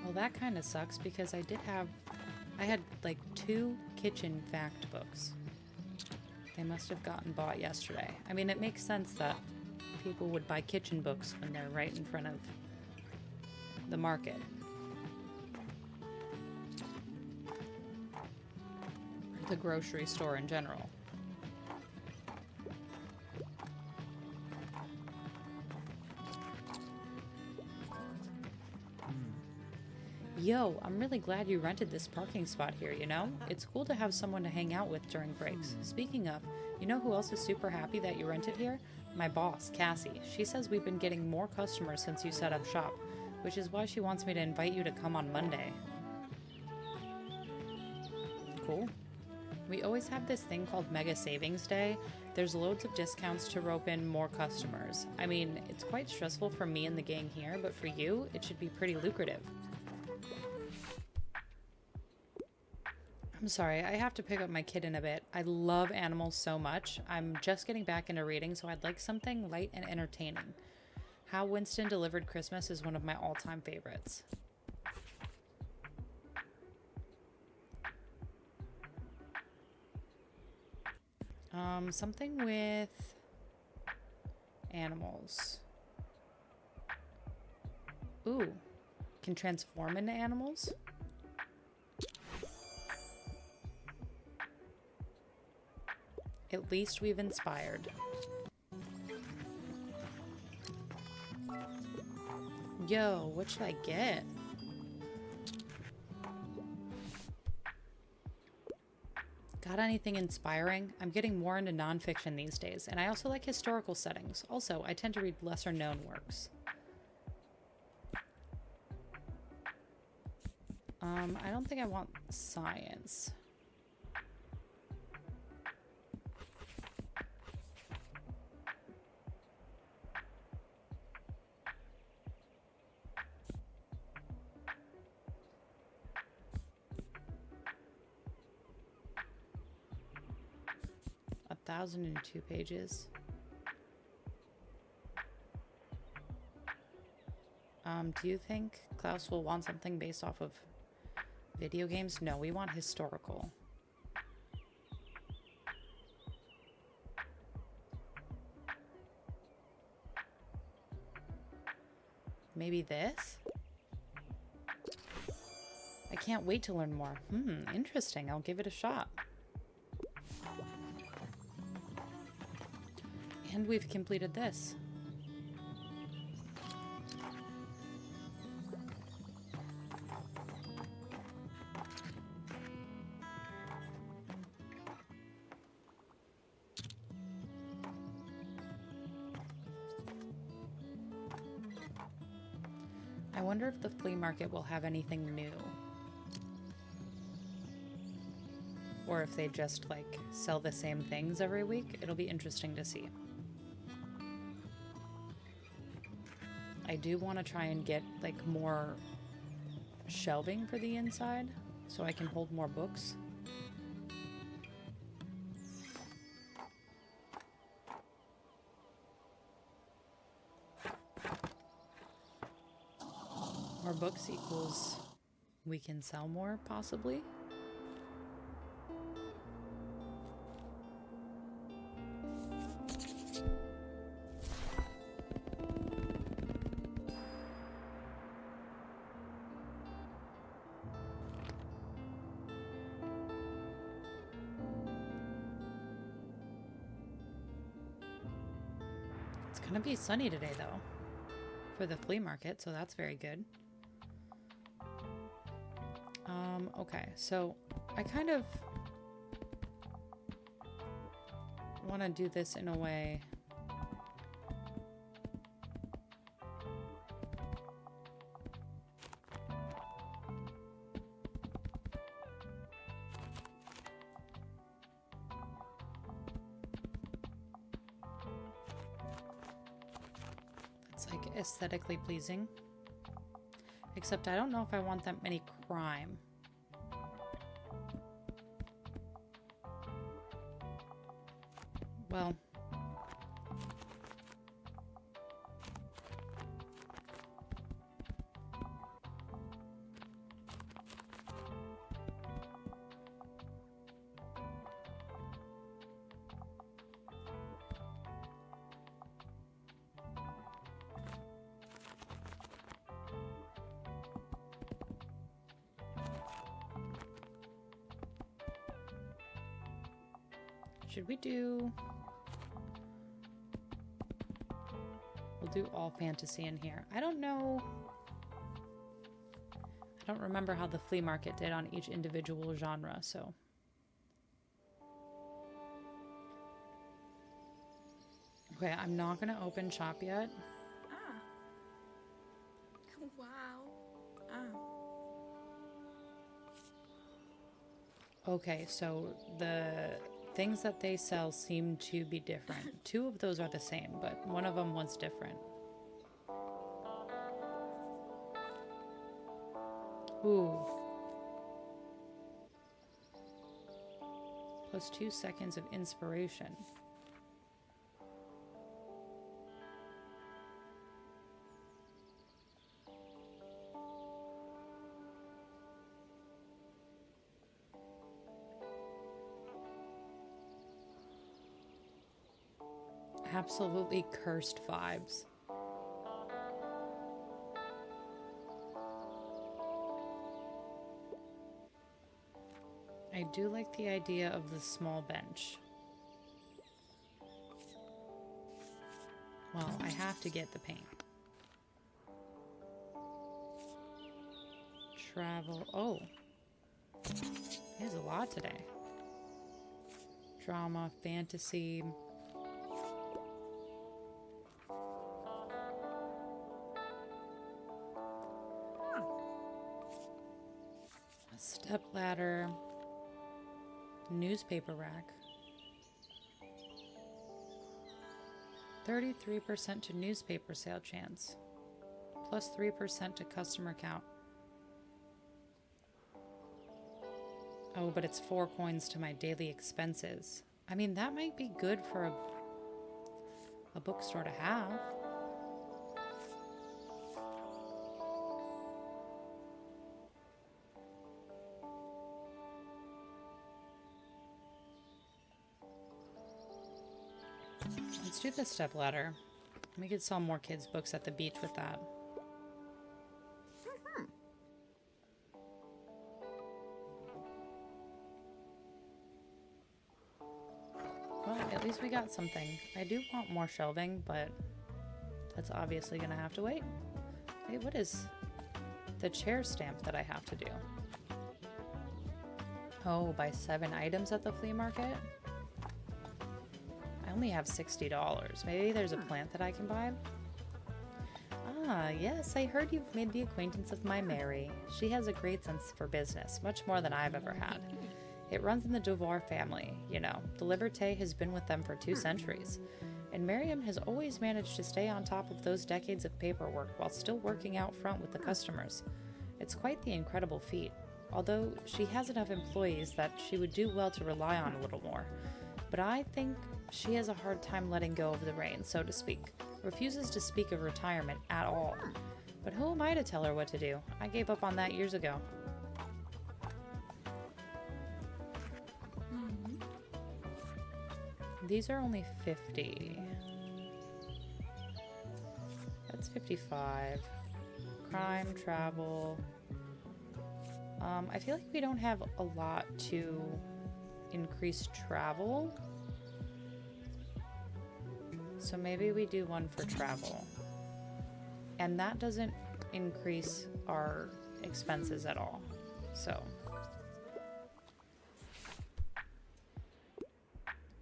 Speaker 1: Well, that kind of sucks because I had like 2 kitchen fact books. They must have gotten bought yesterday. I mean, it makes sense that people would buy kitchen books when they're right in front of the market. Or the grocery store in general. Yo, I'm really glad you rented this parking spot here, you know? It's cool to have someone to hang out with during breaks. Speaking of, you know who else is super happy that you rented here? My boss, Cassie. She says we've been getting more customers since you set up shop, which is why she wants me to invite you to come on Monday. Cool. We always have this thing called Mega Savings Day. There's loads of discounts to rope in more customers. I mean, it's quite stressful for me and the gang here, but for you, it should be pretty lucrative. I'm sorry, I have to pick up my kid in a bit. I love animals so much. I'm just getting back into reading, so I'd like something light and entertaining. How Winston Delivered Christmas is one of my all-time favorites. Something with animals. Ooh, can transform into animals? At least we've inspired. Yo, what should I get? Got anything inspiring? I'm getting more into nonfiction these days, and I also like historical settings. Also, I tend to read lesser known works. I don't think I want science. A 1,002 pages. Do you think Klaus will want something based off of video games? No, we want historical. Maybe this? I can't wait to learn more. Interesting. I'll give it a shot. And we've completed this. I wonder if the flea market will have anything new. Or if they just, like, sell the same things every week. It'll be interesting to see. I do want to try and get, like, more shelving for the inside so I can hold more books. More books equals we can sell more, possibly. It's gonna be sunny today, though, for the flea market, so that's very good. Okay, so I kind of want to do this in a way. That's like aesthetically pleasing. Except I don't know if I want that many crime. Well, should we do... We'll do all fantasy in here. I don't know. I don't remember how the flea market did on each individual genre, so. Okay, I'm not going to open shop yet.
Speaker 2: Ah. Wow. Ah.
Speaker 1: Okay, so the things that they sell seem to be different. Two of those are the same, but one of them was different. Ooh. Plus 2 seconds of inspiration. Absolutely cursed vibes. I do like the idea of the small bench. Well, I have to get the paint. Travel. Oh. There's a lot today. Drama, fantasy. A step ladder. Newspaper rack. 33% to newspaper sale chance. Plus 3% to customer count. Oh, but it's 4 coins to my daily expenses. I mean, that might be good for a bookstore to have. Let's do the stepladder. We could sell more kids' books at the beach with that. Well, at least we got something. I do want more shelving, but that's obviously gonna have to wait. Wait, what is the chair stamp that I have to do? Oh, buy 7 items at the flea market? I only have $60. Maybe there's a plant that I can buy? Ah, yes, I heard you've made the acquaintance of my Mary. She has a great sense for business, much more than I've ever had. It runs in the Devoir family, you know. The Liberté has been with them for 2 centuries. And Miriam has always managed to stay on top of those decades of paperwork while still working out front with the customers. It's quite the incredible feat, although she has enough employees that she would do well to rely on a little more. But I think she has a hard time letting go of the reins, so to speak. Refuses to speak of retirement at all. But who am I to tell her what to do? I gave up on that years ago. These are only 50. That's 55. Crime, travel. I feel like we don't have a lot to increase travel. So maybe we do one for travel. And that doesn't increase our expenses at all. So.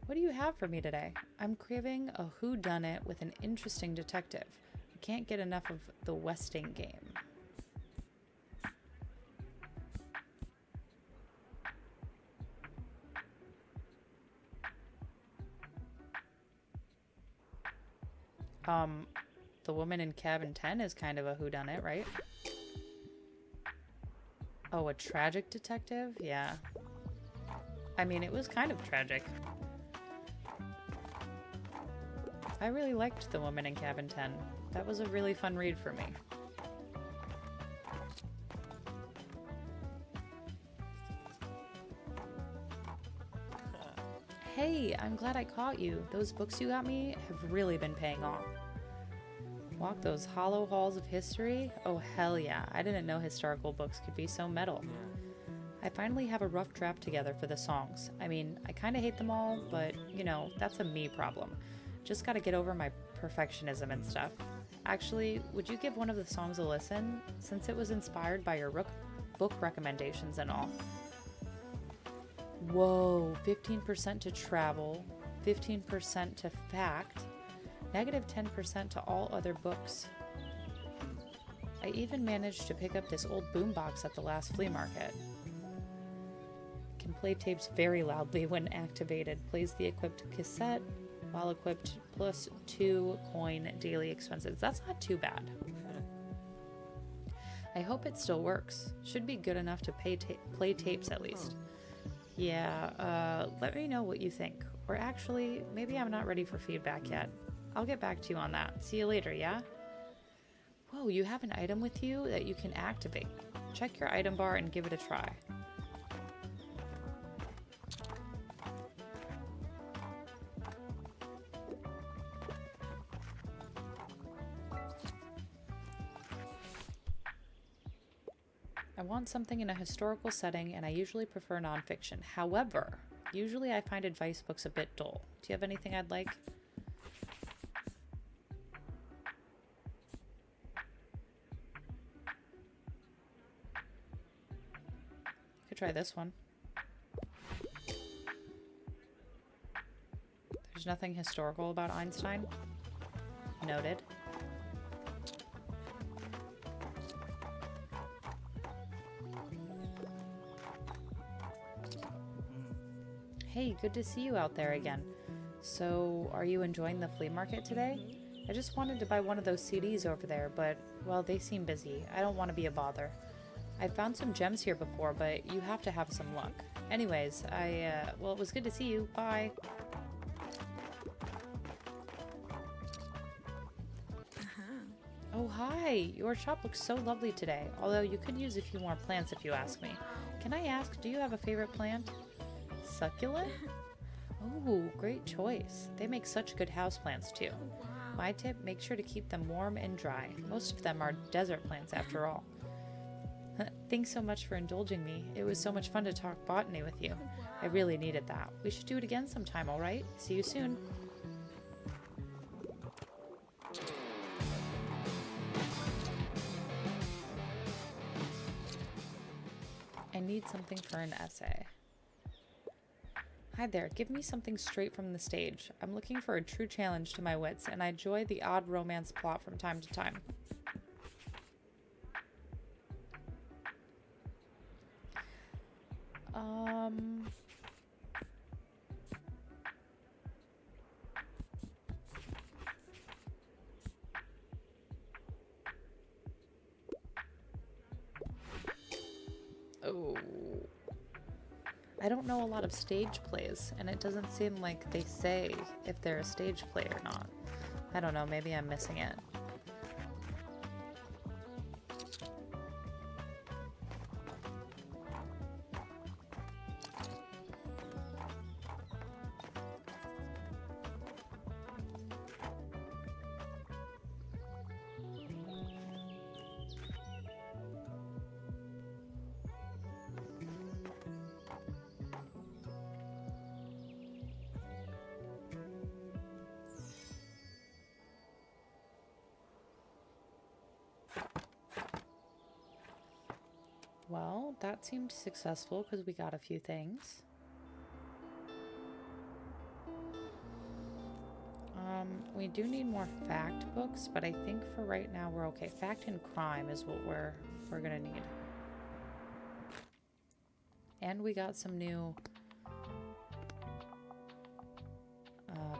Speaker 1: What do you have for me today? I'm craving a whodunit with an interesting detective. I can't get enough of the Westing game. The woman in cabin 10 is kind of a whodunit, right? Oh, a tragic detective? Yeah. I mean, it was kind of tragic. I really liked The Woman in Cabin 10. That was a really fun read for me. Hey, I'm glad I caught you. Those books you got me have really been paying off. Walk those hollow halls of history? Oh, hell yeah. I didn't know historical books could be so metal. I finally have a rough draft together for the songs. I mean, I kind of hate them all, but, you know, that's a me problem. Just gotta get over my perfectionism and stuff. Actually, would you give one of the songs a listen, since it was inspired by your book recommendations and all? Whoa, 15% to travel, 15% to fact, negative 10% to all other books. I even managed to pick up this old boombox at the last flea market. Can play tapes very loudly when activated. Plays the equipped cassette while equipped, plus 2 coin daily expenses. That's not too bad. I hope it still works. Should be good enough to play tapes at least. Yeah, let me know what you think. Or actually, maybe I'm not ready for feedback yet. I'll get back to you on that. See you later, yeah? Whoa, you have an item with you that you can activate. Check your item bar and give it a try. I want something in a historical setting, and I usually prefer nonfiction. However, usually I find advice books a bit dull. Do you have anything I'd like? Could try this one. There's nothing historical about Einstein. Noted. Hey, good to see you out there again. So, are you enjoying the flea market today? I just wanted to buy one of those CDs over there, but, well, they seem busy. I don't want to be a bother. I found some gems here before, but you have to have some luck. Anyways, well, it was good to see you. Bye. Oh, hi! Your shop looks so lovely today, although you could use a few more plants if you ask me. Can I ask, do you have a favorite plant? Succulent? Oh, great choice. They make such good houseplants too. My tip, make sure to keep them warm and dry. Most of them are desert plants after all. Thanks so much for indulging me. It was so much fun to talk botany with you. I really needed that. We should do it again sometime, alright? See you soon. I need something for an essay. Hi there, give me something straight from the stage. I'm looking for a true challenge to my wits, and I enjoy the odd romance plot from time to time. Oh. I don't know a lot of stage plays, and it doesn't seem like they say if they're a stage play or not. I don't know, maybe I'm missing it. Well, that seemed successful because we got a few things. We do need more fact books, but I think for right now we're okay. Fact and crime is what we're gonna need. And we got some new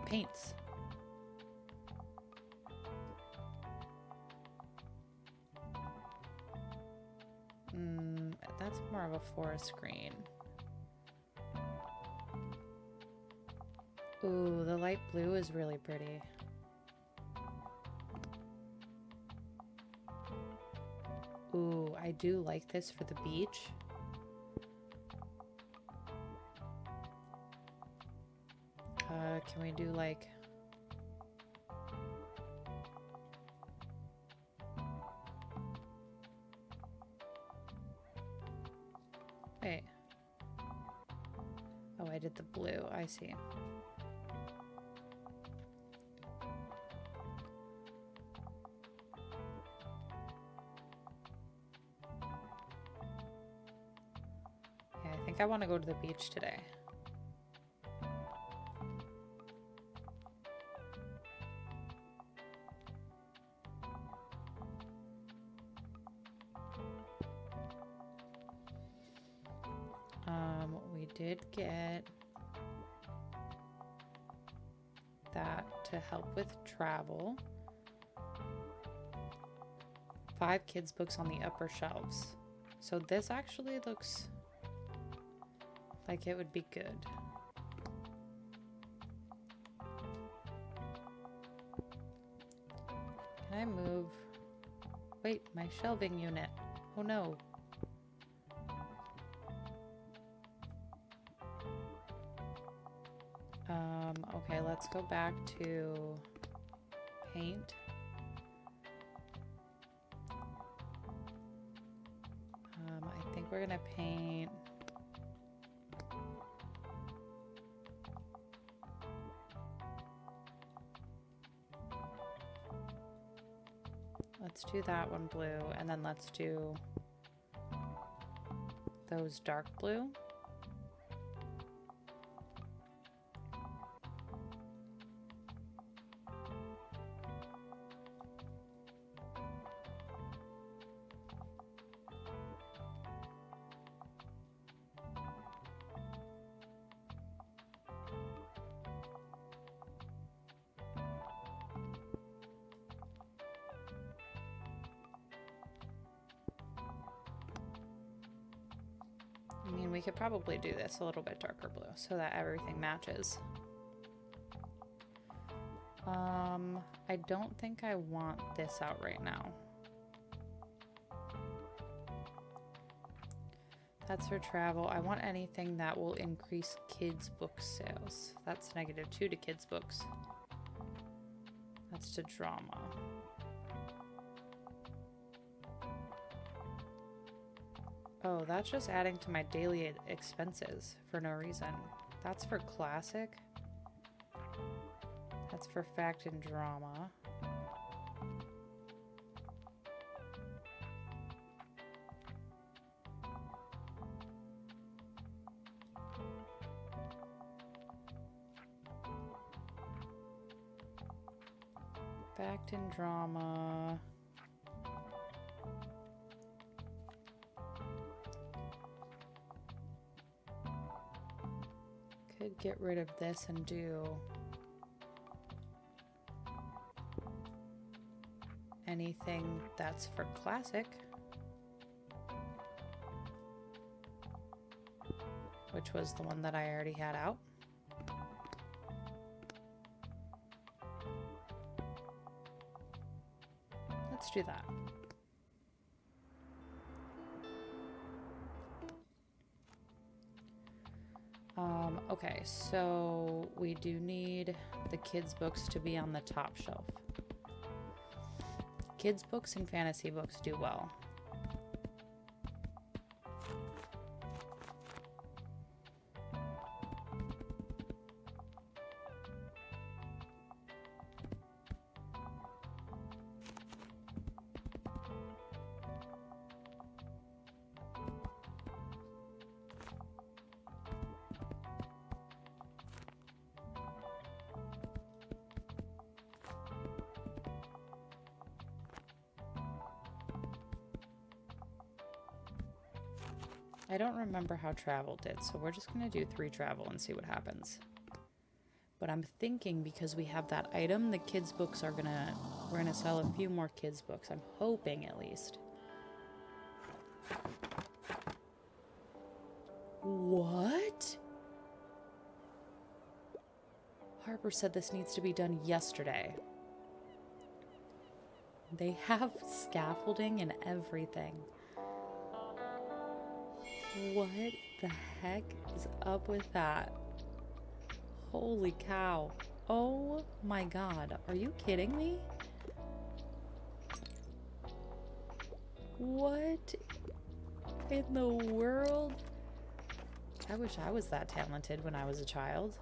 Speaker 1: paints. That's more of a forest green. Ooh, the light blue is really pretty. Ooh, I do like this for the beach. Can we do like... Wait. Oh, I did the blue. I see. Yeah, I think I want to go to the beach today. We did get that to help with travel. 5 kids books on the upper shelves. So this actually looks Like it would be good. Can I move? Wait, my shelving unit. Oh no. Okay, let's go back to paint. I think we're gonna paint let's do that one blue, and then let's do those dark blue. I mean, we could probably do this a little bit darker blue so that everything matches. I don't think I want this out right now. That's for travel. I want anything that will increase kids' book sales. That's -2 to kids' books. That's to drama. Oh, that's just adding to my daily expenses for no reason. That's for classic. That's for fact and drama. Fact and drama. Could get rid of this and do anything that's for classic, which was the one that I already had out. Let's do that. Okay, so we do need the kids' books to be on the top shelf. Kids' books and fantasy books do well. I don't remember how travel did, so we're just going to do 3 travel and see what happens. But I'm thinking because we have that item, the kids' books are we're gonna sell a few more kids' books. I'm hoping at least. What? Harper said this needs to be done yesterday. They have scaffolding and everything. What the heck is up with that? Holy cow. Oh my god. Are you kidding me? What in the world? I wish I was that talented when I was a child.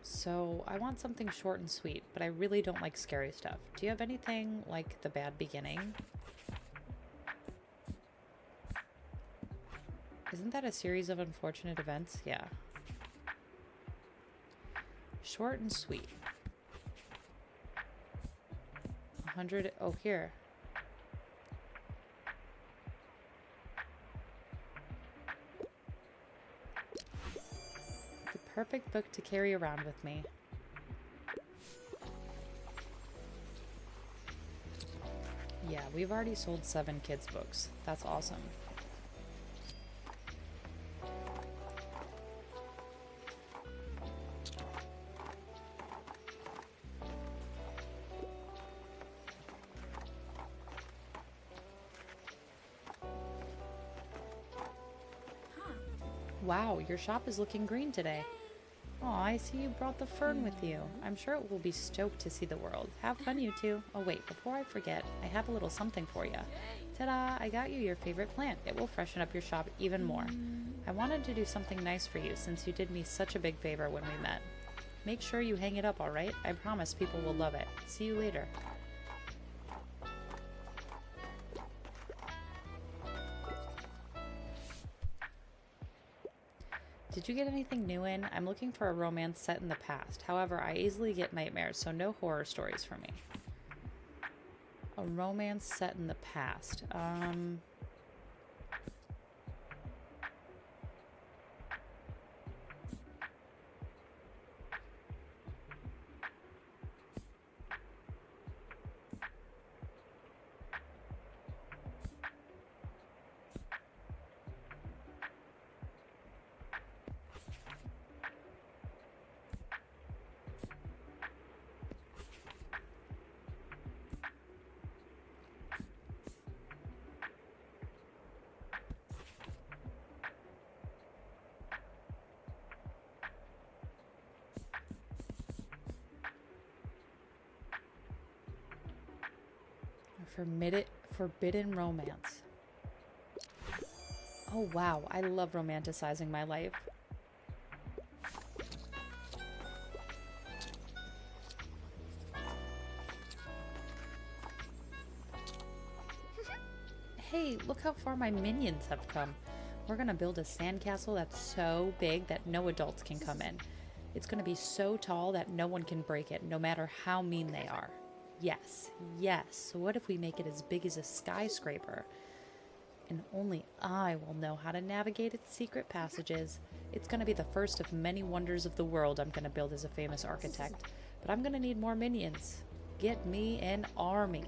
Speaker 1: So I want something short and sweet, but I really don't like scary stuff. Do you have anything like The Bad Beginning? Isn't that a series of unfortunate events? Yeah. Short and sweet. 100. Oh, here. The perfect book to carry around with me. Yeah, we've already sold 7 kids' books. That's awesome.
Speaker 2: Huh.
Speaker 1: Wow, your shop is looking green today. Oh, I see you brought the fern with you. I'm sure it will be stoked to see the world. Have fun, you two. Oh, wait, before I forget, I have a little something for you. Ta-da! I got you your favorite plant. It will freshen up your shop even more. I wanted to do something nice for you since you did me such a big favor when we met. Make sure you hang it up, alright? I promise people will love it. See you later. Did you get anything new in? I'm looking for a romance set in the past. However, I easily get nightmares, so no horror stories for me. A romance set in the past. Forbidden romance. Oh wow, I love romanticizing my life. Hey, look how far my minions have come. We're gonna build a sandcastle that's so big that no adults can come in. It's gonna be so tall that no one can break it, no matter how mean they are. Yes, yes. So what if we make it as big as a skyscraper? And only I will know how to navigate its secret passages. It's going to be the first of many wonders of the world I'm going to build as a famous architect. But I'm going to need more minions. Get me an army.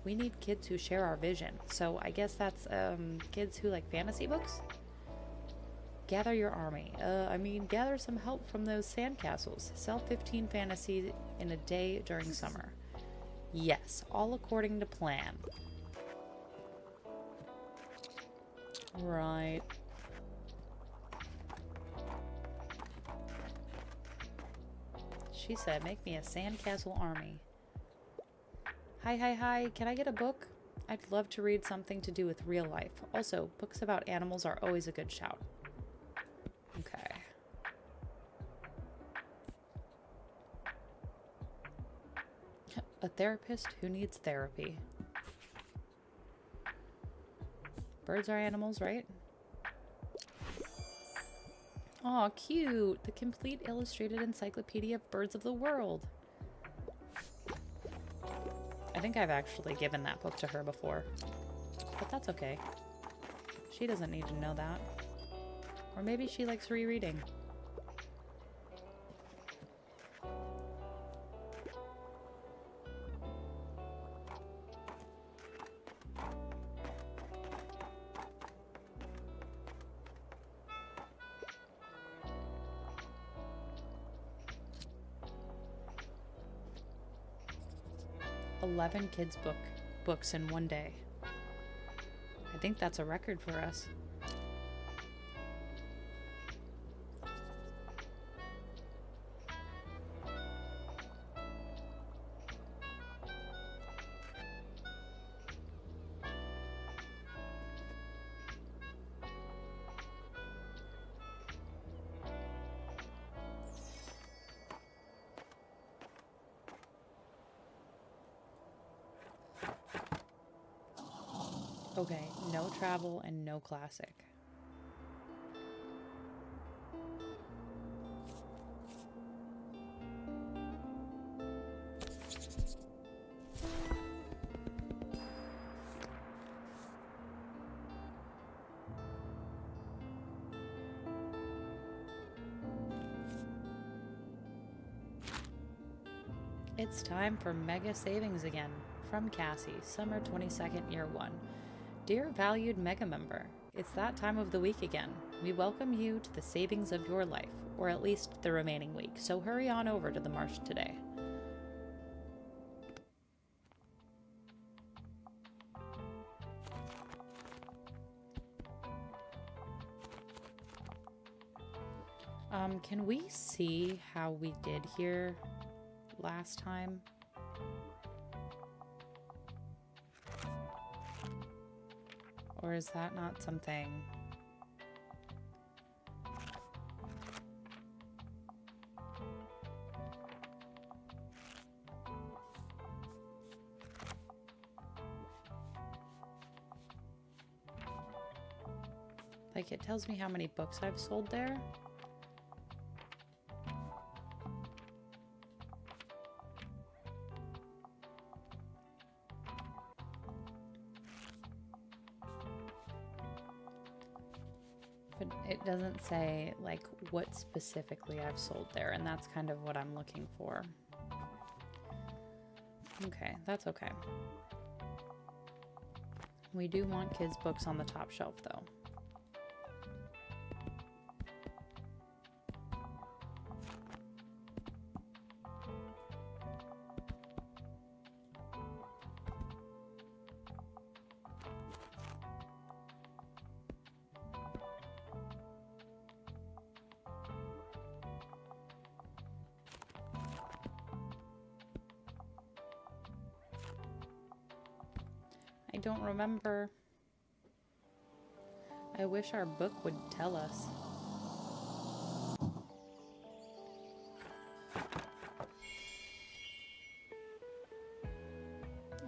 Speaker 1: We need kids who share our vision. So I guess that's kids who like fantasy books? Gather your army. Gather some help from those sandcastles. Sell 15 fantasy in a day during summer. Yes, all according to plan. Right. She said, make me a sandcastle army. Hi. Can I get a book? I'd love to read something to do with real life. Also, books about animals are always a good shout. Okay. A therapist who needs therapy. Birds are animals, right? Aw, cute! The complete illustrated encyclopedia of birds of the world. I think I've actually given that book to her before. But that's okay. She doesn't need to know that. Or maybe she likes rereading. "11 kids' books in one day. I think that's a record for us. Okay, no travel and no classic. It's time for Mega Savings again. From Cassie, Summer 22nd, Year 1. Dear valued Mega member, it's that time of the week again. We welcome you to the savings of your life, or at least the remaining week, so hurry on over to the marsh today. Can we see how we did here last time? Or is that not something? Like, it tells me how many books I've sold there. But it doesn't say, like, what specifically I've sold there, and that's kind of what I'm looking for. Okay, that's okay. We do want kids' books on the top shelf, though. I don't remember. I wish our book would tell us.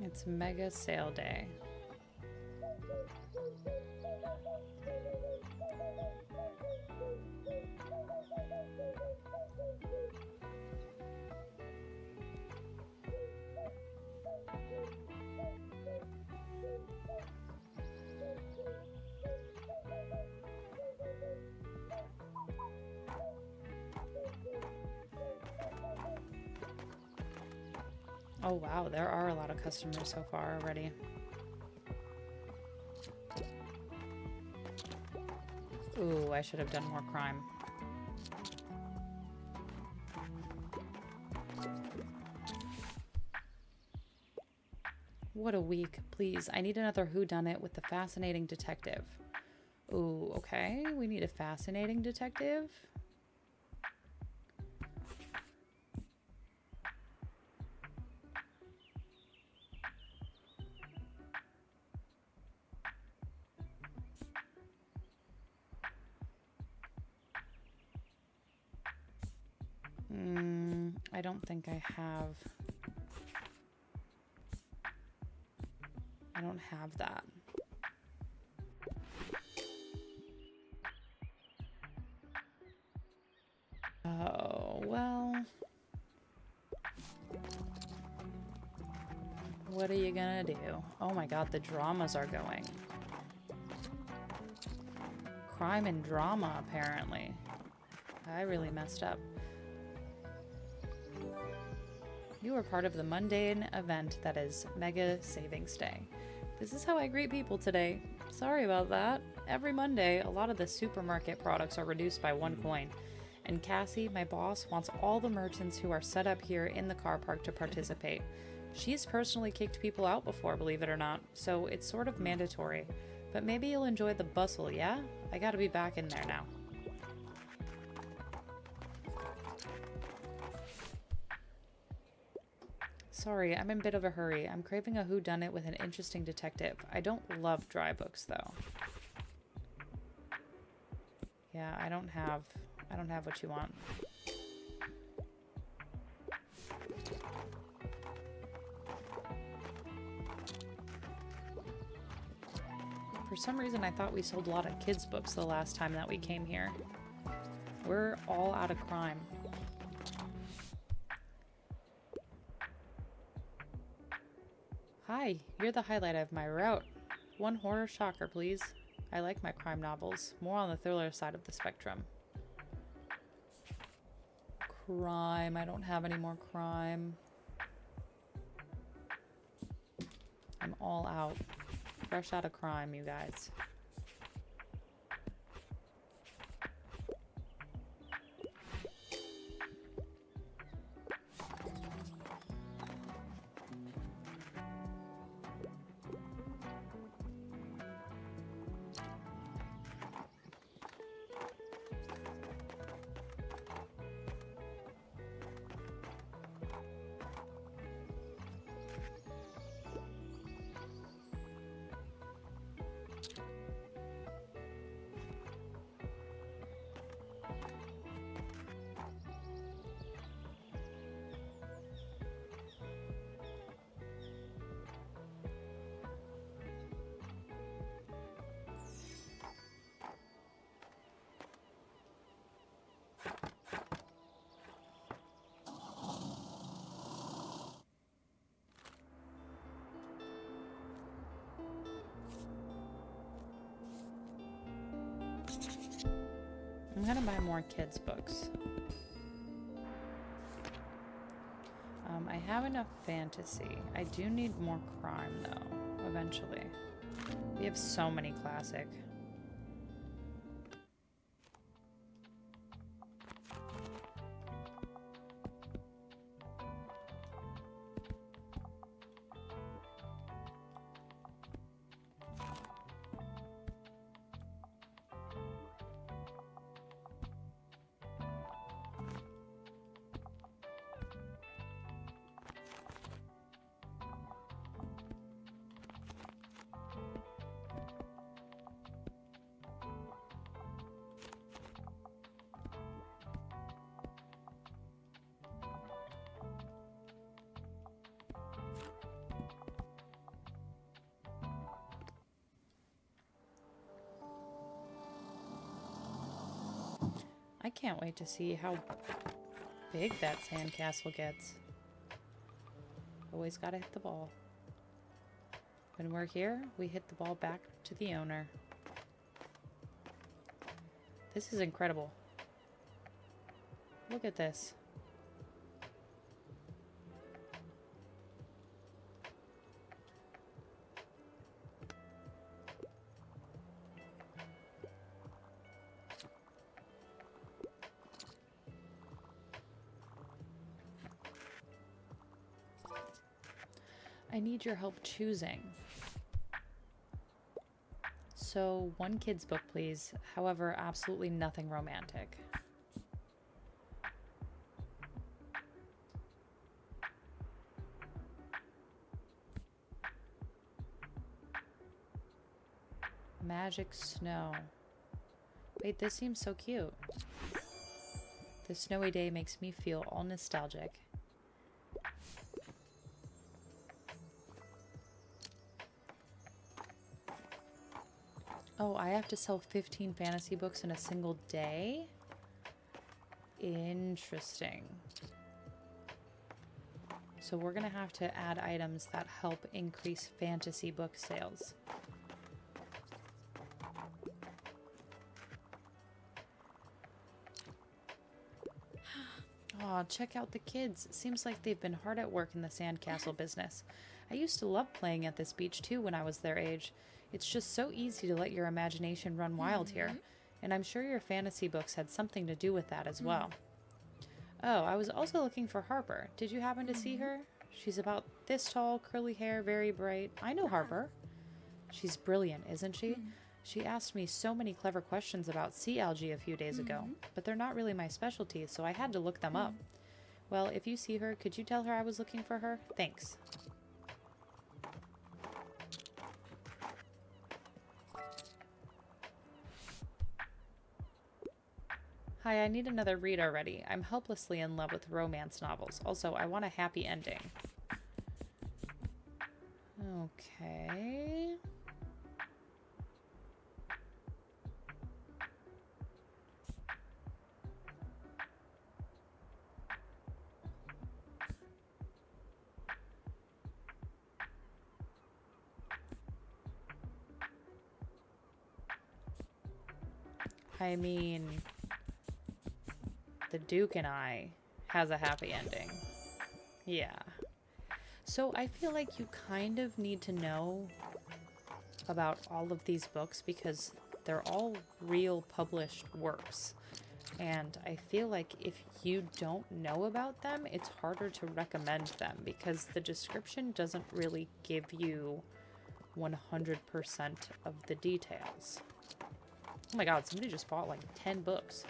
Speaker 1: It's Mega Sale Day. Oh wow, there are a lot of customers so far already. Ooh, I should have done more crime. What a week. Please, I need another whodunit with the fascinating detective. Ooh, okay. We need a fascinating detective. I don't think I have. I don't have that. Oh, well. What are you gonna do? Oh my god, the dramas are going. Crime and drama, apparently. I really messed up. You are part of the mundane event that is Mega Savings Day. This is how I greet people today. Sorry about that. Every Monday, a lot of the supermarket products are reduced by 1 coin. And Cassie, my boss, wants all the merchants who are set up here in the car park to participate. She's personally kicked people out before, believe it or not, so it's sort of mandatory. But maybe you'll enjoy the bustle, yeah? I gotta be back in there now. Sorry, I'm in a bit of a hurry. I'm craving a whodunit with an interesting detective. I don't love dry books, though. Yeah, I don't have what you want. For some reason, I thought we sold a lot of kids' books the last time that we came here. We're all out of crime. Hi, you're the highlight of my route. 1 horror shocker, please. I like my crime novels, more on the thriller side of the spectrum. Crime, I don't have any more crime. I'm all out. Fresh out of crime, you guys. I'm gonna buy more kids' books. I have enough fantasy. I do need more crime, though, eventually. We have so many classic. I can't wait to see how big that sandcastle gets. Always gotta hit the ball. When we're here, we hit the ball back to the owner. This is incredible. Look at this. I need your help choosing. So, one kid's book, please. However, absolutely nothing romantic. Magic snow. Wait, this seems so cute. This snowy day makes me feel all nostalgic. Oh, I have to sell 15 fantasy books in a single day? Interesting. So we're going to have to add items that help increase fantasy book sales. Aw, check out the kids. Seems like they've been hard at work in the sandcastle business. I used to love playing at this beach too when I was their age. It's just so easy to let your imagination run wild here. And I'm sure your fantasy books had something to do with that as well. Oh, I was also looking for Harper. Did you happen to see her? She's about this tall, curly hair, very bright. I know Harper. She's brilliant, isn't she? She asked me so many clever questions about sea algae a few days ago, but they're not really my specialty, so I had to look them up. Well, if you see her, could you tell her I was looking for her? Thanks. Hi, I need another read already. I'm hopelessly in love with romance novels. Also, I want a happy ending. Okay. I mean, The Duke and I has a happy ending. Yeah. So I feel like you kind of need to know about all of these books because they're all real published works. And I feel like if you don't know about them, it's harder to recommend them because the description doesn't really give you 100% of the details. Oh my god, somebody just bought like 10 books.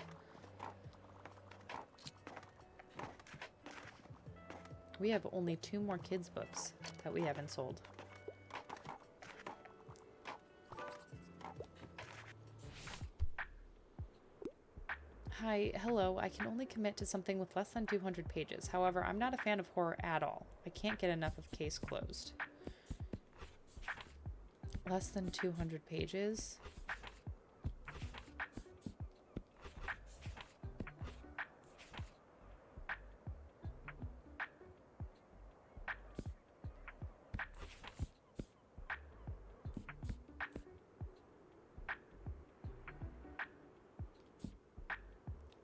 Speaker 1: We have only 2 more kids' books that we haven't sold. Hi, hello. I can only commit to something with less than 200 pages. However, I'm not a fan of horror at all. I can't get enough of Case Closed. Less than 200 pages?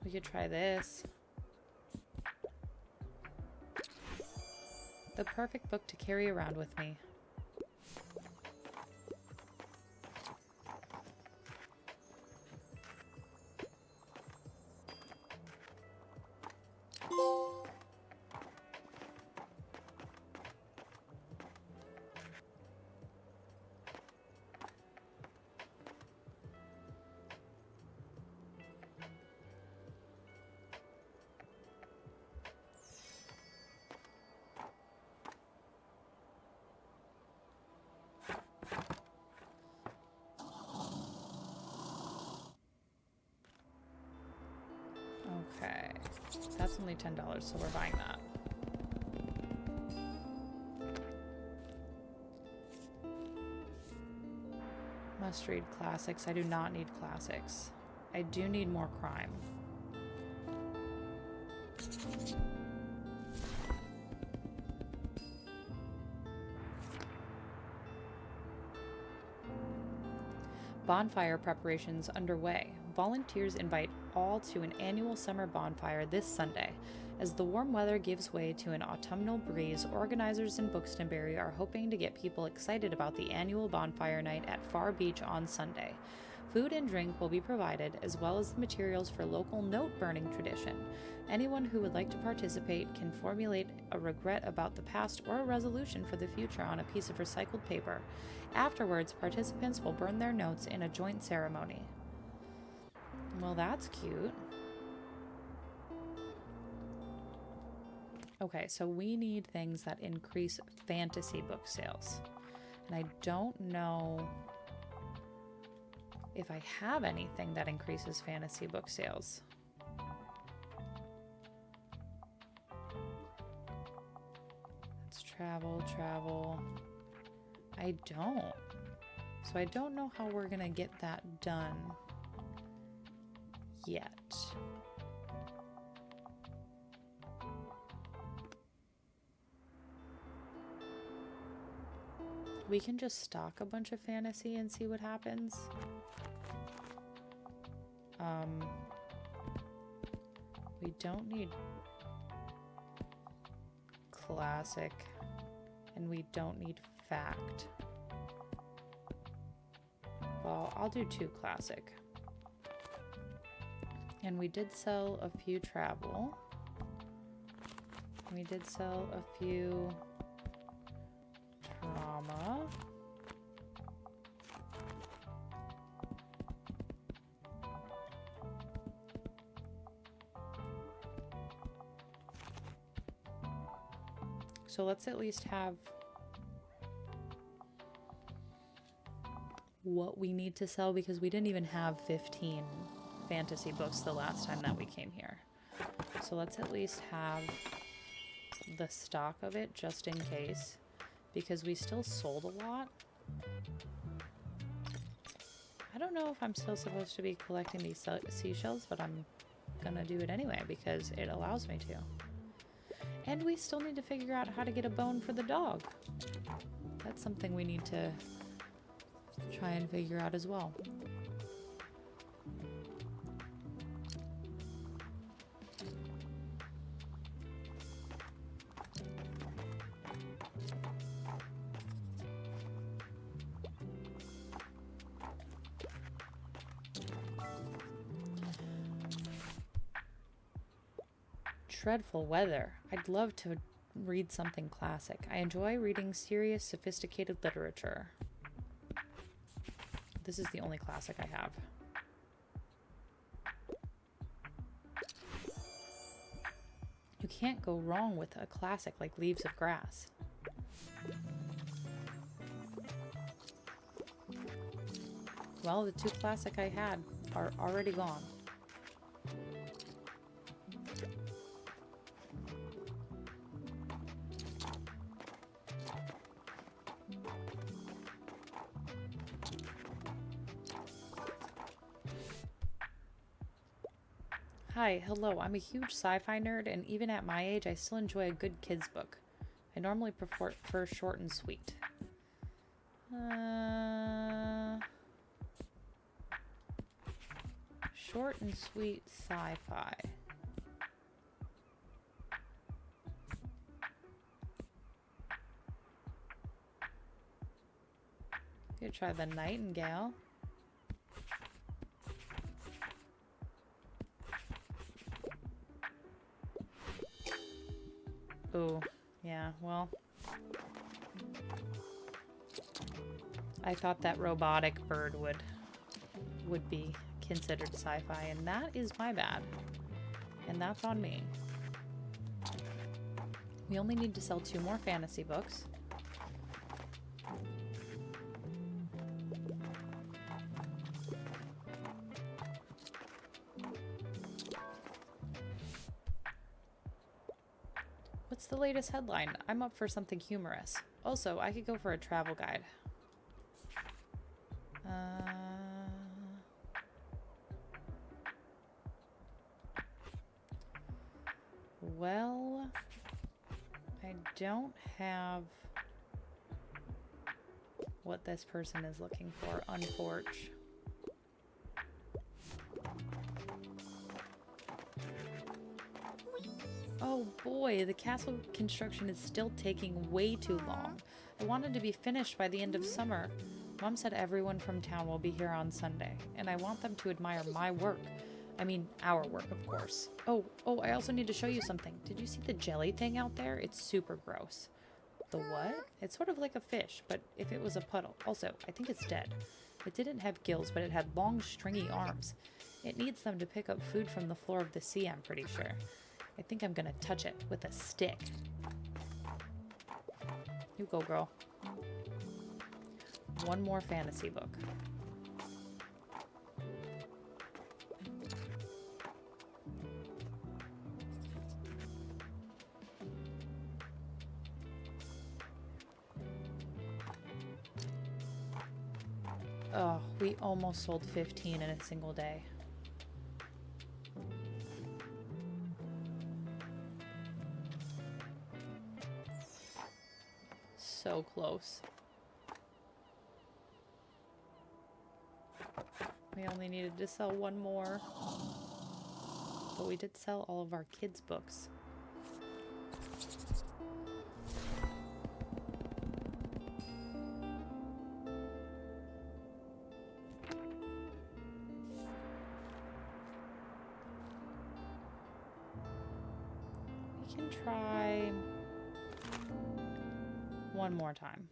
Speaker 1: We could try this. The perfect book to carry around with me. Okay. That's only $10, so we're buying that. Must read classics. I do not need classics. I do need more crime. Bonfire preparations underway. Volunteers invite all to an annual summer bonfire this Sunday. As the warm weather gives way to an autumnal breeze, organizers in Buxtonbury are hoping to get people excited about the annual bonfire night at Far Beach on Sunday. Food and drink will be provided, as well as the materials for local note-burning tradition. Anyone who would like to participate can formulate a regret about the past or a resolution for the future on a piece of recycled paper. Afterwards, participants will burn their notes in a joint ceremony. Well, that's cute. Okay, so we need things that increase fantasy book sales. And I don't know if I have anything that increases fantasy book sales. Let's travel. I don't. So I don't know how we're gonna get that done yet. We can just stock a bunch of fantasy and see what happens. We don't need classic, and we don't need fact. Well, I'll do 2 classic. And we did sell a few travel. We did sell a few trauma. So let's at least have what we need to sell, because we didn't even have 15 fantasy books the last time that we came here. So let's at least have the stock of it just in case, because we still sold a lot. I don't know if I'm still supposed to be collecting these seashells, but I'm gonna do it anyway because it allows me to. And we still need to figure out how to get a bone for the dog. That's something we need to try and figure out as well. dreadful weather. I'd love to read something classic. I enjoy reading serious, sophisticated literature. This is the only classic I have. You can't go wrong with a classic like Leaves of Grass. Well, the two classic I had are already gone. Hi, hello, I'm a huge sci-fi nerd, and even at my age, I still enjoy a good kids book. I normally prefer short and sweet. Short and sweet sci-fi. You could try The Nightingale. Oh, yeah, well. I thought that robotic bird would be considered sci-fi, and that is my bad. And that's on me. We only need to sell 2 more fantasy books. What's the latest headline? I'm up for something humorous. Also, I could go for a travel guide. Well, I don't have what this person is looking for, unfortunately. Oh boy, the castle construction is still taking way too long. I wanted to be finished by the end of summer. Mom said everyone from town will be here on Sunday, and I want them to admire my work. I mean, our work, of course. Oh, I also need to show you something. Did you see the jelly thing out there? It's super gross. The what? It's sort of like a fish, but if it was a puddle. Also, I think it's dead. It didn't have gills, but it had long, stringy arms. It needs them to pick up food from the floor of the sea, I'm pretty sure. I think I'm gonna touch it with a stick. You go, girl. One more fantasy book. Oh, we almost sold 15 in a single day. So close. We only needed to sell 1 more. But we did sell all of our kids' books. We can try 1 more time.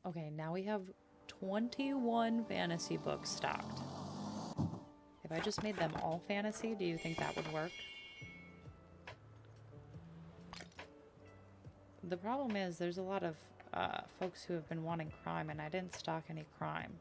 Speaker 1: Okay, now we have 21 fantasy books stocked. If I just made them all fantasy, do you think that would work? The problem is there's a lot of folks who have been wanting crime, and I didn't stock any crime.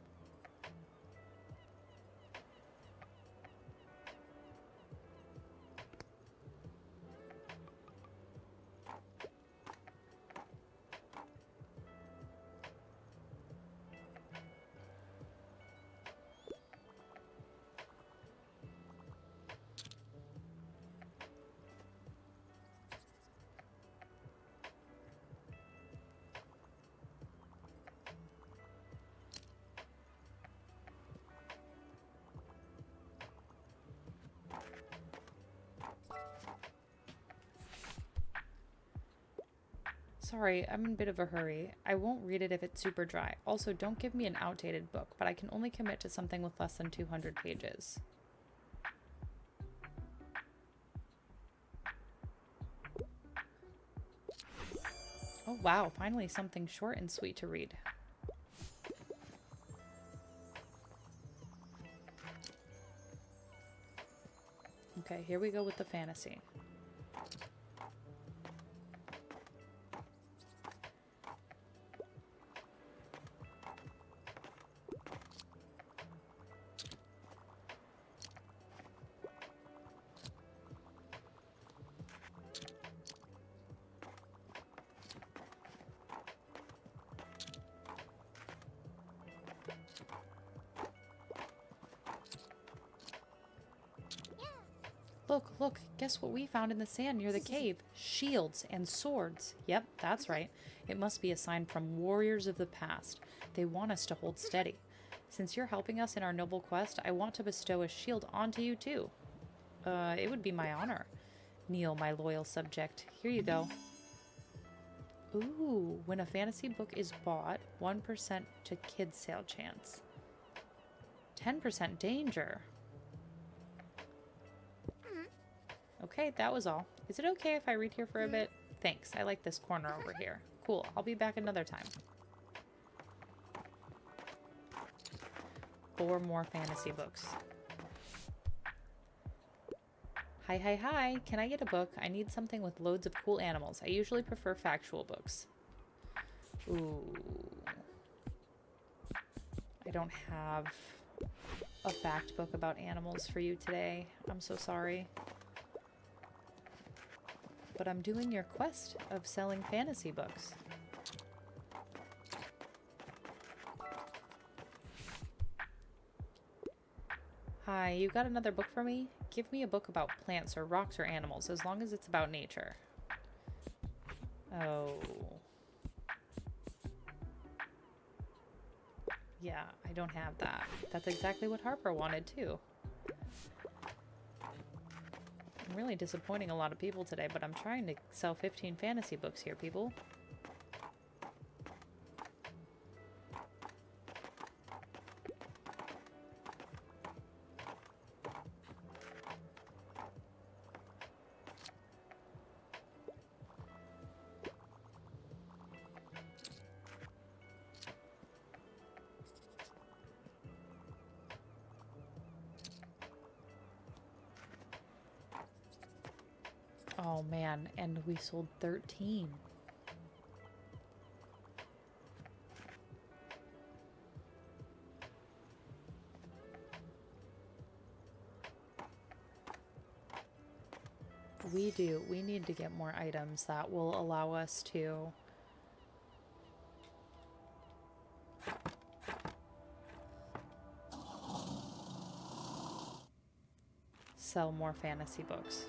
Speaker 1: Sorry, I'm in a bit of a hurry. I won't read it if it's super dry. Also, don't give me an outdated book, but I can only commit to something with less than 200 pages. Oh wow, finally something short and sweet to read. Okay, here we go with the fantasy. Look, guess what we found in the sand near the cave? Shields and swords. Yep, that's right. It must be a sign from warriors of the past. They want us to hold steady. Since you're helping us in our noble quest, I want to bestow a shield onto you too. It would be my honor. Kneel, my loyal subject. Here you go. Ooh, when a fantasy book is bought, 1% to kids sale chance. 10% danger. Okay, that was all. Is it okay if I read here for a bit? Thanks, I like this corner over here. Cool, I'll be back another time. 4 more fantasy books. Hi. Can I get a book? I need something with loads of cool animals. I usually prefer factual books. Ooh. I don't have a fact book about animals for you today. I'm so sorry. But I'm doing your quest of selling fantasy books. Hi, you got another book for me? Give me a book about plants or rocks or animals, as long as it's about nature. Oh. Yeah, I don't have that. That's exactly what Harper wanted, too. I'm really disappointing a lot of people today, but I'm trying to sell 15 fantasy books here, people. Oh man, and we sold 13. We need to get more items that will allow us to sell more fantasy books.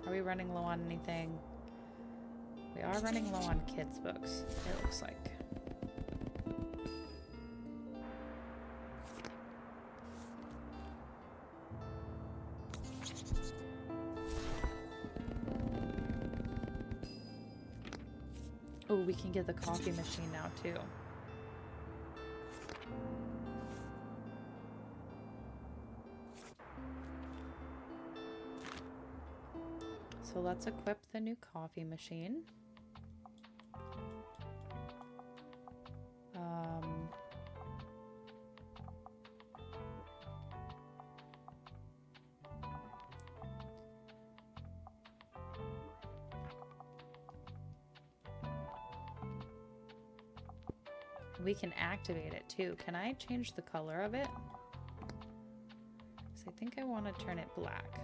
Speaker 1: Are we running low on anything? We are running low on kids' books, it looks like. Oh, we can get the coffee machine now, too. So let's equip the new coffee machine. We can activate it too. Can I change the color of it? Because I think I want to turn it black.